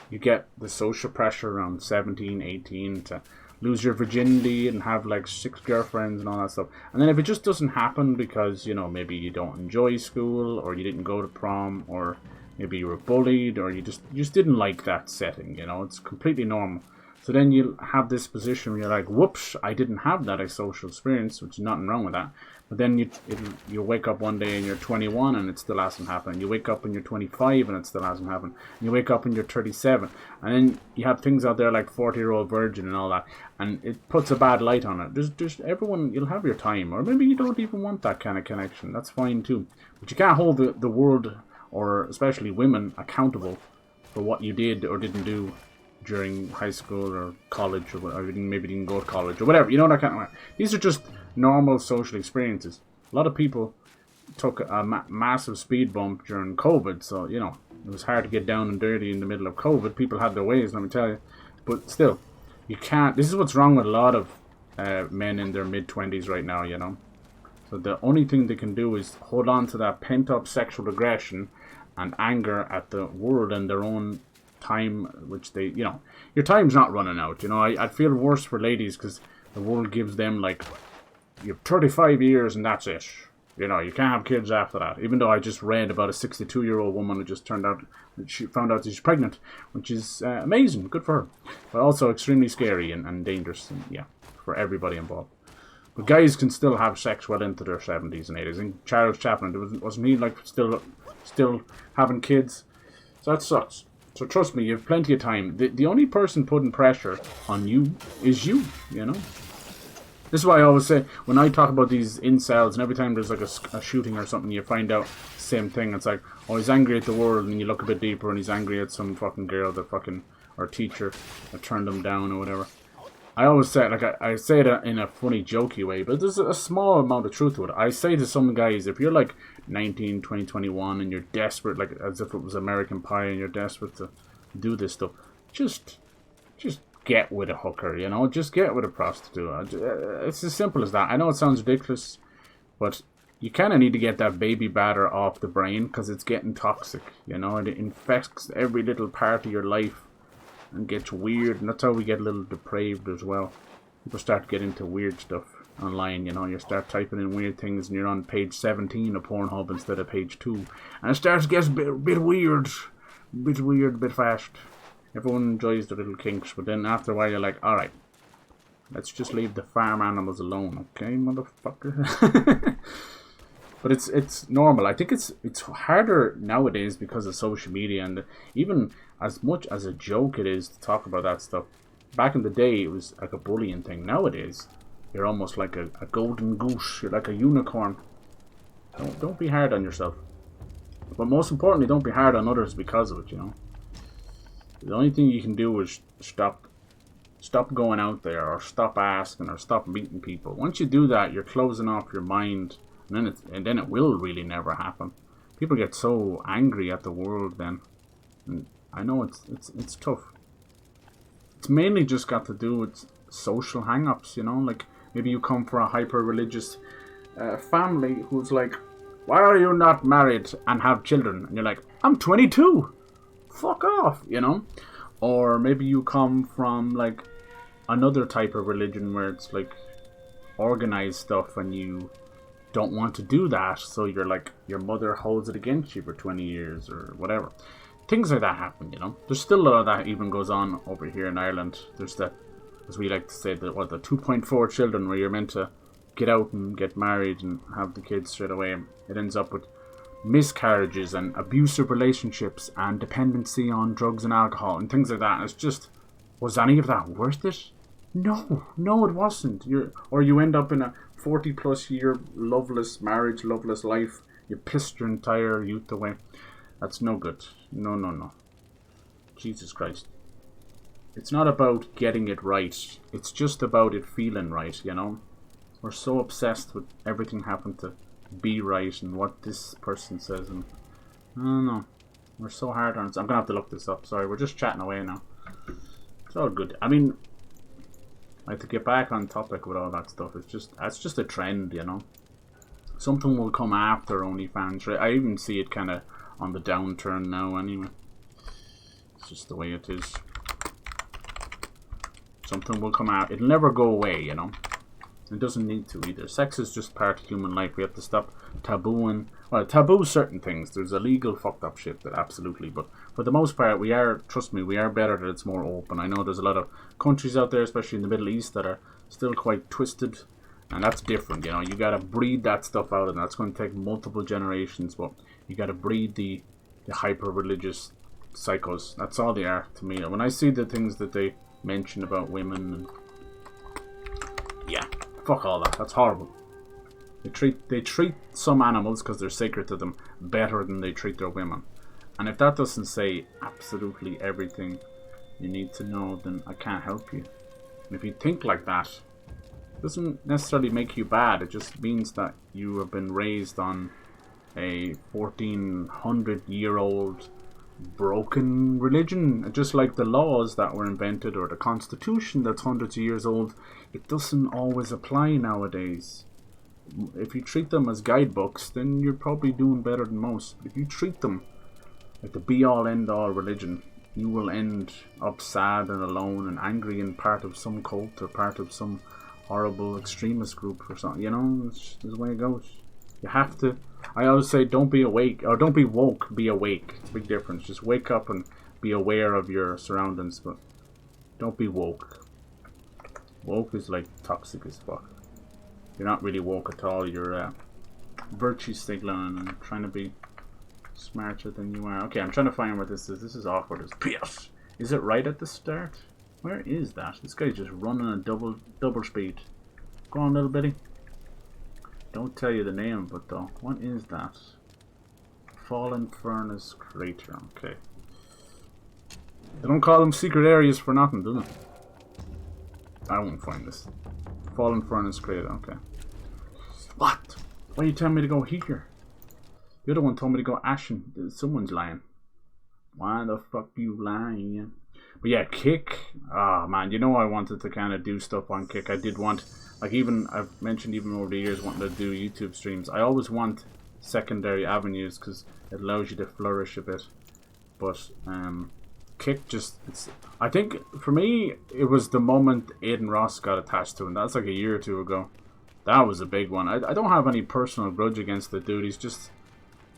you get the social pressure around 17, 18 to lose your virginity and have like 6 girlfriends and all that stuff. And then if it just doesn't happen because, you know, maybe you don't enjoy school, or you didn't go to prom, or maybe you were bullied, or you just didn't like that setting, you know, it's completely normal. So then you'll have this position where you're like, whoops, I didn't have that social experience, which is nothing wrong with that. But then you wake up one day and you're 21 and it still hasn't happened. You wake up and you're 25 and it still hasn't happened. And you wake up and you're 37. And then you have things out there like 40-year-old virgin and all that. And it puts a bad light on it. There's everyone, you'll have your time. Or maybe you don't even want that kind of connection. That's fine too. But you can't hold the world, or especially women, accountable for what you did or didn't do during high school or college, or whatever. Maybe didn't go to college or whatever, you know, that kind of way. These are just normal social experiences. A lot of people took a massive speed bump during COVID, so, you know, it was hard to get down and dirty in the middle of COVID. People had their ways, let me tell you. But still, you can't. This is what's wrong with a lot of men in their mid-20s right now, you know. So the only thing they can do is hold on to that pent-up sexual aggression and anger at the world and their own time, which they, you know, your time's not running out, you know. I'd feel worse for ladies, because the world gives them like, you have 35 years and that's it, you know, you can't have kids after that. Even though I just read about a 62-year-old woman who just found out she's pregnant, which is amazing, good for her, but also extremely scary and dangerous, and yeah, for everybody involved. But guys can still have sex well into their 70s and 80s. And Charles Chaplin, wasn't he like still having kids? So that sucks. So trust me, you have plenty of time. The only person putting pressure on you is you, you know. This is why I always say, when I talk about these incels, and every time there's like a shooting or something, you find out the same thing. It's like, oh, he's angry at the world, and you look a bit deeper, and he's angry at some fucking girl or teacher that turned him down or whatever. I always say, like, I say it in a funny, jokey way, but there's a small amount of truth to it. I say to some guys, if you're like 19, 20, 21, and you're desperate, like as if it was American Pie, and you're desperate to do this stuff, just get with a hooker, you know? Just get with a prostitute. It's as simple as that. I know it sounds ridiculous, but you kind of need to get that baby batter off the brain, because it's getting toxic, you know? And it infects every little part of your life and gets weird, and that's how we get a little depraved as well. People start to get into weird stuff online, you know. You start typing in weird things and you're on page 17 of Pornhub instead of page 2, and it starts to get a bit weird, a bit fast. Everyone enjoys their little kinks, but then after a while you're like, alright, let's just leave the farm animals alone, okay, motherfucker? But it's normal. I think it's harder nowadays because of social media, and even as much as a joke it is to talk about that stuff. Back in the day, it was like a bullying thing. Nowadays, you're almost like a golden goose. You're like a unicorn. Don't be hard on yourself. But most importantly, don't be hard on others because of it, you know. The only thing you can do is stop going out there, or stop asking, or stop meeting people. Once you do that, you're closing off your mind. And then it will really never happen. People get so angry at the world then. And I know it's tough. It's mainly just got to do with social hang-ups, you know, like maybe you come from a hyper-religious family who's like, why are you not married and have children? And you're like, I'm 22. Fuck off, you know? Or maybe you come from like another type of religion where it's like organized stuff and you don't want to do that, so you're like, your mother holds it against you for 20 years or whatever. Things like that happen, you know. There's still a lot of that even goes on over here in Ireland. There's that, as we like to say, the 2.4 children where you're meant to get out and get married and have the kids straight away. It ends up with miscarriages and abusive relationships and dependency on drugs and alcohol and things like that. And it's just, was any of that worth it? No, it wasn't. You end up in a 40+ year loveless marriage, loveless life. You pissed your entire youth away. That's no good. No. Jesus Christ. It's not about getting it right. It's just about it feeling right, you know? We're so obsessed with everything having to be right and what this person says, and I don't know. We're so hard on it. I'm gonna have to look this up. Sorry, we're just chatting away now. It's all good. I mean, like, to get back on topic with all that stuff, that's just a trend, you know? Something will come after OnlyFans. I even see it kind of on the downturn now anyway. It's just the way it is. Something will come out. It'll never go away, you know? It doesn't need to either. Sex is just part of human life. We have to stop tabooing. Well, taboo certain things. There's illegal fucked up shit that absolutely. But for the most part, we are, trust me, we are better that it's more open. I know there's a lot of countries out there, especially in the Middle East, that are still quite twisted. And that's different, you know. You gotta breed that stuff out, and that's going to take multiple generations. But you gotta breed the hyper-religious psychos. That's all they are to me. When I see the things that they mention about women, and yeah, fuck all that. That's horrible. They treat some animals, because they're sacred to them, better than they treat their women. And if that doesn't say absolutely everything you need to know, then I can't help you. And if you think like that, it doesn't necessarily make you bad. It just means that you have been raised on a 1400-year-old broken religion. Just like the laws that were invented, or the constitution that's hundreds of years old, it doesn't always apply nowadays. If you treat them as guidebooks, then you're probably doing better than most. If you treat them like the be-all end-all religion, you will end up sad and alone and angry and part of some cult or part of some horrible extremist group or something. You know, it's the way it goes. You have to, I always say, don't be awake, or don't be woke, be awake. It's a big difference. Just wake up and be aware of your surroundings, but don't be woke. Woke is like toxic as fuck. You're not really woke at all. You're virtue signaling and trying to be smarter than you are. Okay, I'm trying to find where this is. This is awkward as piss. Is it right at the start? Where is that? This guy's just running at double speed. Go on, little bitty. Don't tell you the name, but though, what is that? Fallen Furnace Crater. Okay. They don't call them secret areas for nothing, do they? I won't find this. Fallen Furnace Crater. Okay. What? Why are you telling me to go here? The other one told me to go Ashen. Someone's lying. Why the fuck you lying? But yeah, Kick. Ah, man, you know I wanted to kind of do stuff on Kick. I did want, like, even I've mentioned even over the years wanting to do YouTube streams. I always want secondary avenues because it allows you to flourish a bit. But Kick just, I think for me it was the moment Aiden Ross got attached to him. That's like a year or two ago. That was a big one. I don't have any personal grudge against the dude. He's just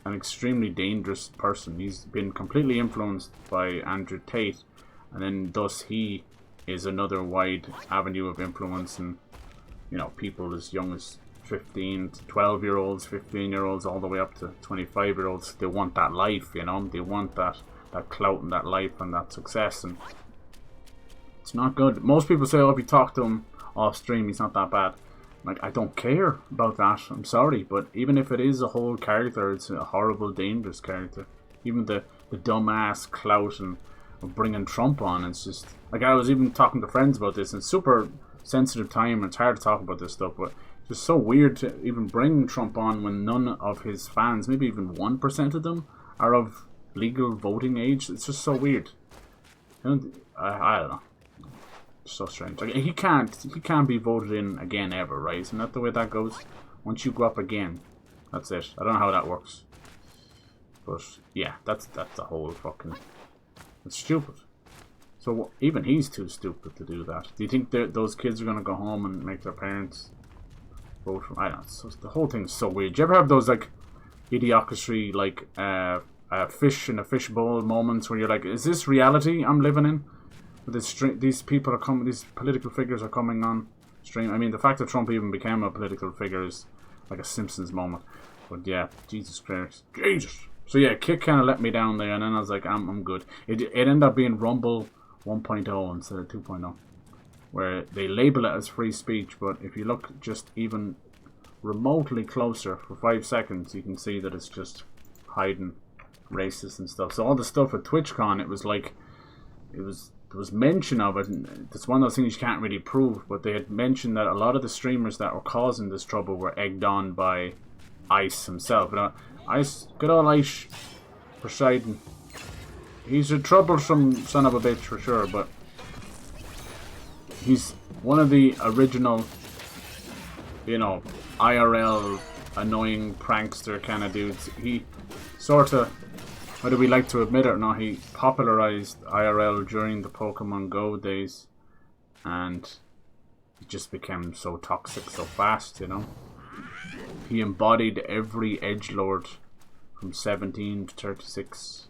an extremely dangerous person. He's been completely influenced by Andrew Tate, and then thus he is another wide avenue of influence, and you know, people as young as 15 to 12-year-olds, 15-year-olds, all the way up to 25-year-olds. They want that life, you know. They want that clout and that life and that success, and it's not good. Most people say, oh, if you talk to him off stream, he's not that bad. Like, I don't care about that. I'm sorry, but even if it is a whole character, it's a horrible, dangerous character. Even the dumbass clout and bringing Trump on, it's just like, I was even talking to friends about this, and it's super sensitive time, and it's hard to talk about this stuff, but it's just so weird to even bring Trump on when none of his fans, maybe even 1% of them, are of legal voting age. It's just so weird. I don't know. It's so strange. Like, he can't be voted in again ever, right? Isn't that the way that goes? Once you go up again, that's it. I don't know how that works. But yeah, that's the whole fucking... It's stupid. So even he's too stupid to do that. Do you think those kids are going to go home and make their parents vote for... I don't know. The whole thing's so weird. Do you ever have those, like, idiocracy, like, fish in a fishbowl moments where you're like, is this reality I'm living in? These people are coming, these political figures are coming on stream. I mean, the fact that Trump even became a political figure is like a Simpsons moment. But yeah, Jesus Christ. Jesus! So yeah, Kick kind of let me down there, and then I was like, I'm good. It ended up being Rumble 1.0 instead of 2.0, where they label it as free speech, but if you look just even remotely closer for 5 seconds, you can see that it's just hiding racist and stuff. So all the stuff at TwitchCon, it was like, there was mention of it, and it's one of those things you can't really prove, but they had mentioned that a lot of the streamers that were causing this trouble were egged on by Ice himself. You know, Ice, good old Ice Poseidon. He's a troublesome son of a bitch for sure, but he's one of the original, you know, IRL annoying prankster kind of dudes. He sort of, whether we like to admit it or not, he popularized IRL during the Pokemon Go days, and he just became so toxic so fast, you know. He embodied every edgelord from 17 to 36,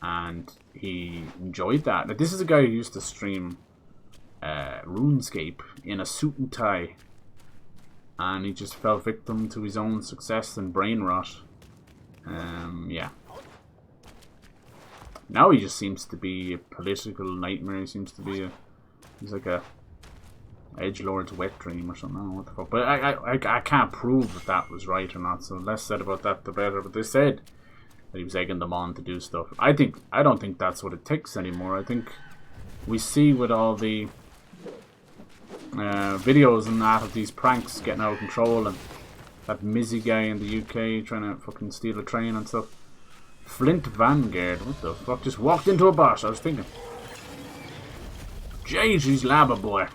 and he enjoyed that. Now, this is a guy who used to stream RuneScape in a suit and tie, and he just fell victim to his own success and brain rot. Yeah. Now he just seems to be a political nightmare. He seems to be he's like a edgelord's wet dream or something. I don't know what the fuck. But I can't prove if that was right or not. So the less said about that, the better. But they said that he was egging them on to do stuff. I don't think that's what it takes anymore. I think we see with all the videos and that of these pranks getting out of control, and that Mizzy guy in the UK trying to fucking steal a train and stuff. Flint Vanguard, what the fuck? Just walked into a boss, I was thinking. Jesus, Lava Boy.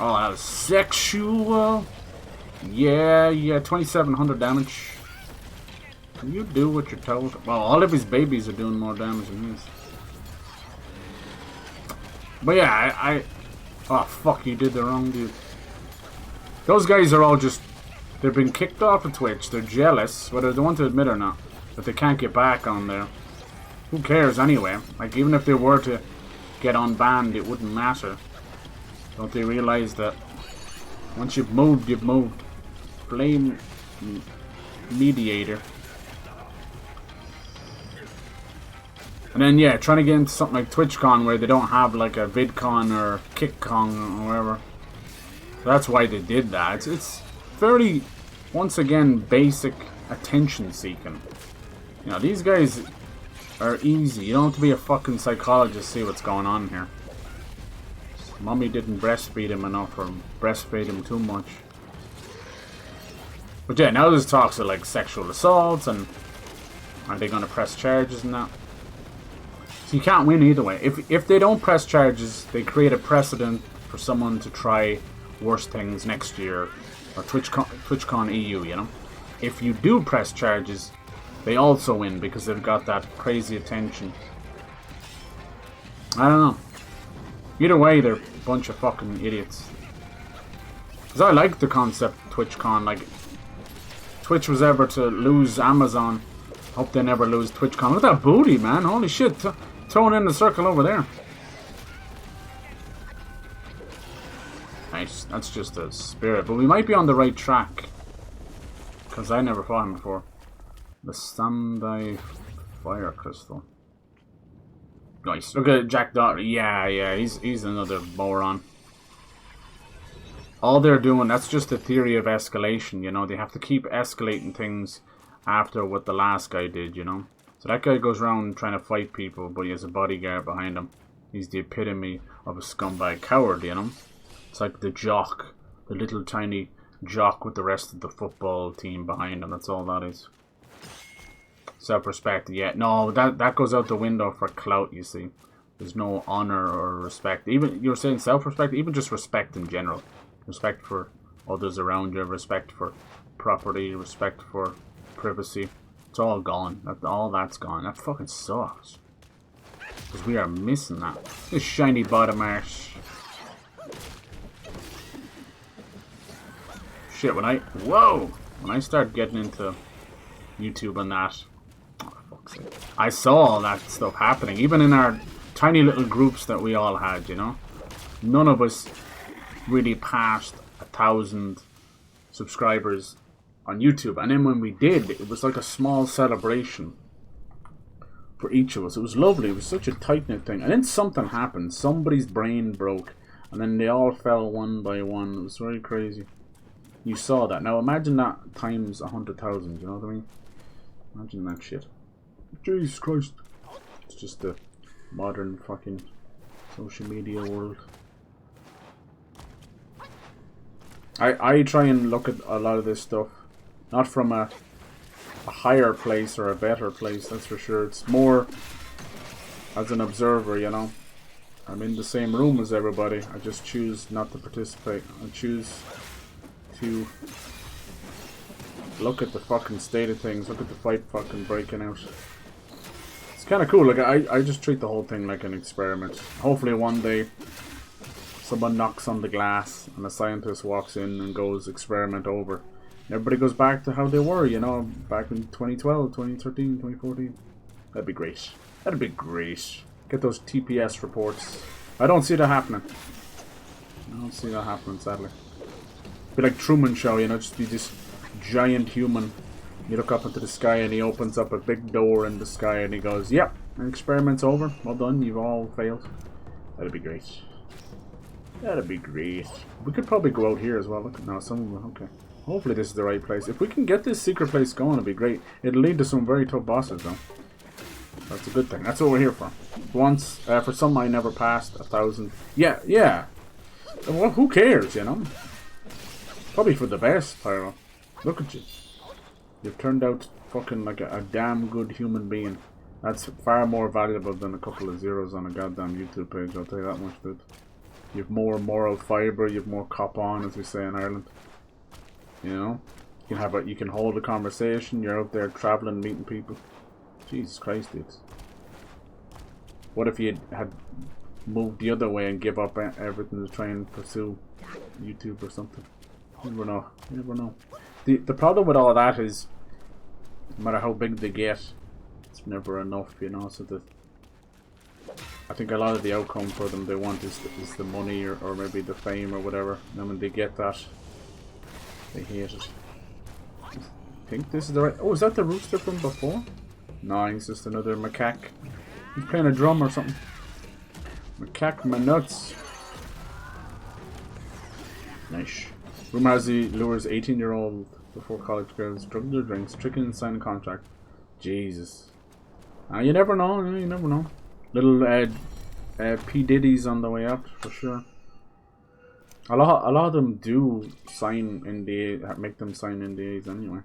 Oh, that was sexual. Yeah, 2700 damage. You do what you're told. Well, all of his babies are doing more damage than his. But yeah, oh, fuck, you did the wrong dude. Those guys are all just... They've been kicked off of Twitch. They're jealous, whether they want to admit or not, that they can't get back on there. Who cares anyway? Like, even if they were to get unbanned, it wouldn't matter. Don't they realize that once you've moved, you've moved? Flame mediator. And then, yeah, trying to get into something like TwitchCon where they don't have like a VidCon or KickCon or whatever. So that's why they did that. It's very, once again, basic attention seeking. You know, these guys are easy. You don't have to be a fucking psychologist to see what's going on here. Mommy didn't breastfeed him enough or breastfeed him too much. But yeah, now there's talks of like sexual assaults and are they going to press charges and that? So you can't win either way. If they don't press charges, they create a precedent for someone to try worse things next year. Or TwitchCon EU, you know. If you do press charges, they also win because they've got that crazy attention. I don't know. Either way, they're a bunch of fucking idiots. Because I like the concept of TwitchCon. Like, Twitch was ever to lose Amazon. Hope they never lose TwitchCon. Look at that booty, man. Holy shit. Thrown in the circle over there. Nice. That's just a spirit. But we might be on the right track. Because I never fought him before. The Sandai Fire Crystal. Nice. Look at Jack Dot. Yeah. He's another moron. All they're doing, that's just a theory of escalation, you know. They have to keep escalating things after what the last guy did, you know. So that guy goes around trying to fight people, but he has a bodyguard behind him. He's the epitome of a scumbag coward, you know. It's like the jock, the little tiny jock with the rest of the football team behind him. That's all that is. Self-respect, yeah. No, that goes out the window for clout, you see. There's no honor or respect. Even, you're saying self-respect, even just respect in general. Respect for others around you, respect for property, respect for privacy. It's all gone. All that's gone. That fucking sucks. Because we are missing that. This shiny bottom arse. Shit, when I start getting into YouTube and that, oh, fuck's sake, I saw all that stuff happening, even in our tiny little groups that we all had, you know. None of us really passed 1,000 subscribers on YouTube, and then when we did, it was like a small celebration for each of us. It was lovely. It was such a tight-knit thing, and then something happened. Somebody's brain broke, and then they all fell one by one. It was very crazy. You saw that. Now imagine that times 100,000, you know what I mean? Imagine that shit. Jesus Christ. It's just the modern fucking social media world. I try and look at a lot of this stuff not from a higher place or a better place, that's for sure. It's more as an observer, you know. I'm in the same room as everybody. I just choose not to participate. I choose to look at the fucking state of things, look at the fight fucking breaking out. It's kind of cool. Like I just treat the whole thing like an experiment. Hopefully one day someone knocks on the glass and a scientist walks in and goes, experiment over. Everybody goes back to how they were, you know, back in 2012, 2013, 2014. That'd be great. That'd be great. Get those TPS reports. I don't see that happening. I don't see that happening, sadly. Be like Truman Show, you know, just be this giant human. You look up into the sky and he opens up a big door in the sky and he goes, yep, experiment's over. Well done, you've all failed. That'd be great. That'd be great. We could probably go out here as well. Look, no, okay. Hopefully this is the right place. If we can get this secret place going, it'd be great. It'll lead to some very tough bosses, though. That's a good thing. That's what we're here for. Once, for some I never passed 1,000. Yeah, yeah. Well, who cares, you know? Probably for the best, Pyro. Look at you. You've turned out fucking like a damn good human being. That's far more valuable than a couple of zeros on a goddamn YouTube page, I'll tell you that much, dude. You've more moral fibre, you've more cop on, as we say in Ireland. You know? You can hold a conversation, you're out there travelling, meeting people. Jesus Christ, dudes. What if you had moved the other way and give up everything to try and pursue YouTube or something? You never know. You never know. The problem with all that is, no matter how big they get, it's never enough, you know. So that I think a lot of the outcome for them they want is the money or maybe the fame or whatever. And when they get that, they hate it. I think this is the right. Oh, is that the rooster from before? No, it's just another macaque. He's playing a drum or something. Macaque my nuts. Nice. Rumor has he lures 18-year-old before college girls, drugged their drinks, tricking and signing contract. Jesus. You never know, you never know. Little P. Diddy's on the way up, for sure. A lot of them do sign NDA, make them sign NDAs anyway.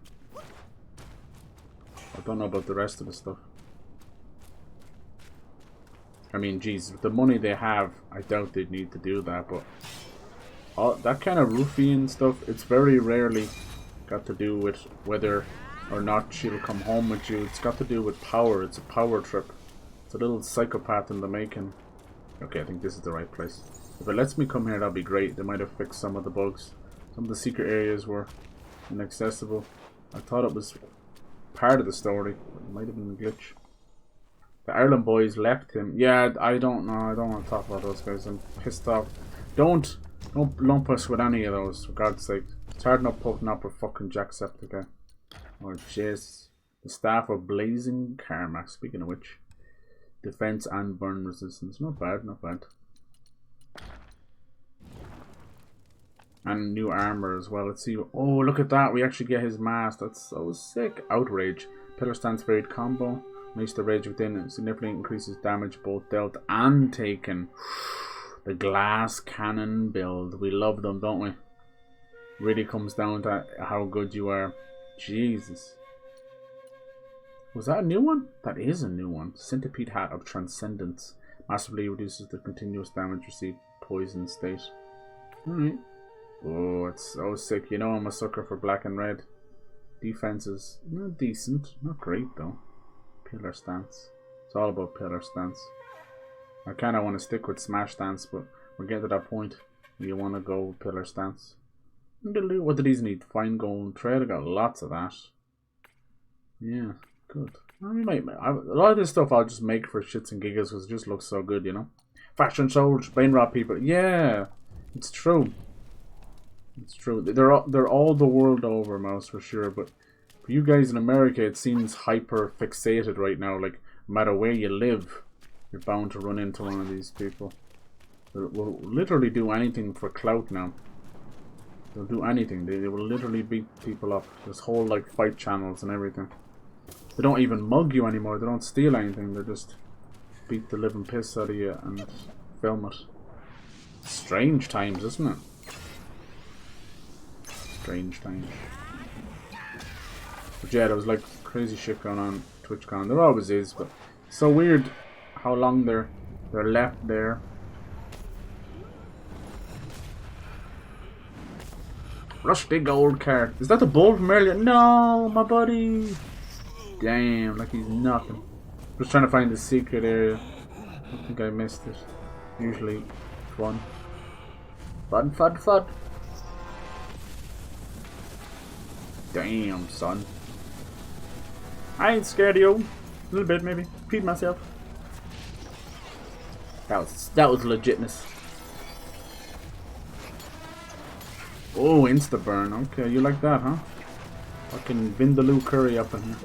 I don't know about the rest of the stuff. I mean, geez, with the money they have, I doubt they'd need to do that, but that kind of ruffian stuff, it's very rarely got to do with whether or not she'll come home with you. It's got to do with power. It's a power trip. It's a little psychopath in the making. Okay, I think this is the right place. If it lets me come here, that'd be great. They might have fixed some of the bugs. Some of the secret areas were inaccessible. I thought it was part of the story. It might have been a glitch. The Ireland boys left him. Yeah, I don't know. I don't want to talk about those guys. I'm pissed off. Don't lump us with any of those, for God's sake. It's hard enough putting up with fucking Jacksepticeye. Oh, jeez. The staff of Blazing Karma. Speaking of which, defense and burn resistance. Not bad, not bad. And new armor as well. Let's see. Oh, look at that. We actually get his mask. That's so sick. Outrage. Pillar stance varied combo. Makes the rage within it significantly increases damage both dealt and taken. The glass cannon build. We love them, don't we? Really comes down to how good you are. Jesus. Was that a new one? That is a new one. Centipede Hat of Transcendence. Massively reduces the continuous damage received poison state. Alright. Oh, it's so sick. You know I'm a sucker for black and red. Defense is not decent. Not great though. Pillar stance. It's all about pillar stance. I kinda want to stick with smash stance, but we're getting to that point where you want to go with pillar stance. What do these need? Fine gold thread. I got lots of that. Yeah, good. A lot of this stuff I'll just make for shits and giggles because it just looks so good, you know. Fashion souls, brain rot people. Yeah, it's true. It's true. They're all the world over, Mouse, for sure. But for you guys in America, it seems hyper fixated right now. Like, no matter where you live, you're bound to run into one of these people. They will literally do anything for clout now. They'll do anything. They will literally beat people up. There's whole like fight channels and everything. They don't even mug you anymore. They don't steal anything. They just beat the living piss out of you and film it. Strange times, isn't it? Strange times. But yeah, there was like crazy shit going on TwitchCon. There always is, but it's so weird how long they're left there. Rusty gold card. Is that the bull from earlier? No, my buddy. Damn, like he's nothing. Just trying to find the secret area. I think I missed it. Usually fun. Fun, fun, fun. Damn, son. I ain't scared of you. A little bit, maybe. Peed myself. That was legitness. Oh, insta burn. Okay, you like that, huh? Fucking Vindaloo curry up in here.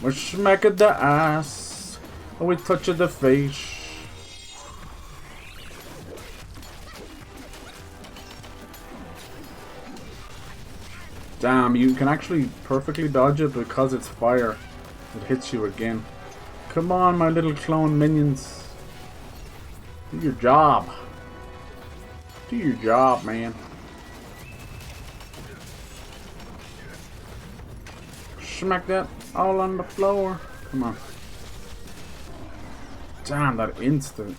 We smack at the ass. Or we touch at the face. Damn, you can actually perfectly dodge it because it's fire. It hits you again. Come on, my little clone minions. Do your job. Do your job, man. Smack that all on the floor. Come on. Damn, that instant.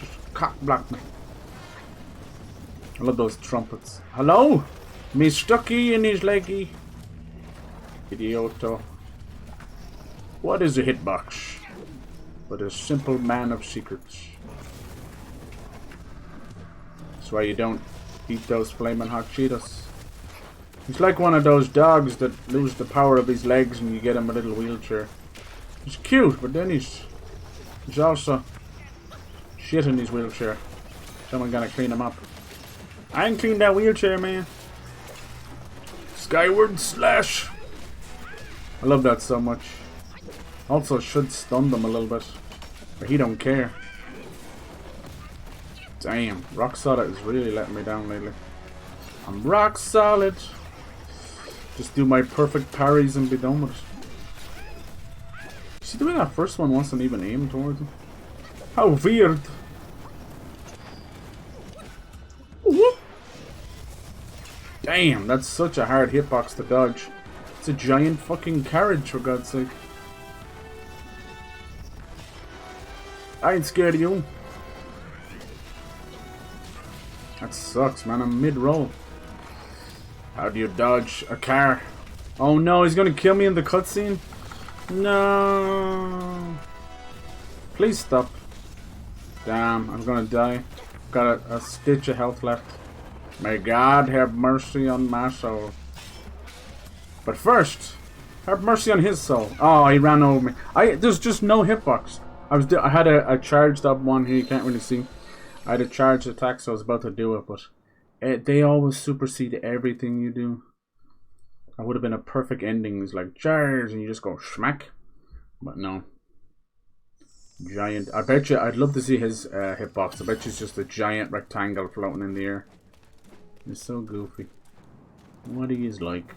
Just cock block me. I love those trumpets. Hello? Me stucky in his leggy. Idioto. What is a hitbox? But a simple man of secrets. That's why you don't eat those flaming hot Cheetos. He's like one of those dogs that lose the power of his legs and you get him a little wheelchair. He's cute, but then he's also shit in his wheelchair. Someone gonna clean him up. I ain't cleaned that wheelchair, man. Skyward slash. I love that so much. Also should stun them a little bit. But he don't care. Damn, Rock Solid is really letting me down lately. I'm rock solid. Just do my perfect parries and be done with it. See, the way that first one wasn't even aimed towards him. How weird. Whoop. Damn, that's such a hard hitbox to dodge. It's a giant fucking carriage, for God's sake. I ain't scared of you. That sucks, man. I'm mid-roll. How do you dodge a car? Oh no, he's gonna kill me in the cutscene? No. Please stop. Damn, I'm gonna die. Got a stitch of health left. May God have mercy on my soul. But first, have mercy on his soul. Oh, he ran over me. There's just no hitbox. I had a charged up one here. You can't really see. I had a charged attack, so I was about to do it, but they always supersede everything you do. That would have been a perfect ending. It's like charge, and you just go smack. But no. Giant. I bet you. I'd love to see his hitbox. I bet you it's just a giant rectangle floating in the air. It's so goofy. What are you like?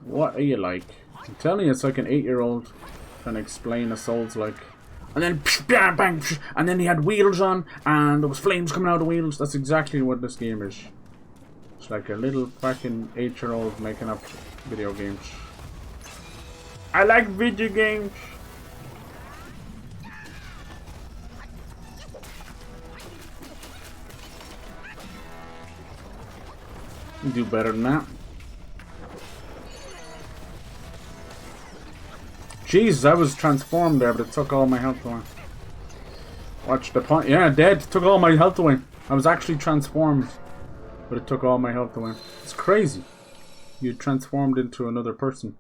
What are you like? I'm telling you, it's like an 8-year-old trying to explain a Souls like. And then bang, bang, and then he had wheels on, and there was flames coming out of the wheels. That's exactly what this game is. It's like a little fucking 8-year-old making up video games. I like video games. You do better than that. Jesus, I was transformed there, but it took all my health away. Watch the point. Yeah, dead. Took all my health away. I was actually transformed, but it took all my health away. It's crazy. You transformed into another person.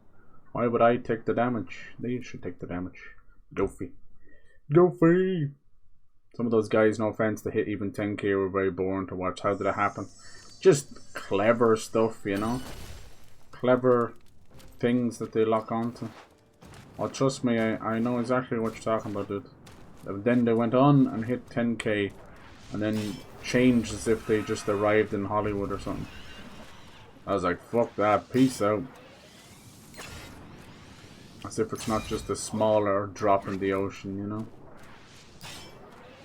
Why would I take the damage? They should take the damage. Goofy. Goofy! Some of those guys, no offense, to hit even 10k were very boring to watch. How did it happen? Just clever stuff, you know? Clever things that they lock onto. Oh, trust me, I know exactly what you're talking about, dude. And then they went on and hit 10k and then changed as if they just arrived in Hollywood or something. I was like, fuck that, peace out. As if it's not just a smaller drop in the ocean, you know?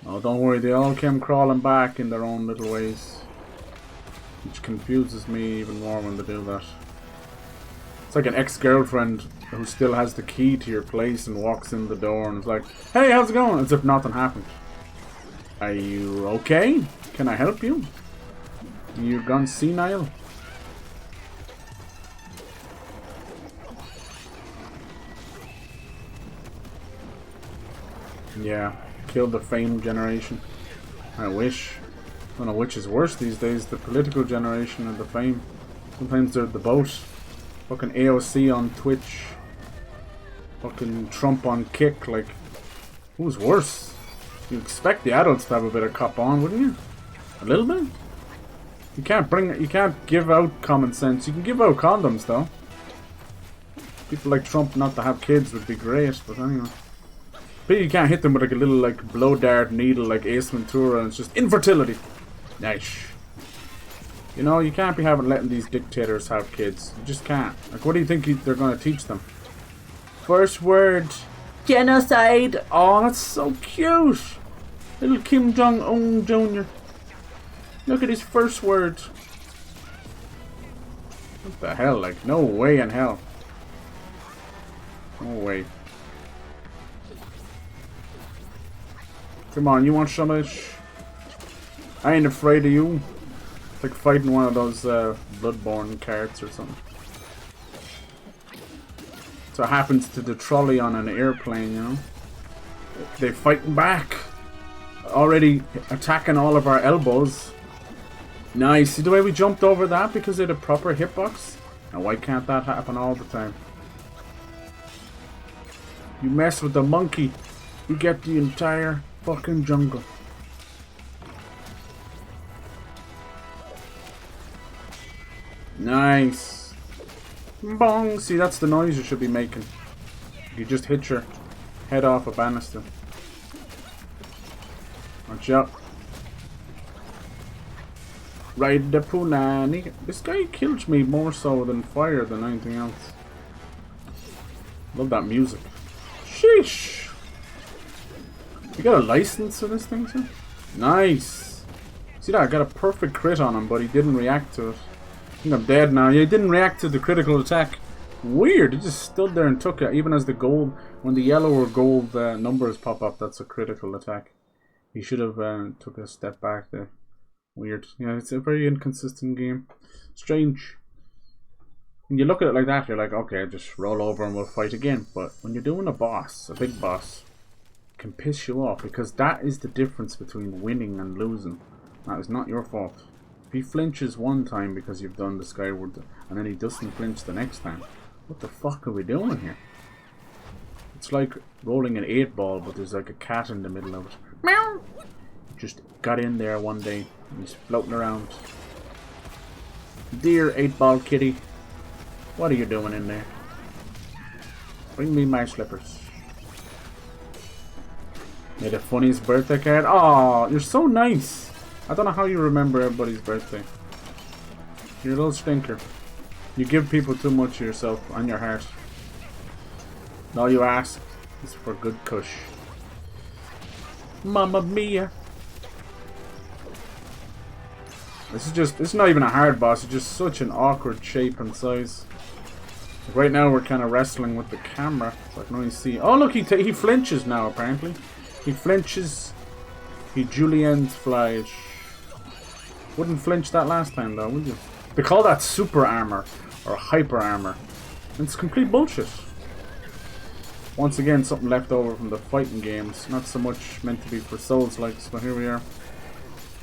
Oh, don't worry, they all came crawling back in their own little ways. Which confuses me even more when they do that. It's like an ex-girlfriend who still has the key to your place and walks in the door and is like, hey, how's it going? As if nothing happened. Are you okay? Can I help you? You've gone senile? Yeah, killed the fame generation. I wish. I don't know which is worse these days, the political generation or the fame. Sometimes they're the both. Fucking AOC on Twitch. Fucking Trump on Kick. Like, who's worse? You'd expect the adults to have a bit of cop on, wouldn't you? A little bit? You can't give out common sense. You can give out condoms though. People like Trump not to have kids would be great, but anyway. But you can't hit them with like a little like blow dart needle like Ace Ventura and it's just infertility. Nice. You know, you can't be letting these dictators have kids. You just can't. Like, what do you think they're going to teach them? First word. Genocide. Oh, that's so cute. Little Kim Jong-un Jr. Look at his first word. What the hell? Like, no way in hell. No way. Come on, you want some of this? I ain't afraid of you. It's like fighting one of those Bloodborne carts or something. So it happens to the trolley on an airplane, you know. They're fighting back. Already attacking all of our elbows. Nice. See the way we jumped over that because they had a proper hitbox? Now why can't that happen all the time? You mess with the monkey, you get the entire fucking jungle. Nice. Bong. See, that's the noise you should be making. You just hit your head off a banister. Watch out. Ride the punani. This guy killed me more so than fire than anything else. Love that music. Sheesh. You got a license for this thing, sir? Nice. See that? I got a perfect crit on him, but he didn't react to it. I think I'm dead now. Yeah, he didn't react to the critical attack. Weird. He just stood there and took it. Even as the gold, when the yellow or gold numbers pop up, that's a critical attack. He should have took a step back there. Weird. Yeah, it's a very inconsistent game. Strange. When you look at it like that, you're like, okay, just roll over and we'll fight again. But when you're doing a boss, a big boss, it can piss you off because that is the difference between winning and losing. That is not your fault. If he flinches one time because you've done the Skyward and then he doesn't flinch the next time, what the fuck are we doing here? It's like rolling an 8-ball, but there's like a cat in the middle of it. Meow! Just got in there one day and he's floating around. Dear 8-ball kitty, what are you doing in there? Bring me my slippers. Made the funniest birthday card. Oh, you're so nice. I don't know how you remember everybody's birthday. You're a little stinker. You give people too much of yourself and your heart. And all you ask is for good kush. Mamma mia. This is not even a hard boss, it's just such an awkward shape and size. Right now we're kind of wrestling with the camera, so I can only see. Oh look, he flinches now. Apparently, he flinches. He juliennes flies. Wouldn't flinch that last time though, would you? They call that super armor or hyper armor. It's complete bullshit. Once again, something left over from the fighting games. Not so much meant to be for Souls-likes, but here we are.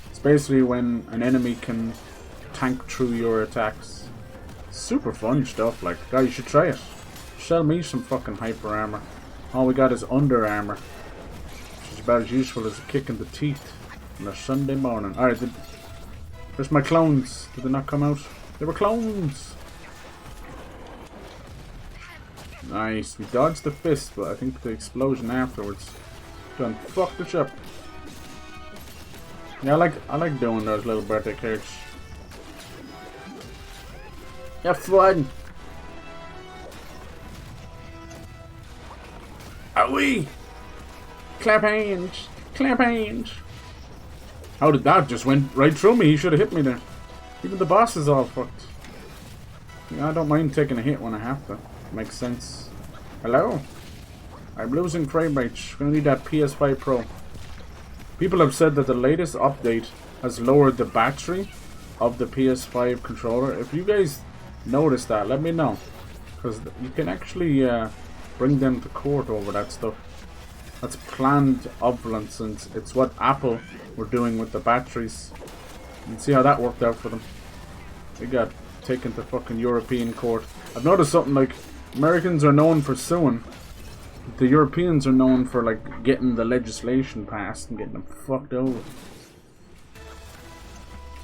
It's basically when an enemy can tank through your attacks. Super fun stuff, like, God, you should try it. Sell me some fucking hyper armor. All we got is under armor, which is about as useful as a kick in the teeth on a Sunday morning. Alright, where's my clones? Did they not come out? They were clones! Nice, we dodged the fist, but I think the explosion afterwards done fucked us up. Yeah, I like doing those little birthday cards. Have fun! Owie! Clap hands! Clap hands! How did that just went right through me? He should have hit me there. Even the boss is all fucked. Yeah, I don't mind taking a hit when I have to. Makes sense. Hello? I'm losing frame rates. Gonna need that PS5 Pro. People have said that the latest update has lowered the battery of the PS5 controller. If you guys notice that, let me know. Because you can actually bring them to court over that stuff. That's planned obsolescence. It's what Apple were doing with the batteries. You can see how that worked out for them. They got taken to fucking European court. I've noticed something like Americans are known for suing. The Europeans are known for like getting the legislation passed and getting them fucked over.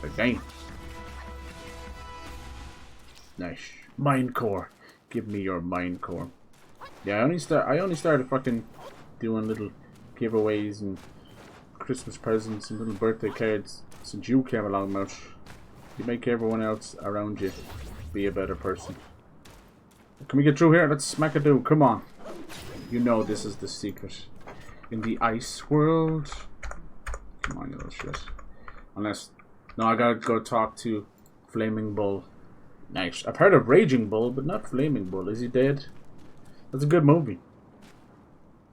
Like, dang. Nice. Mind core. Give me your mind core. Yeah, I only started fucking doing little giveaways and Christmas presents and little birthday cards since you came along, Mouse. You make everyone else around you be a better person. Can we get through here? Let's smack a do. Come on. You know this is the secret. In the ice world. Come on, you little shit. Unless... No, I gotta go talk to Flaming Bull. Nice. I've heard of Raging Bull, but not Flaming Bull. Is he dead? That's a good movie.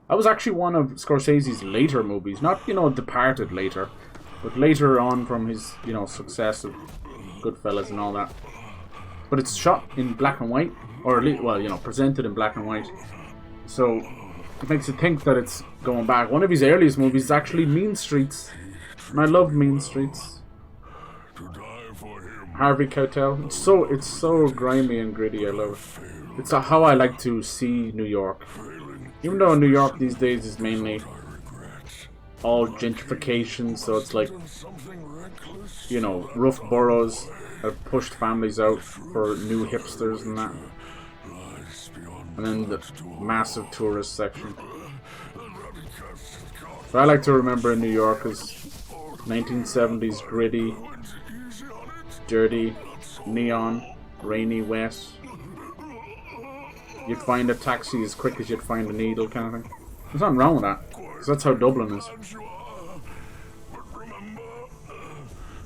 That was actually one of Scorsese's later movies. Not, you know, Departed later. But later on from his, you know, success of Goodfellas and all that. But it's shot in black and white. Or, at least, well, you know, presented in black and white. So, it makes you think that it's going back. One of his earliest movies is actually Mean Streets. And I love Mean Streets. Harvey Keitel. It's so grimy and gritty. I love it. It's how I like to see New York. Even though New York these days is mainly all gentrification, so it's like, you know, rough boroughs have pushed families out for new hipsters and that. And then the massive tourist section. But I like to remember New York as 1970s gritty, dirty, neon, rainy, wet. You'd find a taxi as quick as you'd find a needle, kind of thing. There's nothing wrong with that, because that's how Dublin is.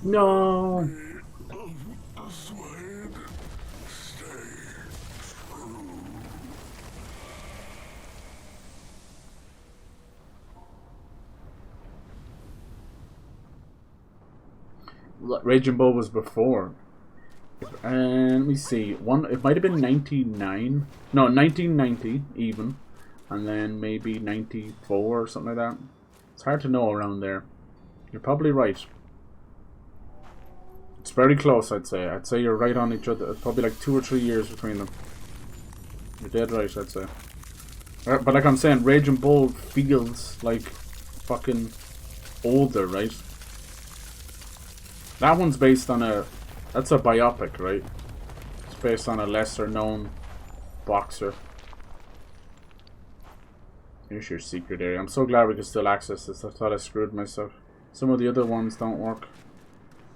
No. Raging Bull was before. And let me see. It might have been 99. No, 1990 even. And then maybe 94 or something like that. It's hard to know around there. You're probably right. It's very close, I'd say. I'd say you're right on each other. Probably like 2 or 3 years between them. You're dead right, I'd say. But like I'm saying, Raging Bull feels like fucking older, right? That one's based on that's a biopic, right? It's based on a lesser known boxer. Here's your secret area. I'm so glad we can still access this. I thought I screwed myself. Some of the other ones don't work.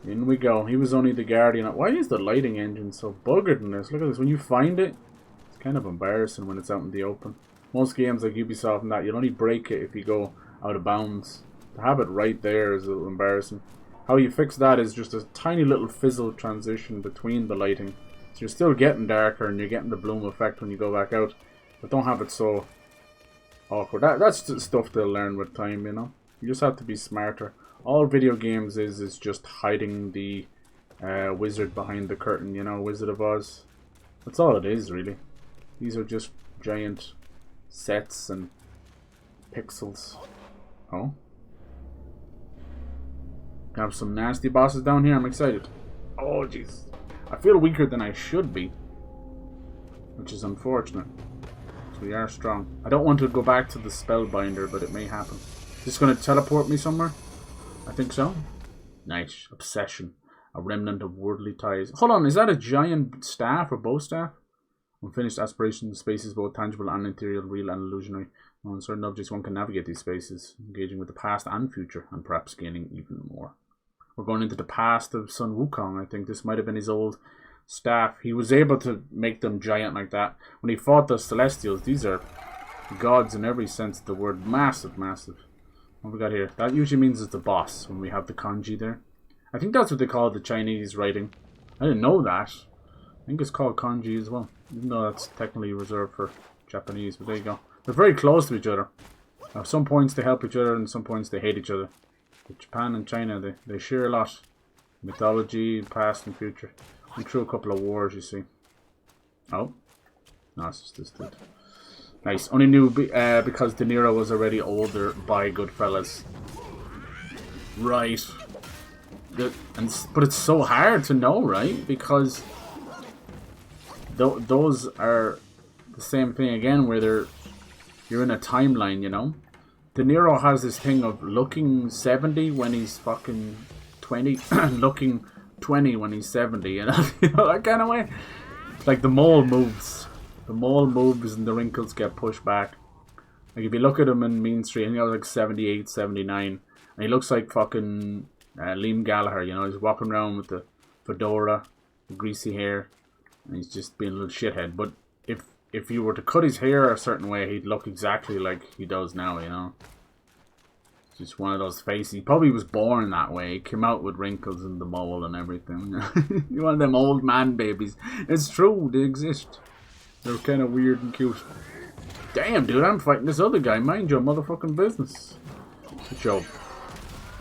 In we go. He was only the guardian. Why is the lighting engine so buggered in this? Look at this. When you find it, it's kind of embarrassing when it's out in the open. Most games like Ubisoft and that, you'll only break it if you go out of bounds. To have it right there is a little embarrassing. How you fix that is just a tiny little fizzle transition between the lighting. So you're still getting darker and you're getting the bloom effect when you go back out. But don't have it so awkward. That's the stuff they'll learn with time, you know. You just have to be smarter. All video games is just hiding the wizard behind the curtain, you know, Wizard of Oz. That's all it is, really. These are just giant sets and pixels. Oh. Have some nasty bosses down here. I'm excited. Oh, jeez. I feel weaker than I should be, which is unfortunate. So we are strong. I don't want to go back to the Spellbinder, but it may happen. Is this going to teleport me somewhere? I think so. Nice. Obsession. A remnant of worldly ties. Hold on, is that a giant staff or bow staff? Unfinished aspiration. Space is both tangible and ethereal, real and illusionary. On certain objects, one can navigate these spaces, engaging with the past and future, and perhaps gaining even more. We're going into the past of Sun Wukong, I think. This might have been his old staff. He was able to make them giant like that. When he fought the Celestials, these are gods in every sense of the word. Massive, massive. What we got here? That usually means it's the boss when we have the kanji there. I think that's what they call the Chinese writing. I didn't know that. I think it's called kanji as well. Even though that's technically reserved for Japanese, but there you go. They're very close to each other. At some points they help each other and some points they hate each other. But Japan and China, they share a lot. Mythology, past and future. Went through a couple of wars, you see. Oh. No, it's just this dude. Nice. Only knew because De Niro was already older by Goodfellas. Right. But it's so hard to know, right? Because those are the same thing again, where you're in a timeline, you know. De Niro has this thing of looking 70 when he's fucking 20, looking 20 when he's 70, you know, that kind of way. Like the mole moves. The mole moves and the wrinkles get pushed back. Like if you look at him in Mean Street, and he was like 78, 79, and he looks like fucking Liam Gallagher, you know. He's walking around with the fedora, the greasy hair, and he's just being a little shithead. But if you were to cut his hair a certain way, he'd look exactly like he does now, you know. It's just one of those faces. He probably was born that way. He came out with wrinkles in the mole and everything. One of them old man babies. It's true, they exist. They're kind of weird and cute. Damn, dude, I'm fighting this other guy. Mind your motherfucking business. Good job.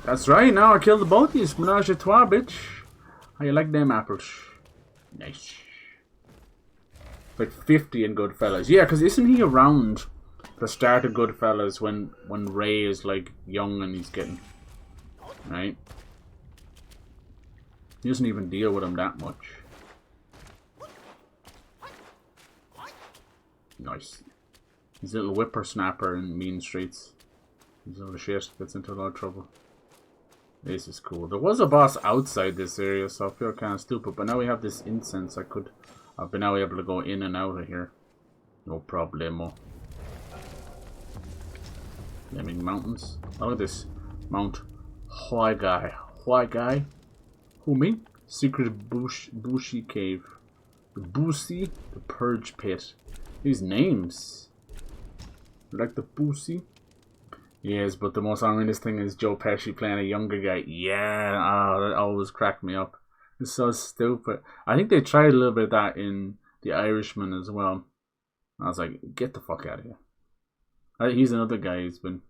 That's right, now I killed the both of you. Menage a trois, bitch. How you like them apples? Nice. Like 50 in Goodfellas. Yeah, because isn't he around the start of Goodfellas when Ray is like young and he's getting... Right? He doesn't even deal with him that much. Nice. He's a little whippersnapper in Mean Streets. He's all the shit. Gets into a lot of trouble. This is cool. There was a boss outside this area, so I feel kind of stupid. But now we have this incense. I've been now able to go in and out of here. No problemo. Flaming mountains. Oh, look at this. Mount Huagai. Huagai? Who, me? Secret Bushi Cave. The Busi. The Purge Pit. These names. Like the Busi. Yes, but the most ominous thing is Joe Pesci playing a younger guy. Yeah, that always cracked me up. It's so stupid. I think they tried a little bit of that in The Irishman as well. I was like, get the fuck out of here. He's another guy who's been...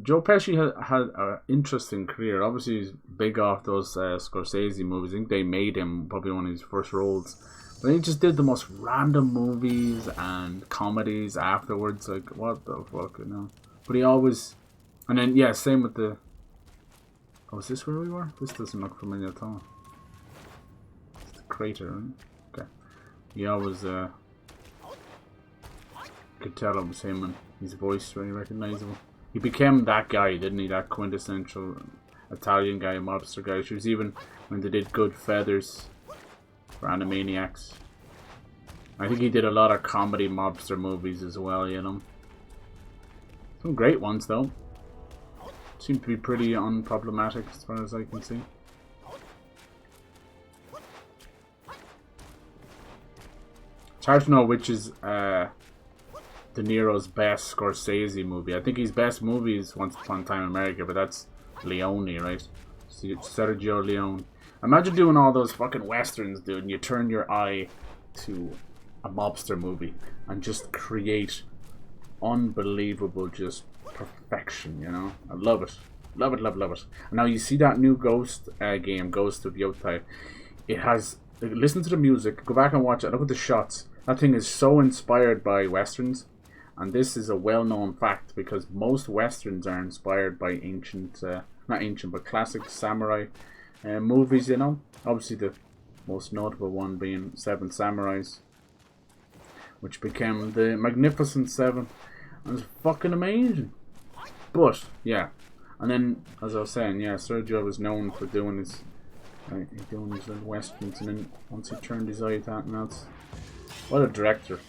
Joe Pesci had an interesting career. Obviously, he's big off those Scorsese movies. I think they made him probably one of his first roles. But he just did the most random movies and comedies afterwards. Like, what the fuck, you know? But he always... And then, yeah, same with the... Oh, is this where we were? This doesn't look familiar at all. It's the crater, right? Okay. He always, could tell it was him and his voice very recognizable. He became that guy, didn't he? That quintessential Italian guy, mobster guy. She was even when they did Good Feathers for Animaniacs. I think he did a lot of comedy mobster movies as well, you know. Some great ones, though. Seem to be pretty unproblematic as far as I can see. It's hard to know which is De Niro's best Scorsese movie. I think his best movie is Once Upon a Time in America, but that's Leone, right? Sergio Leone. Imagine doing all those fucking westerns, dude, and you turn your eye to a mobster movie and just create unbelievable just perfection, you know? I love it. Love it, love it. And now you see that new Ghost game, Ghost of Yotai. It has... Listen to the music, go back and watch it, look at the shots. That thing is so inspired by westerns. And this is a well-known fact because most westerns are inspired by ancient... not ancient, but classic samurai movies, you know? Obviously the most notable one being Seven Samurais, which became the Magnificent Seven. And it's fucking amazing. But, yeah. And then, as I was saying, yeah, Sergio was known for doing his little westerns, and then once he turned his eye to that, and that's... What a director.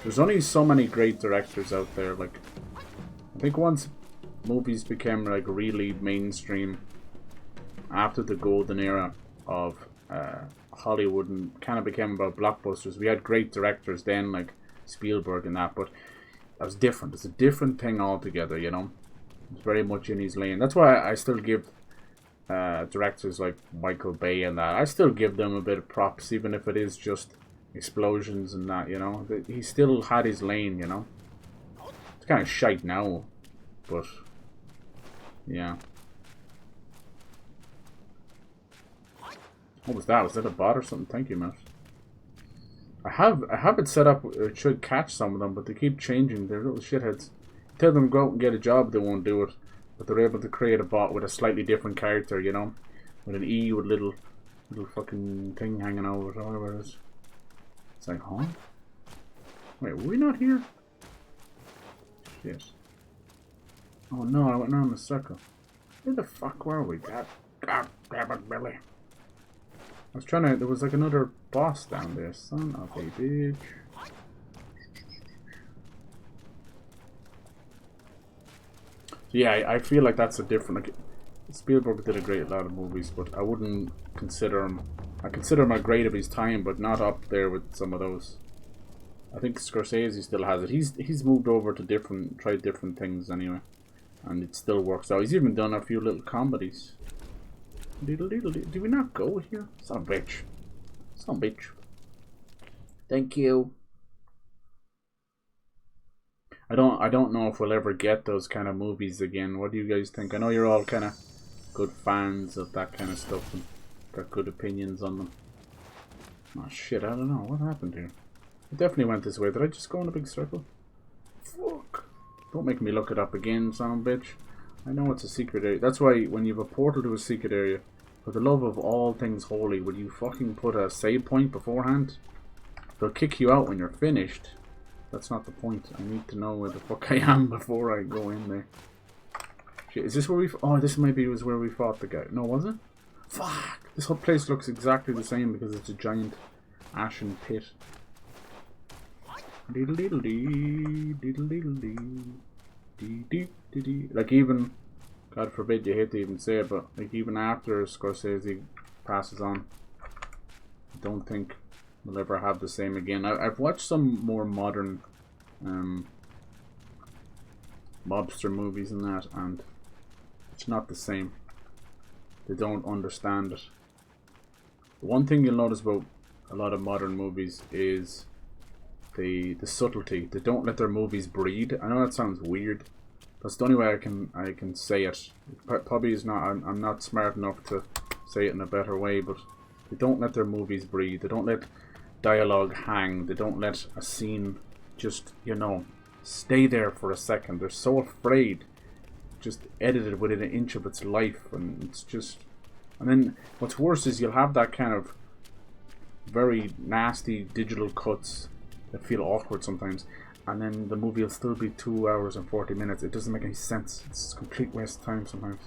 There's only so many great directors out there, like... I think once movies became, like, really mainstream, after the golden era of Hollywood, and kind of became about blockbusters, we had great directors then, like Spielberg and that, but that was different. It's a different thing altogether, you know? It's very much in his lane. That's why I still give directors like Michael Bay and that, I still give them a bit of props, even if it is just explosions and that, you know? He still had his lane, you know? It's kind of shite now, but yeah. What was that? Was that a bot or something? Thank you, Matt. I have it set up. It should catch some of them, but they keep changing. They're little shitheads. Tell them to go out and get a job, they won't do it. But they're able to create a bot with a slightly different character, you know, with an E with little fucking thing hanging over it, or whatever it is. It's like, huh? Wait, were we not here? Yes. Oh no, I went around the circle. Where the fuck were we? God damn it, Billy. I was trying to... There was like another boss down there. Son of a bitch. So yeah, I feel like that's a different... Like, Spielberg did a great lot of movies, but I wouldn't consider him... I consider him a great of his time, but not up there with some of those. I think Scorsese still has it. He's moved over to tried different things anyway. And it still works out. He's even done a few little comedies. Did we not go here? Son of a bitch. Son of a bitch. Thank you. I don't know if we'll ever get those kind of movies again. What do you guys think? I know you're all kind of good fans of that kind of stuff and got good opinions on them. Oh shit, I don't know. What happened here? I definitely went this way. Did I just go in a big circle? Fuck. Don't make me look it up again, son of a bitch. I know it's a secret area. That's why when you have a portal to a secret area, for the love of all things holy, would you fucking put a save point beforehand? They'll kick you out when you're finished. That's not the point. I need to know where the fuck I am before I go in there. Shit, is this where we... Oh, this maybe was where we fought the guy. No, was it? Fuck! This whole place looks exactly the same because it's a giant ashen pit. Like even... God forbid you hate to even say it, but like even after Scorsese passes on, I don't think we'll ever have the same again. I've watched some more modern mobster movies and that, and it's not the same. They don't understand it. The one thing you'll notice about a lot of modern movies is the subtlety. They don't let their movies breathe. I know that sounds weird. That's the only way I can say it. Probably is not. I'm not smart enough to say it in a better way, but they don't let their movies breathe. They don't let dialogue hang. They don't let a scene just, you know, stay there for a second. They're so afraid. Just edited within an inch of its life, and it's just. And then what's worse is you'll have that kind of very nasty digital cuts that feel awkward sometimes. And then the movie will still be 2 hours and 40 minutes. It doesn't make any sense. It's a complete waste of time sometimes.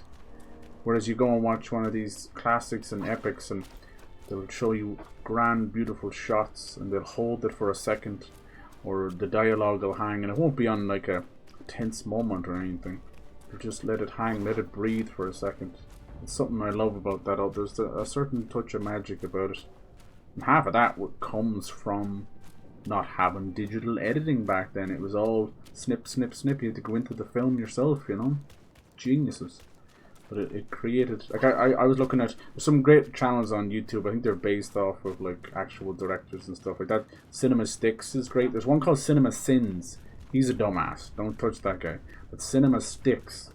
Whereas you go and watch one of these classics and epics and they'll show you grand, beautiful shots and they'll hold it for a second. Or the dialogue will hang and it won't be on like a tense moment or anything. They'll just let it hang, let it breathe for a second. It's something I love about that. There's a certain touch of magic about it. And half of that comes from not having digital editing back then. It was all snip, snip, snip. You had to go into the film yourself, you know. Geniuses. But it created, like, I was looking at some great channels on YouTube. I think they're based off of like actual directors and stuff like that. Cinema Sticks is great. There's one called Cinema Sins. He's a dumbass. Don't touch that guy. But Cinema Sticks,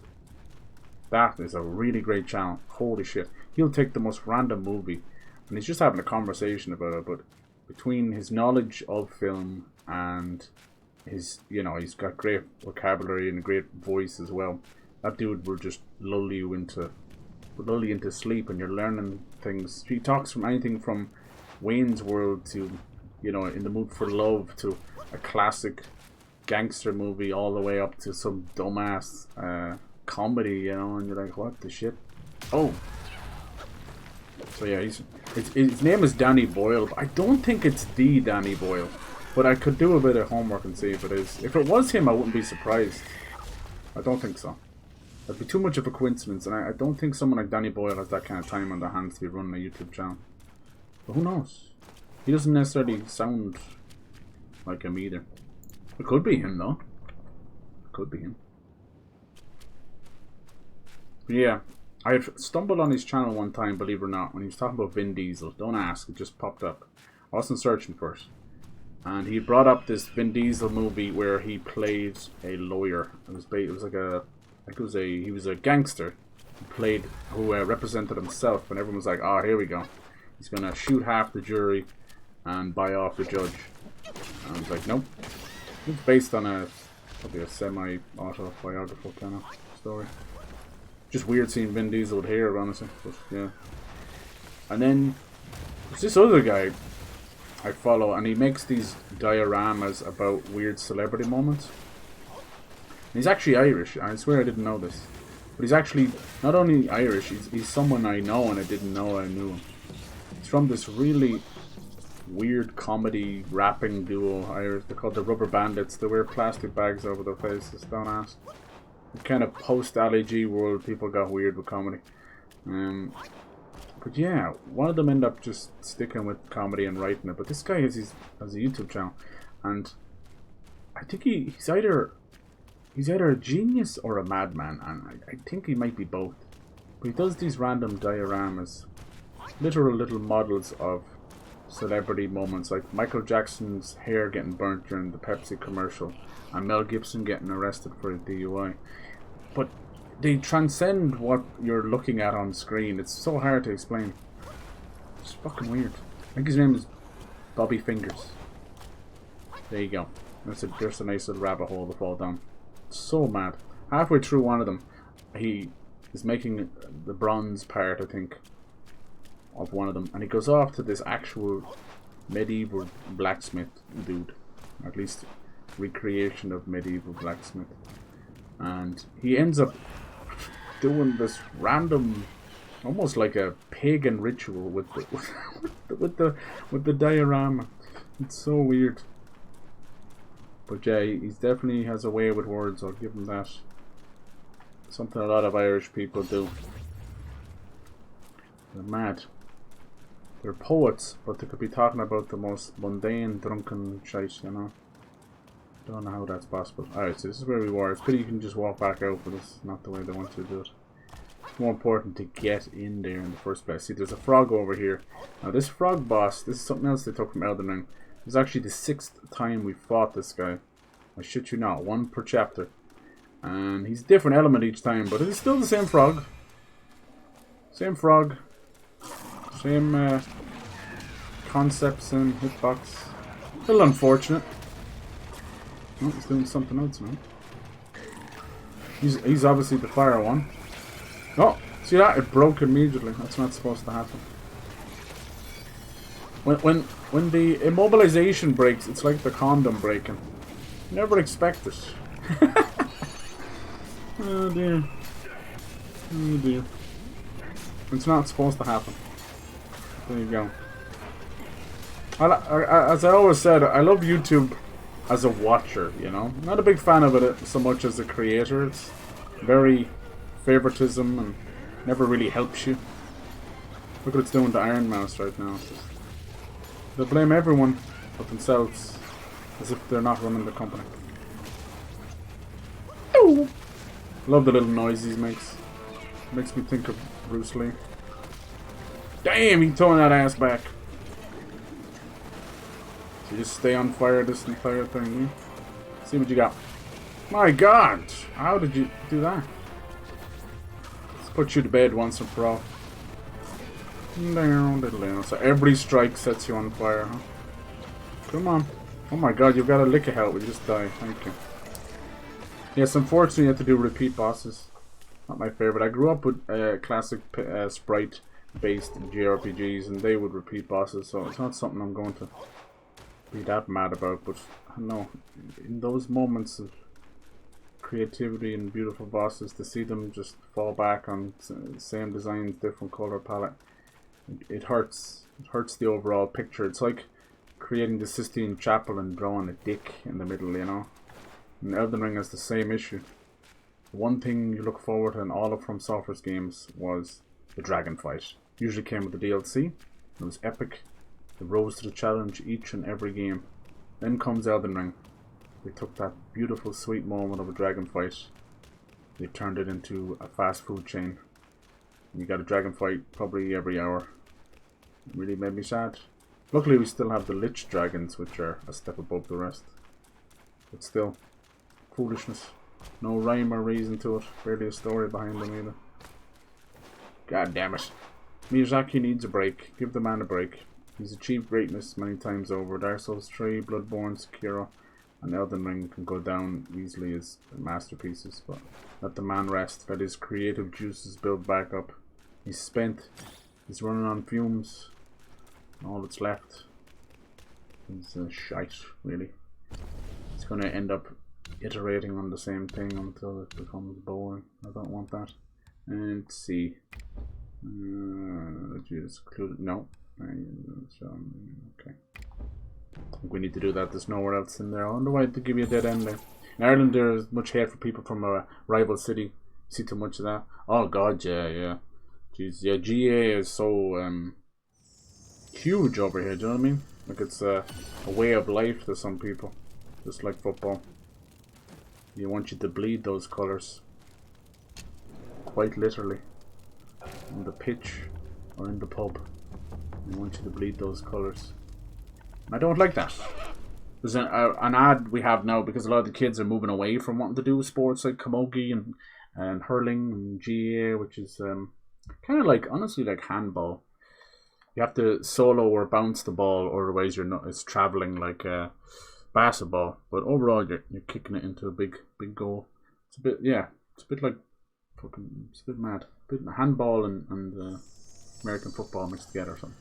that is a really great channel. Holy shit. He'll take the most random movie and he's just having a conversation about it. But between his knowledge of film and his, you know, he's got great vocabulary and a great voice as well. That dude will just lull you into sleep, and you're learning things. He talks from anything from Wayne's World to, you know, In the Mood for Love, to a classic gangster movie, all the way up to some dumbass comedy, you know, and you're like, what the shit? Oh. So yeah, his name is Danny Boyle. But I don't think it's the Danny Boyle, but I could do a bit of homework and see if it is. If it was him, I wouldn't be surprised. I don't think so. That'd be too much of a coincidence, and I don't think someone like Danny Boyle has that kind of time on their hands to be running a YouTube channel. But who knows? He doesn't necessarily sound like him either. It could be him, though. It could be him. But yeah, I had stumbled on his channel one time, believe it or not, when he was talking about Vin Diesel. Don't ask, it just popped up. I wasn't searching for it. And he brought up this Vin Diesel movie where he played a lawyer. It was like a... he was a gangster who represented himself, and everyone was like, oh, here we go. He's gonna shoot half the jury and buy off the judge. And I was like, nope. It's based on probably a semi-autobiographical kind of story. Just weird seeing Vin Diesel with hair, honestly. But yeah. And then there's this other guy I follow, and he makes these dioramas about weird celebrity moments. He's actually Irish. I swear I didn't know this. But he's actually not only Irish, he's someone I know and I didn't know I knew him. He's from this really weird comedy rapping duo, Irish. They're called the Rubber Bandits. They wear plastic bags over their faces, don't ask. The kind of post-Ali G world, people got weird with comedy. But yeah, one of them ended up just sticking with comedy and writing it. But this guy has a YouTube channel. And I think he's either a genius or a madman, and I think he might be both. But he does these random dioramas, literal little models of celebrity moments, like Michael Jackson's hair getting burnt during the Pepsi commercial, and Mel Gibson getting arrested for a DUI. But they transcend what you're looking at on screen. It's so hard to explain. It's fucking weird. I think his name is Bobby Fingers. There you go. There's a nice little rabbit hole to fall down. So mad. Halfway through one of them, he is making the bronze part, I think, of one of them, and he goes off to this actual medieval blacksmith dude, or at least recreation of medieval blacksmith, and he ends up doing this random, almost like a pagan ritual with the diorama. It's so weird. But yeah, he definitely has a way with words, I'll give him that. Something a lot of Irish people do. They're mad. They're poets, but they could be talking about the most mundane, drunken shite, you know. Don't know how that's possible. Alright, so this is where we were. It's pity you can just walk back out, but it's not the way they want you to do it. It's more important to get in there in the first place. See, there's a frog over here. Now this frog boss, this is something else they took from Elden Ring. It was actually the 6th time we fought this guy. I shit you not, 1 per chapter. And he's a different element each time, but it's still the same frog. Same frog. Same concepts and hitbox. A little unfortunate. Oh, he's doing something else now. He's obviously the fire one. Oh, see that? It broke immediately. That's not supposed to happen. When the immobilization breaks, it's like the condom breaking. You never expect it. Oh dear. Oh dear. It's not supposed to happen. There you go. As I always said, I love YouTube as a watcher, you know. I'm not a big fan of it so much as a creator. It's very favoritism and never really helps you. Look what it's doing to Iron Mouse right now. They blame everyone but themselves, as if they're not running the company. Ooh. Love the little noise he makes. Makes me think of Bruce Lee. Damn, he throwing that ass back. So you just stay on fire this entire thing. See what you got. My God, how did you do that? Let's put you to bed once and for all. So every strike sets you on fire, huh? Come on. Oh my God, you've got a lick of health. We just die. Thank you. Yes, unfortunately, you have to do repeat bosses. Not my favorite. I grew up with classic sprite-based JRPGs, and they would repeat bosses, so it's not something I'm going to be that mad about. But I don't know, in those moments of creativity and beautiful bosses, to see them just fall back on same designs, different color palette, it hurts. It hurts the overall picture. It's like creating the Sistine Chapel and drawing a dick in the middle, you know. And Elden Ring has the same issue. One thing you look forward to in all of From Software's games was the dragon fight. Usually came with the DLC. It was epic. It rose to the challenge each and every game. Then comes Elden Ring. They took that beautiful, sweet moment of a dragon fight. They turned it into a fast food chain. You got a dragon fight probably every hour. It really made me sad. Luckily we still have the Lich Dragons, which are a step above the rest. But still, foolishness. No rhyme or reason to it. Barely a story behind them either. God damn it. Miyazaki needs a break. Give the man a break. He's achieved greatness many times over. Dark Souls 3, Bloodborne, Sekiro, and Elden Ring can go down easily as masterpieces, but let the man rest. Let his creative juices build back up. He's spent. He's running on fumes. All that's left is shite, really. He's going to end up iterating on the same thing until it becomes boring. I don't want that. And let's see. Just include no. Okay. I think we need to do that. There's nowhere else in there. I wonder why they give you a dead end there. In Ireland, there's much hate for people from a rival city. See too much of that. Oh God, yeah. Jeez, yeah. GA is so huge over here. Do you know what I mean? Like it's a way of life to some people, just like football. They want you to bleed those colours, quite literally, on the pitch or in the pub. They want you to bleed those colours. I don't like that. There's an ad we have now because a lot of the kids are moving away from wanting to do sports like camogie and hurling and GAA, which is kind of like, honestly, like handball. You have to solo or bounce the ball, otherwise you're not. It's traveling like basketball. But overall, you're kicking it into a big goal. It's a bit, yeah. It's a bit like fucking. It's a bit mad. A bit handball and American football mixed together or something.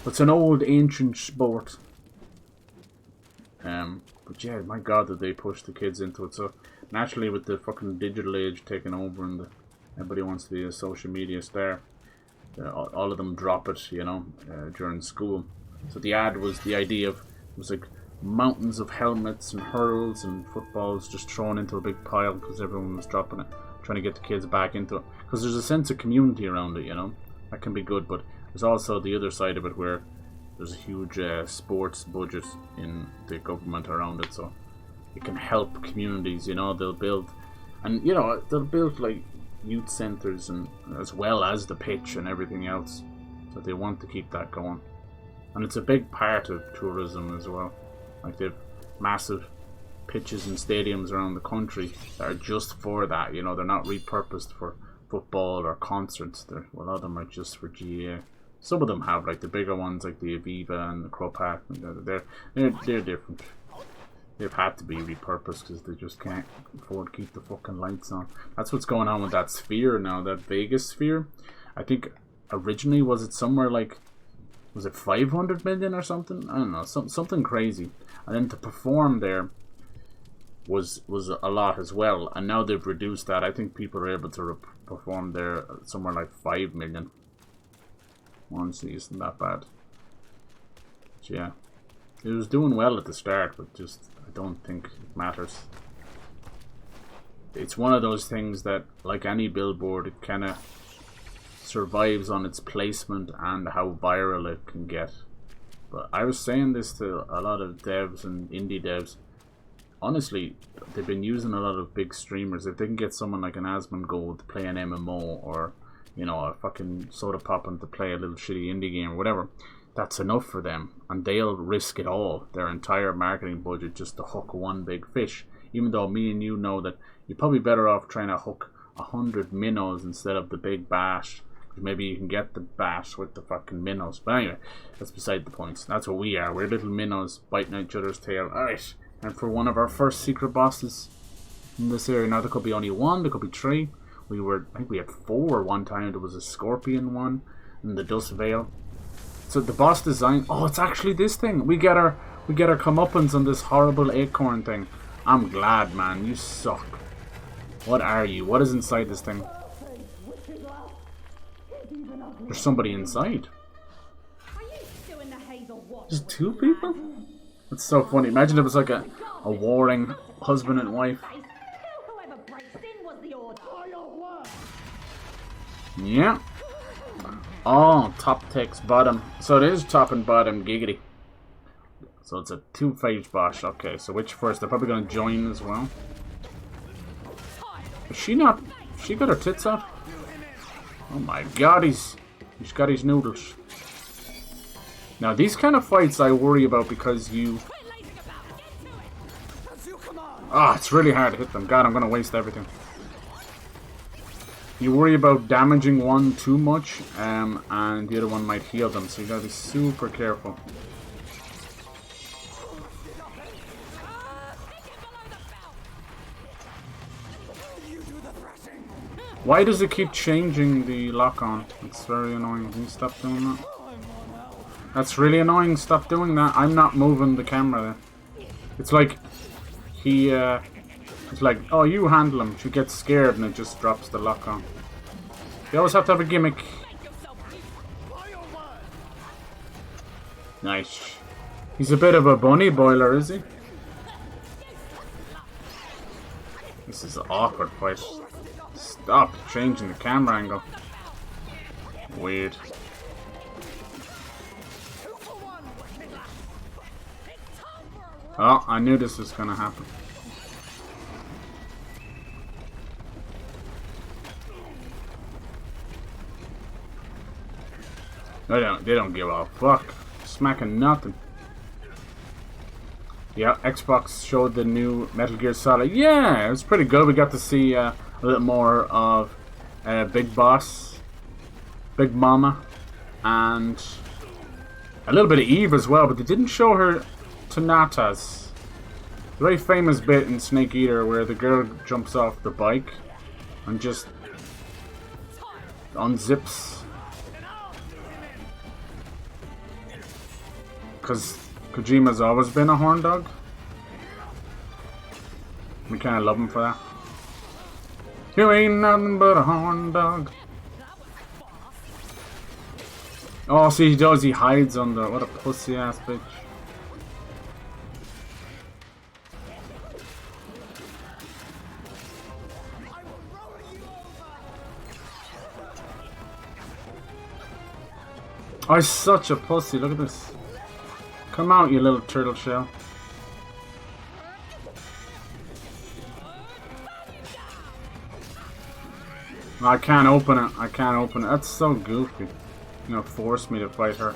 It's an old ancient sport. But yeah, my God, did they push the kids into it? So naturally, with the fucking digital age taking over and everybody wants to be a social media star, all of them drop it, you know, during school. So the ad was the idea of, it was like mountains of helmets and hurls and footballs just thrown into a big pile because everyone was dropping it, trying to get the kids back into it. Because there's a sense of community around it, you know, that can be good. But there's also the other side of it where there's a huge sports budget in the government around it, so it can help communities, you know. They'll build, and you know, they'll build like youth centres and as well as the pitch and everything else, so they want to keep that going. And it's a big part of tourism as well. Like they've massive pitches and stadiums around the country that are just for that, you know. They're not repurposed for football or concerts. A lot of them are just for GA. Some of them have, like the bigger ones, like the Aviva and the Crow Park. They're different. They've had to be repurposed because they just can't afford to keep the fucking lights on. That's what's going on with that sphere now, that Vegas sphere. I think originally was it somewhere like, was it 500 million or something? I don't know, something crazy. And then to perform there was a lot as well. And now they've reduced that. I think people are able to perform there somewhere like 5 million. Honestly, isn't that bad. But yeah, it was doing well at the start, but just I don't think it matters. It's one of those things that, like any billboard, it kind of survives on its placement and how viral it can get. But I was saying this to a lot of devs and indie devs. honestly, they've been using a lot of big streamers. If they can get someone like an Asmongold to play an MMO, or, you know, a fucking Soda Poppin to play a little shitty indie game or whatever, that's enough for them. And they'll risk it all, their entire marketing budget, just to hook one big fish. Even though me and you know that you're probably better off trying to hook 100 minnows instead of the big bass. Maybe you can get the bass with the fucking minnows. But anyway, that's beside the point. That's what we are. We're little minnows biting each other's tail. Alright. And for one of our first secret bosses in this area. Now there could be only one, there could be three. I think we had 4 one time. There was a scorpion one and the dust veil. So the boss design, oh, it's actually this thing. We get our comeuppance on this horrible acorn thing. I'm glad, man. You suck. What are you? What is inside this thing? There's somebody inside. There's 2 people? That's so funny. Imagine it was like a warring husband and wife. Yeah. Oh, top text bottom. So it is top and bottom, giggity. So it's a 2-phase boss. Okay, so which first? They're probably going to join as well. Is she not? She got her tits out? Oh my god, he's got his noodles. Now these kind of fights I worry about because you... Ah, it's really hard to hit them. God, I'm going to waste everything. You worry about damaging one too much, and the other one might heal them, so you gotta be super careful. Why does it keep changing the lock-on? It's very annoying. Can you stop doing that? That's really annoying. Stop doing that. I'm not moving the camera there. It's like it's like, oh, you handle him. She gets scared and it just drops the lock-on. You always have to have a gimmick. Nice. He's a bit of a bunny boiler, is he? This is an awkward fight. Stop changing the camera angle. Weird. Oh, I knew this was gonna happen. They don't give a fuck. Smacking nothing. Yeah, Xbox showed the new Metal Gear Solid. Yeah, it was pretty good. We got to see a little more of Big Boss, Big Mama, and a little bit of Eve as well, but they didn't show her to Natas. The very famous bit in Snake Eater where the girl jumps off the bike and just unzips. Because Kojima's always been a horn dog. We kind of love him for that. You ain't nothing but a horn dog. Oh, see, he does. He hides under. What a pussy ass bitch. Oh, he's such a pussy. Look at this. Come out, you little turtle shell. I can't open it. I can't open it. That's so goofy. You know, force me to fight her.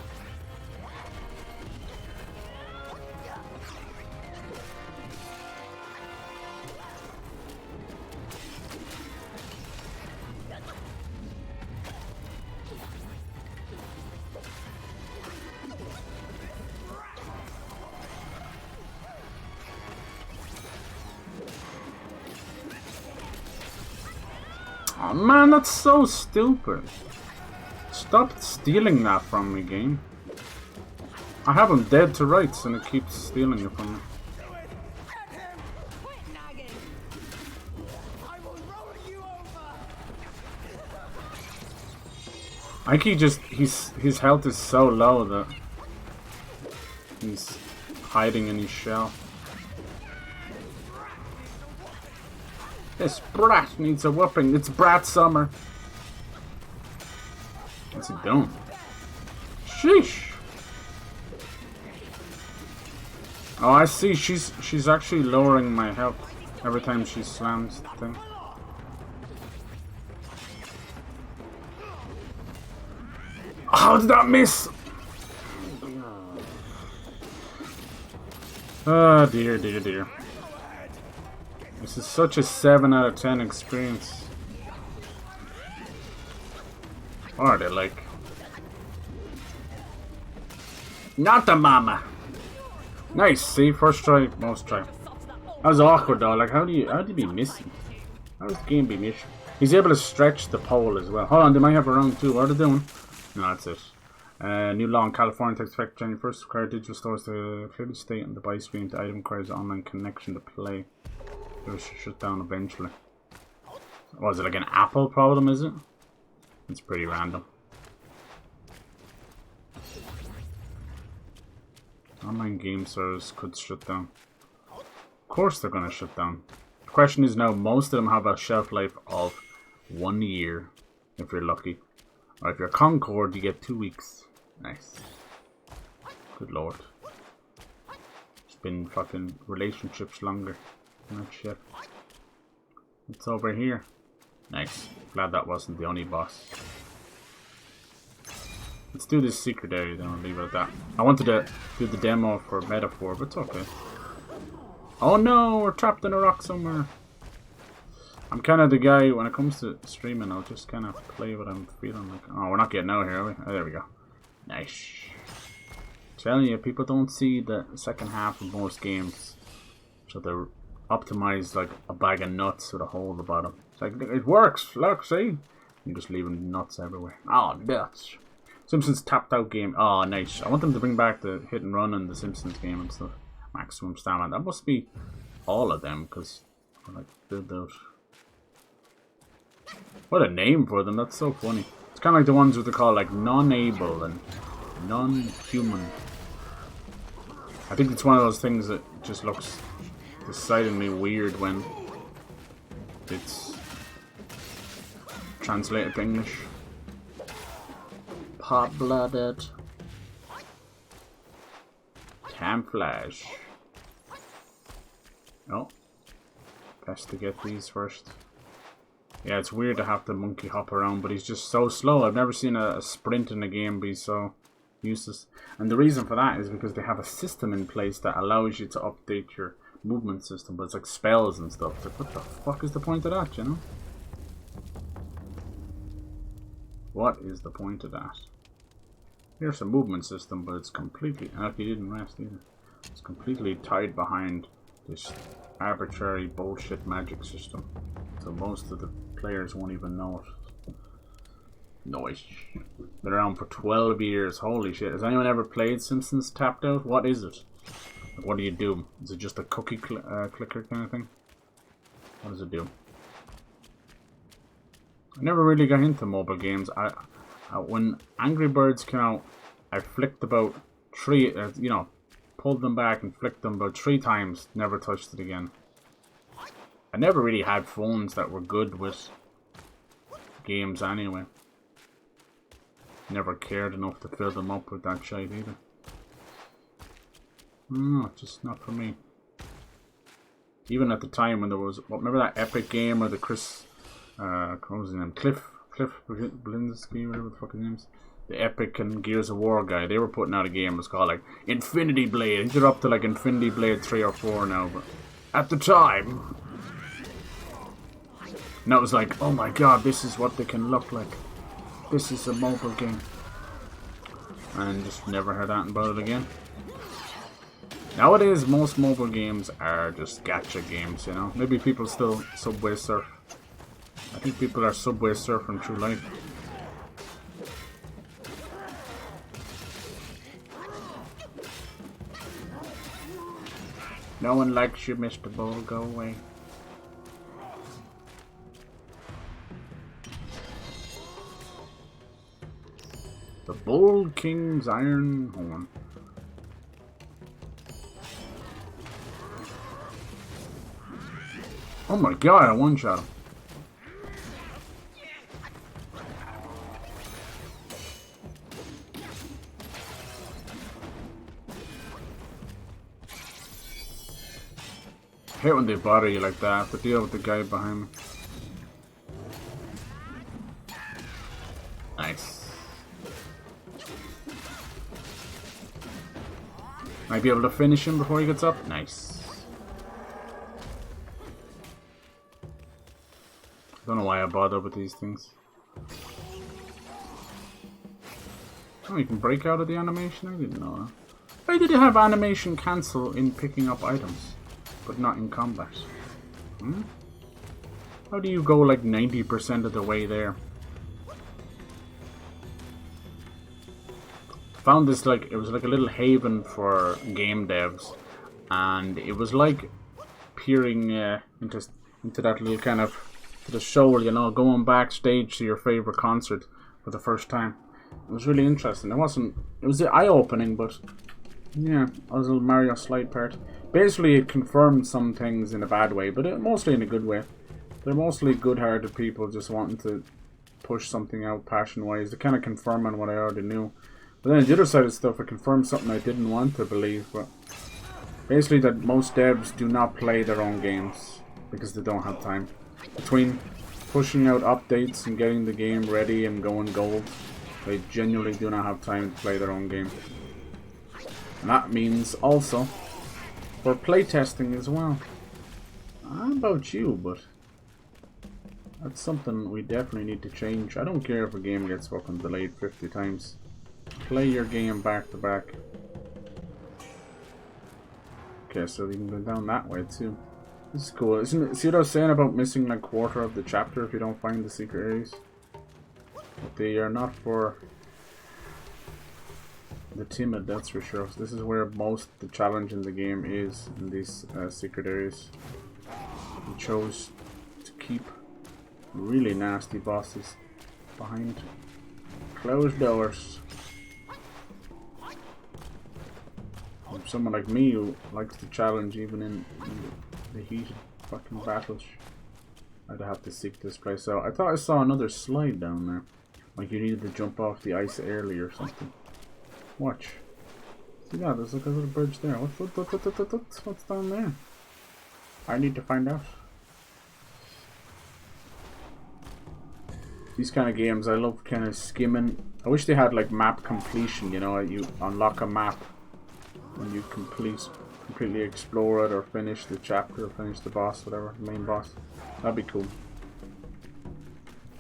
Oh man, that's so stupid. Stop stealing that from me, game. I have him dead to rights and it keeps stealing it from me. I think his health is so low that he's hiding in his shell. This brat needs a whooping. It's brat summer. What's he doing? Sheesh. Oh, I see. She's actually lowering my health every time she slams the thing. How did that miss? Oh dear, dear, dear. This is such a 7 out of 10 experience. What are they like? Not the mama. Nice. See, first try, most try. That was awkward though. Like, how do you be missing? How does the game be missing? He's able to stretch the pole as well. Hold on, they might have a round 2. What are they doing? No, that's it. New law in California takes effect January 1st. Require digital stores to clearly state on the buy screen. The item requires online connection to play. It will shut down eventually. Was it like an Apple problem, is it? It's pretty random. Online game servers could shut down. Of course they're going to shut down. The question is now, most of them have a shelf life of 1 year, if you're lucky. Or if you're Concord, you get 2 weeks. Nice. Good lord. It's been fucking relationships longer than that shit. It's over here. Nice. Glad that wasn't the only boss. Let's do this secret area, then I'll leave it at that. I wanted to do the demo for Metaphor, but it's okay. Oh no, we're trapped in a rock somewhere. I'm kind of the guy, when it comes to streaming, I'll just kind of play what I'm feeling like. Oh, we're not getting out here, are we? Oh, there we go. Nice. Telling you, people don't see the second half of most games. So they're optimized like a bag of nuts with a hole at the bottom. It's like, it works, look, see? I'm just leaving nuts everywhere. Oh, nuts. Simpsons tapped out game. Oh, nice. I want them to bring back the hit and run and the Simpsons game and stuff. Maximum stamina. That must be all of them, because I like build those. What a name for them. That's so funny. It's kind of like the ones what they call like non-able and non-human. I think it's one of those things that just looks decidedly weird when it's translated to English. Hot-blooded. Camouflage. Oh. Best to get these first. Yeah, it's weird to have the monkey hop around, but he's just so slow. I've never seen a sprint in a game be so useless. And the reason for that is because they have a system in place that allows you to update your movement system, but it's like spells and stuff. It's like, what the fuck is the point of that, you know? What is the point of that? Here's a movement system, but it's completely... he didn't rest either. It's completely tied behind this arbitrary bullshit magic system. So most of the players won't even know it. Noise. Been around for 12 years. Holy shit. Has anyone ever played Simpsons Tapped Out? What is it? What do you do? Is it just a cookie clicker kind of thing? What does it do? I never really got into mobile games. When Angry Birds came out, I flicked about pulled them back and flicked them about 3 times. Never touched it again. I never really had phones that were good with games anyway. Never cared enough to fill them up with that shit either. No, just not for me. Even at the time when there was, remember that Epic game or the what was his name? Cliff Blinsky, whatever the fuck his name is. The Epic and Gears of War guy. They were putting out a game. It was called like Infinity Blade. I think they're up to like Infinity Blade 3 or 4 now. But at the time, and that was like, oh my god, this is what they can look like. This is a mobile game. And just never heard that about it again. Nowadays, most mobile games are just gacha games, you know. Maybe people still Subway Surf. I think people are Subway surfing through life. No one likes you, Mr. Bull. Go away. The Bull King's Iron Horn. Oh my god, I one-shot him. hate when they bother you like that. I have to deal with the guy behind me. Nice. Might be able to finish him before he gets up. Nice. Don't know why I bother with these things. Oh, you can break out of the animation? I didn't know that. Why did it have animation cancel in picking up items, but not in combat? Hmm? How do you go like 90% of the way there? Found this like, it was like a little haven for game devs, and it was like peering into that little kind of, to the show, you know, going backstage to your favorite concert for the first time. It was really interesting. It was eye-opening, but yeah, it was a little Mario slide part. Basically, it confirmed some things in a bad way, but mostly in a good way. They're mostly good-hearted people just wanting to push something out passion-wise. They're kind of confirming what I already knew. But then on the other side of stuff, it confirmed something I didn't want to believe. But basically, that most devs do not play their own games because they don't have time. Between pushing out updates and getting the game ready and going gold, they genuinely do not have time to play their own game. And that means also for playtesting as well. I don't know about you, but that's something we definitely need to change. I don't care if a game gets fucking delayed 50 times. Play your game back to back. Okay, so you can go down that way too. This is cool. Isn't it? See what I was saying about missing like quarter of the chapter if you don't find the secret areas? But they are not for the timid, that's for sure. So this is where most of the challenge in the game is, in these secret areas. We chose to keep really nasty bosses behind closed doors. And someone like me who likes the challenge even in the heated fucking battles, I'd have to seek this place out. I thought I saw another slide down there. Like you needed to jump off the ice early or something. Watch. See that? There's like a little bridge there. What's down there? I need to find out. These kind of games, I love kind of skimming. I wish they had like map completion, you know, you unlock a map when you completely explore it or finish the chapter or finish the boss, whatever, the main boss. That'd be cool.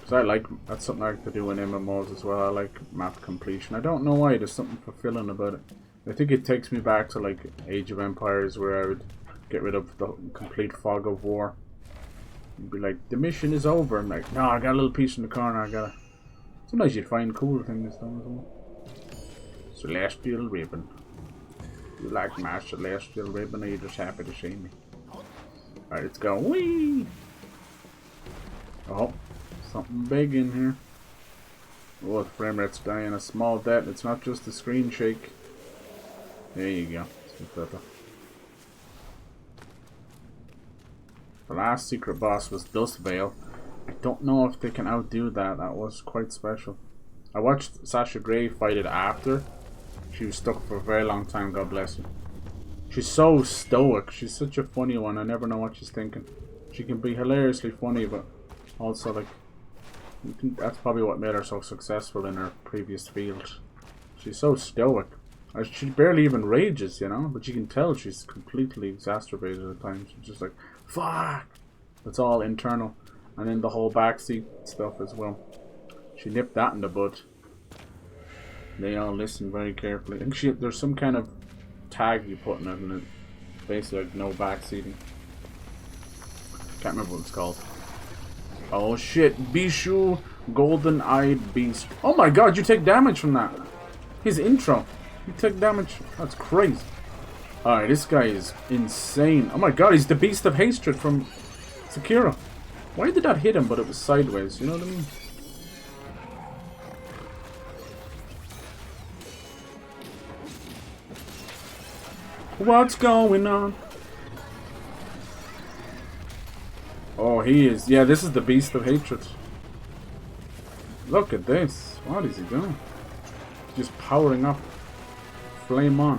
Because that's something I like to do in MMOs as well. I like map completion. I don't know why, there's something fulfilling about it. I think it takes me back to like Age of Empires where I would get rid of the complete fog of war. You'd be like, the mission is over. I'm like, no, I got a little piece in the corner, I gotta... Sometimes you'd find cool things though as well. Celestial Ribbon. You like my Celestial Ribbon, or you just happy to see me? Alright, let's go. Whee! Oh, something big in here. Oh, the frame rate's dying a small debt. It's not just the screen shake. There you go. The last secret boss was Dust Veil. I don't know if they can outdo that. That was quite special. I watched Sasha Grey fight it after. She was stuck for a very long time, God bless her. She's so stoic. She's such a funny one. I never know what she's thinking. She can be hilariously funny, but also like... that's probably what made her so successful in her previous field. She's so stoic. She barely even rages, you know? But you can tell she's completely exacerbated at times. She's just like, fuck! It's all internal. And then the whole backseat stuff as well. She nipped that in the bud. They all listen very carefully. I think there's some kind of tag you put in it, and it's basically like no backseating. Can't remember what it's called. Oh shit, Bishu, Golden Eyed Beast. Oh my god, you take damage from that. His intro. You take damage. That's crazy. Alright, this guy is insane. Oh my god, he's the Beast of Hatred from Sekiro. Why did that hit him, but it was sideways? You know what I mean? What's going on? Oh, he is. Yeah, this is the Beast of Hatred. Look at this. What is he doing? Just powering up. Flame on.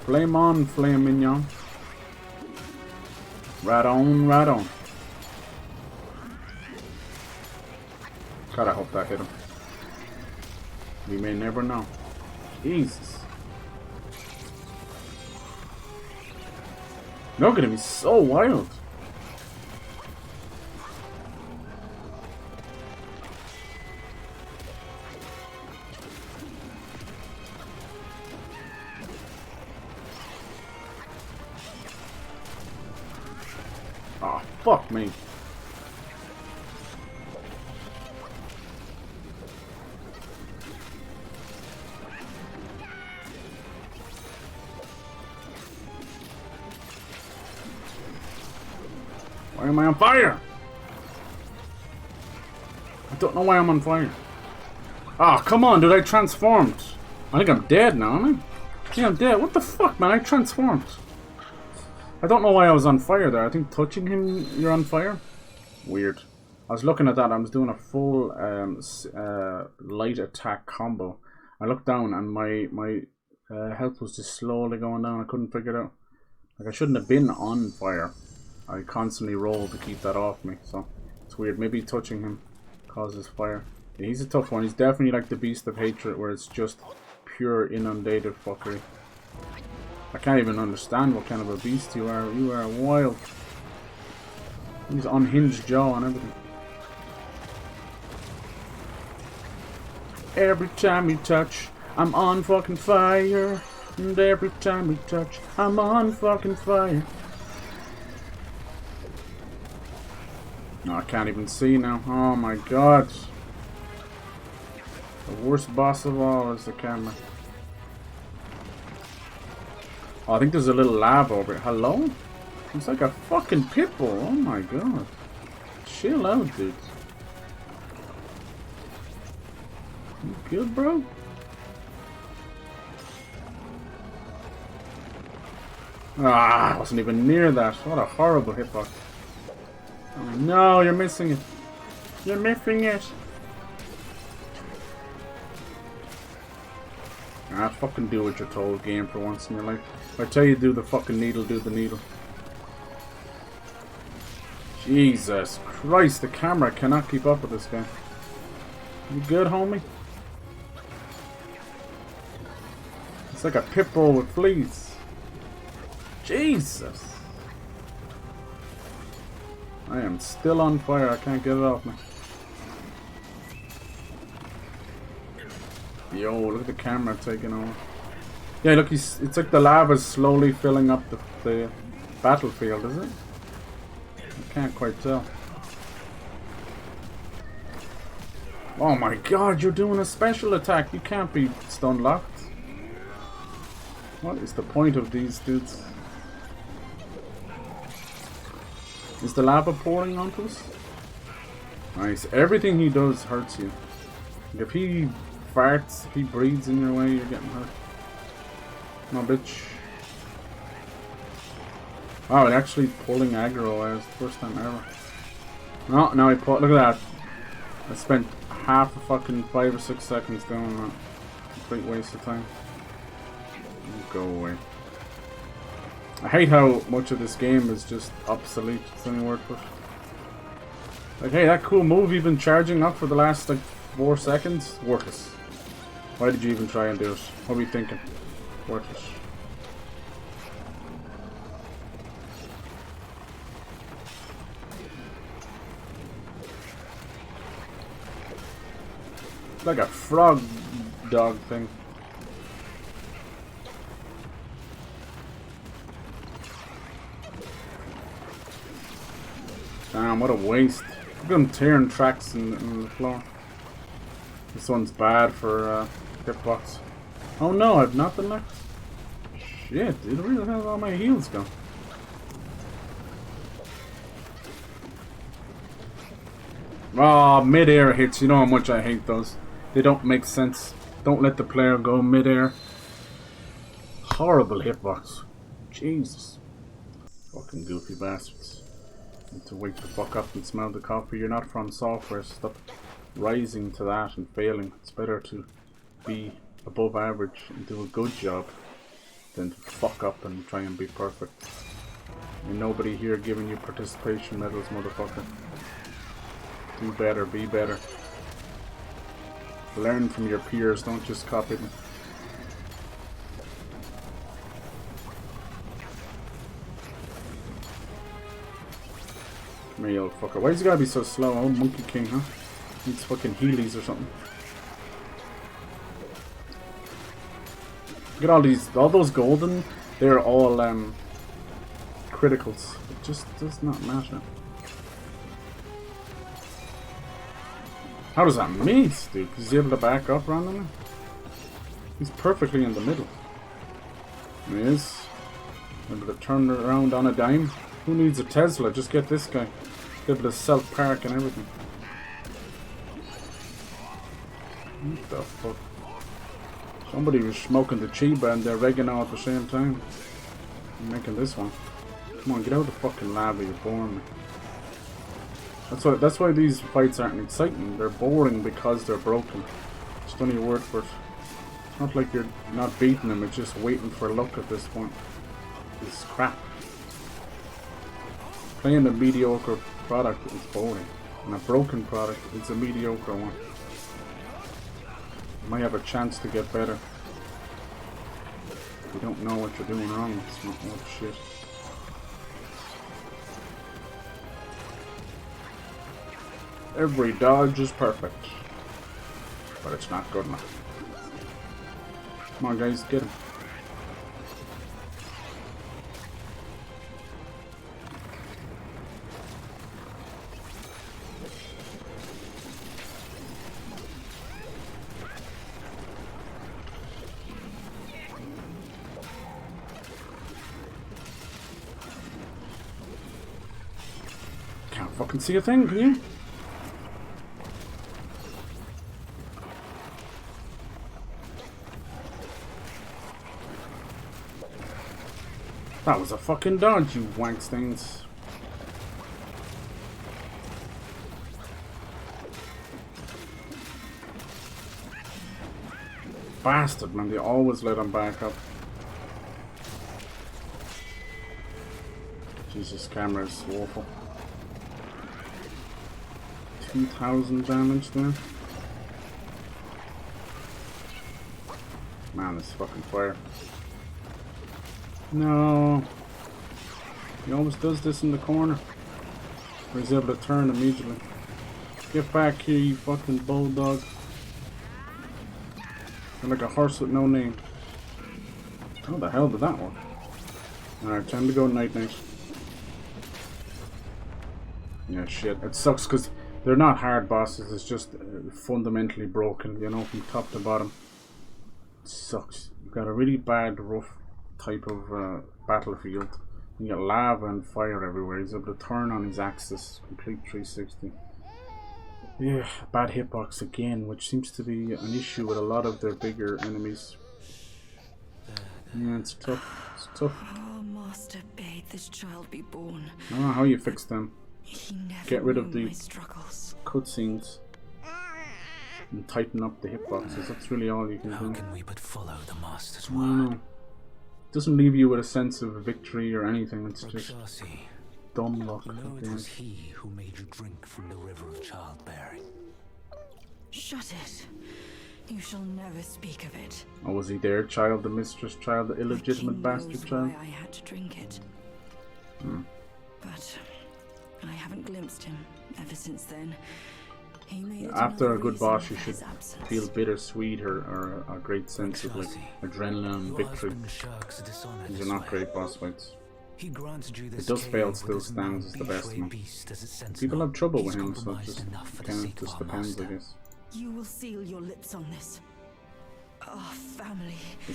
Flame on, flame mignon. Right on, right on. God, I hope that hit him. We may never know. Jesus. Look at him, he's so wild. Oh, fuck me. Why am I on fire? I don't know why I'm on fire. Oh, come on, dude, I transformed. I think I'm dead now, aren't I? Yeah, I'm dead. What the fuck, man? I transformed. I don't know why I was on fire there. I think touching him, you're on fire. Weird. I was looking at that. I was doing a full light attack combo. I looked down and my health was just slowly going down. I couldn't figure it out. Like, I shouldn't have been on fire. I constantly roll to keep that off me. So it's weird. Maybe touching him causes fire. Yeah, he's a tough one. He's definitely like the Beast of Hatred, where it's just pure inundated fuckery. I can't even understand what kind of a beast you are. You are wild. He's unhinged jaw and everything. Every time you touch, I'm on fucking fire. And every time we touch, I'm on fucking fire. No, I can't even see now. Oh my god. The worst boss of all is the camera. Oh, I think there's a little lab over here. Hello? It's like a fucking pitbull. Oh my god. Chill out, dude. You good, bro? Ah, I wasn't even near that. What a horrible hitbox. Oh, no, you're missing it. You're missing it. Ah, fucking do what you're told, game, for once in your life. If I tell you do the fucking needle, do the needle. Jesus Christ, the camera cannot keep up with this guy. You good, homie? It's like a pit bull with fleas. Jesus. I am still on fire. I can't get it off me. Yo, look at the camera taking over. Yeah, look, it's like the lava's slowly filling up the battlefield, is it? I can't quite tell. Oh my god, you're doing a special attack. You can't be stun locked. What is the point of these dudes? Is the lava pouring onto us? Nice. Everything he does hurts you. If he farts, if he breathes in your way, you're getting hurt. No, bitch. Oh, it actually pulling aggro as the first time ever. No, now he pulled. Look at that. I spent half a fucking 5 or 6 seconds doing that. Complete waste of time. Go away. I hate how much of this game is just obsolete. It's the only word for it. Like, hey, that cool move you've been charging up for the last, like, 4 seconds? Worthless. Why did you even try and do it? What were you thinking? Worthless. It's like a frog dog thing. Damn, what a waste. Look at them tearing tracks in the floor. This one's bad for hitbox. Oh no, I've nothing left. Shit, dude, where the hell have all my heals gone? Oh, mid-air hits. You know how much I hate those. They don't make sense. Don't let the player go mid-air. Horrible hitbox. Jesus. Fucking goofy bastards. Need to wake the fuck up and smell the coffee. You're not from software. Stop rising to that and failing. It's better to be above average and do a good job than to fuck up and try and be perfect. Ain't nobody here giving you participation medals, motherfucker. Do better, be better. Learn from your peers, don't just copy them. Come here, you old fucker. Why's he gotta be so slow? Oh, Monkey King, huh? Needs fucking Heelys or something. Look at all those golden, they're all criticals. It just does not matter. How does that miss, dude? He's able to back up randomly? He's perfectly in the middle. He is. Able to turn around on a dime. Who needs a Tesla? Just get this guy. Able to self-park and everything. What the fuck? Somebody was smoking the Chiba and the oregano at the same time. I'm making this one. Come on, get out of the fucking lava, you're boring me. That's why these fights aren't exciting. They're boring because they're broken. Just only a word for it. It's not like you're not beating them, it's just waiting for luck at this point. It's crap. Playing a mediocre product is boring. And a broken product is a mediocre one. You might have a chance to get better. If you don't know what you're doing wrong, it's not much shit. Every dodge is perfect. But it's not good enough. Come on guys, get him. Can't fucking see a thing, can you? That was a fucking dodge, you wankstains. Bastard, man, they always let him back up. Jesus, camera is awful. 2,000 damage there. Man, this fucking fire. No. He always does this in the corner. Where he's able to turn immediately. Get back here, you fucking bulldog. You're like a horse with no name. How the hell did that work? Alright, time to go night night. Yeah, shit. It sucks because they're not hard bosses. It's just fundamentally broken, you know, from top to bottom. It sucks. You've got a really bad, rough type of battlefield. You got lava and fire everywhere. He's able to turn on his axis, complete 360. Yeah, bad hitbox again, which seems to be an issue with a lot of their bigger enemies. Yeah, it's tough. It's tough. Our master bade this child be born. I don't know how you fix them. He never Get rid of knew the my struggles. cutscenes and tighten up the hitboxes. That's really all you can How do. can we but follow the master's No. word? Doesn't leave you with a sense of victory or anything. It's just YAKSHA, dumb luck. you know at it the was end. he who made you drink from the river of childbearing. Shut it. You shall never speak of it. Oh, was he their child, the mistress child, the The illegitimate king bastard knows child? why I had to drink it. But I haven't glimpsed him ever since then. He made it After another a good reason boss, for you should his absence. feel bittersweet or a great sense of like adrenaline and Your victory. husband shirks dishonor These are this not way. great boss fights. He granted you this does fail cave still with his stands as the best non-BISHUI one. beast as its sentinel. People have trouble He's with him, so it compromised just enough for the kind of sake of just our depends, I master. guess. You will seal your lips on this. Our family.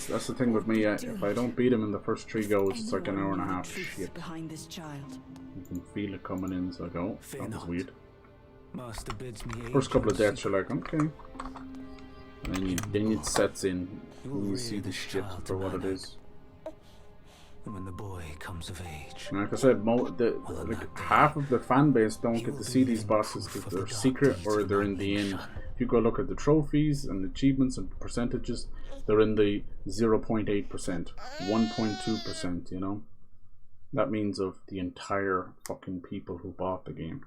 That's the thing with me. If I don't beat him in the first 3 goes, it's like an hour and a half shit. Behind this child. You can feel it coming in, so I go, Fear that was not. weird. Master bids me First couple of aid you deaths, you're like, okay. And then it sets in, and you see the shit for what it is. And when the boy comes of age, And like I said, like half of the fan base don't get to see these bosses because they're secret or they're in the inn. If you go look at the trophies and achievements and percentages, they're in the 0.8%, 1.2%, you know? That means of the entire fucking people who bought the game.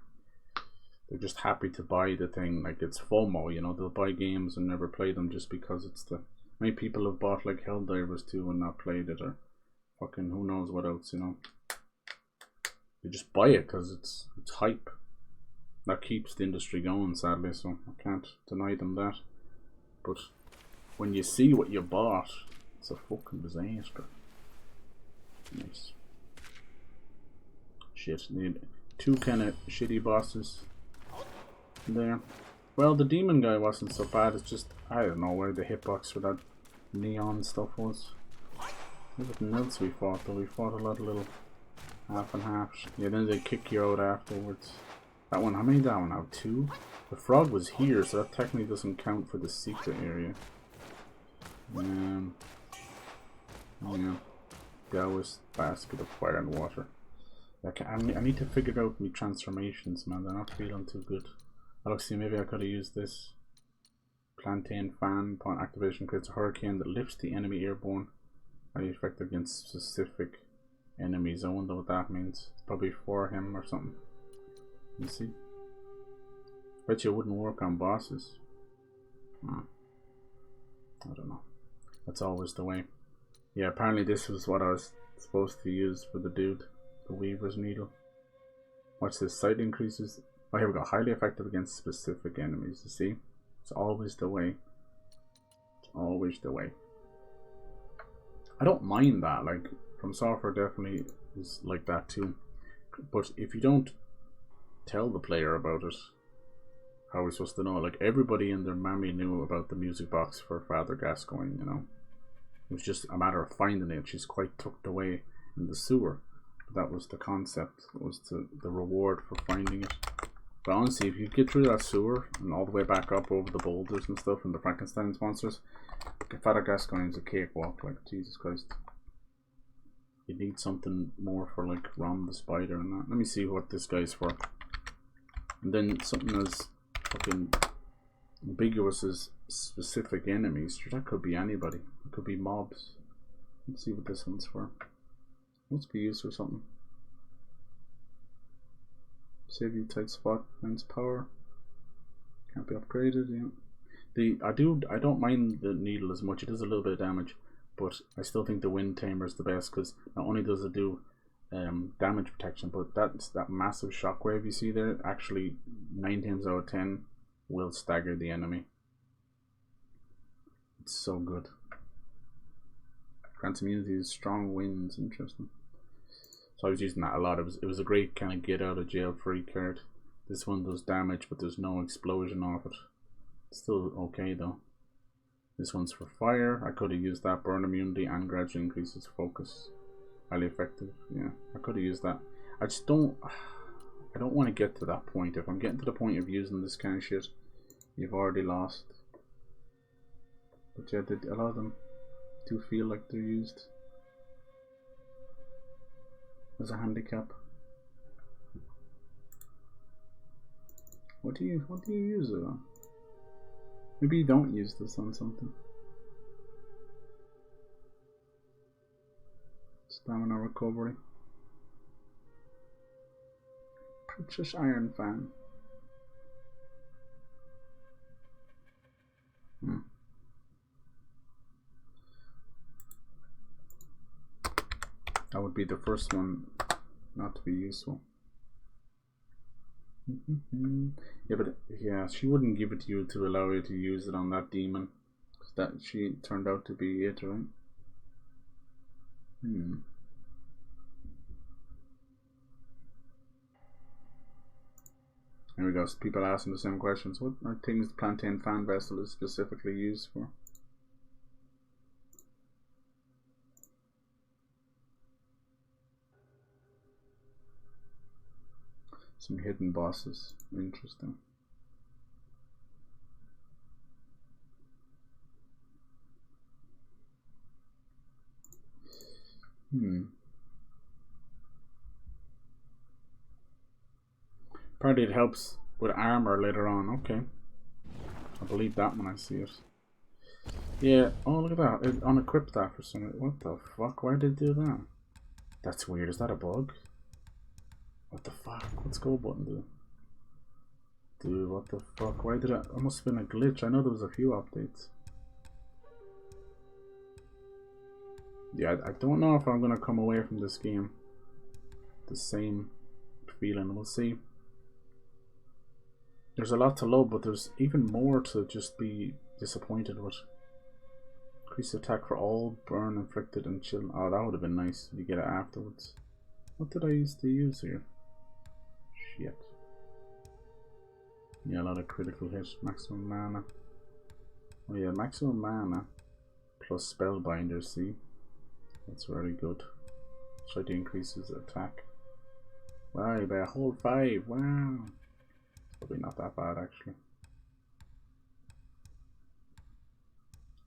They're just happy to buy the thing. Like, it's FOMO, you know. They'll buy games and never play them just because it's the... Many people have bought like Helldivers 2 and not played it, or fucking who knows what else, you know. They just buy it because it's hype. That keeps the industry going, sadly, so I can't deny them that. But when you see what you bought, it's a fucking disaster. Nice. Shit, need 2 kind of shitty bosses there. Well, the demon guy wasn't so bad. It's just, I don't know where the hitbox for that neon stuff was. Everything else we fought, though. We fought a lot of little half and half. Yeah, then they kick you out afterwards. That one, how many did that one have? 2? The frog was here, so that technically doesn't count for the secret area. Yeah. Taoist basket of fire and water. I need to figure out my transformations, man. They're not feeling too good. Oh, look, see, maybe I could have used this. Plantain fan. Upon activation creates a hurricane that lifts the enemy airborne. Highly effective against specific enemies. I wonder what that means. It's probably for him or something. You see? Bet you it wouldn't work on bosses. I don't know. That's always the way. Yeah, apparently this was what I was supposed to use for the dude. The Weaver's Needle. Watch this. Sight increases. Oh, here we go. Highly effective against specific enemies. You see? It's always the way. It's always the way. I don't mind that. Like, From Software definitely is like that too. But if you don't tell the player about it, how are we supposed to know? Like, everybody in their mammy knew about the music box for Father Gascoigne, you know. It was just a matter of finding it. She's quite tucked away in the sewer. That was the concept. It was the reward for finding it. But honestly, if you get through that sewer and all the way back up over the boulders and stuff and the Frankenstein's monsters, Father Gascoigne's a cakewalk, like, Jesus Christ. You need something more for, like, Rom the Spider and that. Let me see what this guy's for. And then something as fucking ambiguous as specific enemies. Sure, that could be anybody. It could be mobs. Let's see what this one's for. Must be used for something. Save you tight spot, finds power. Can't be upgraded, yeah. I don't mind the needle as much. It does a little bit of damage, but I still think the Wind Tamer is the best because not only does it do damage protection, but that massive shockwave you see there actually 9 times out of 10 will stagger the enemy. It's so good. Grants immunity to strong winds. Interesting. So I was using that a lot. It was a great kind of get out of jail free card. This one does damage, but there's no explosion off it. It's still okay though. This one's for fire. I could have used that. Burn immunity and gradually increases focus. Highly effective. Yeah, I could have used that. I just don't. I don't want to get to that point. If I'm getting to the point of using this kind of shit, you've already lost. But yeah, a lot of them do feel like they're used as a handicap. What do you use it on? Maybe you don't use this on something. Stamina recovery. Purchase Iron Fan. That would be the first one not to be useful. Yeah, but yeah, she wouldn't give it to you to allow you to use it on that demon. That she turned out to be it, right? There we go. People asking the same questions. What are things the Plantain Fan Vessel is specifically used for? Some hidden bosses. Interesting. Apparently it helps with armor later on. Okay. I believe that when I see it. Yeah. Oh, look at that. It unequipped that for some reason. What the fuck? Why did it do that? That's weird. Is that a bug? What the fuck? What's go button do? Dude, what the fuck? Why did it must have been a glitch. I know there was a few updates. Yeah, I don't know if I'm gonna come away from this game the same feeling. We'll see. There's a lot to love, but there's even more to just be disappointed with. Increase attack for all burn inflicted and chill. Oh, that would have been nice if you get it afterwards. What did I used to use here? Shit. Yeah, a lot of critical hit. Maximum mana. Oh yeah, maximum mana plus spellbinder, see? That's very good. Slightly increases attack. Wow, by a whole 5. Wow. Probably not that bad actually.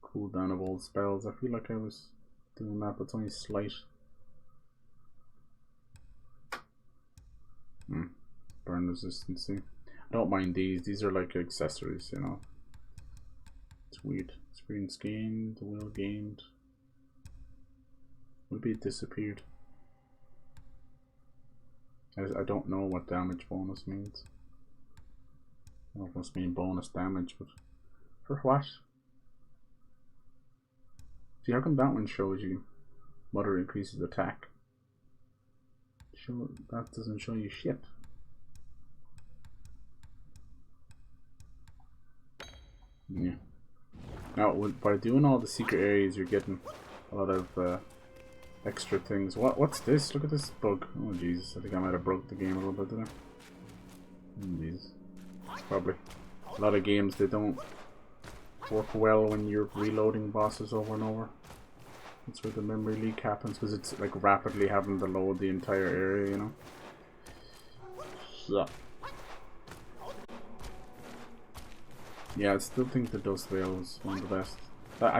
Cooldown of all spells. I feel like I was doing that, but it's only slight. Burn resistance. I don't mind these. These are like accessories, you know. It's weird. Experience gained, will gained. Maybe it disappeared. I don't know what damage bonus means. I don't know if it must mean bonus damage, but for what? See, how come that one shows you moderate increases attack? That doesn't show you shit. Yeah. Now, by doing all the secret areas, you're getting a lot of extra things. What's this? Look at this bug. Oh Jesus! I think I might have broke the game a little bit, didn't I? Oh, Jesus. Probably. A lot of games, they don't work well when you're reloading bosses over and over. That's where the memory leak happens, because it's like rapidly having to load the entire area, you know. So. Yeah, I still think the Dust Veil is one of the best.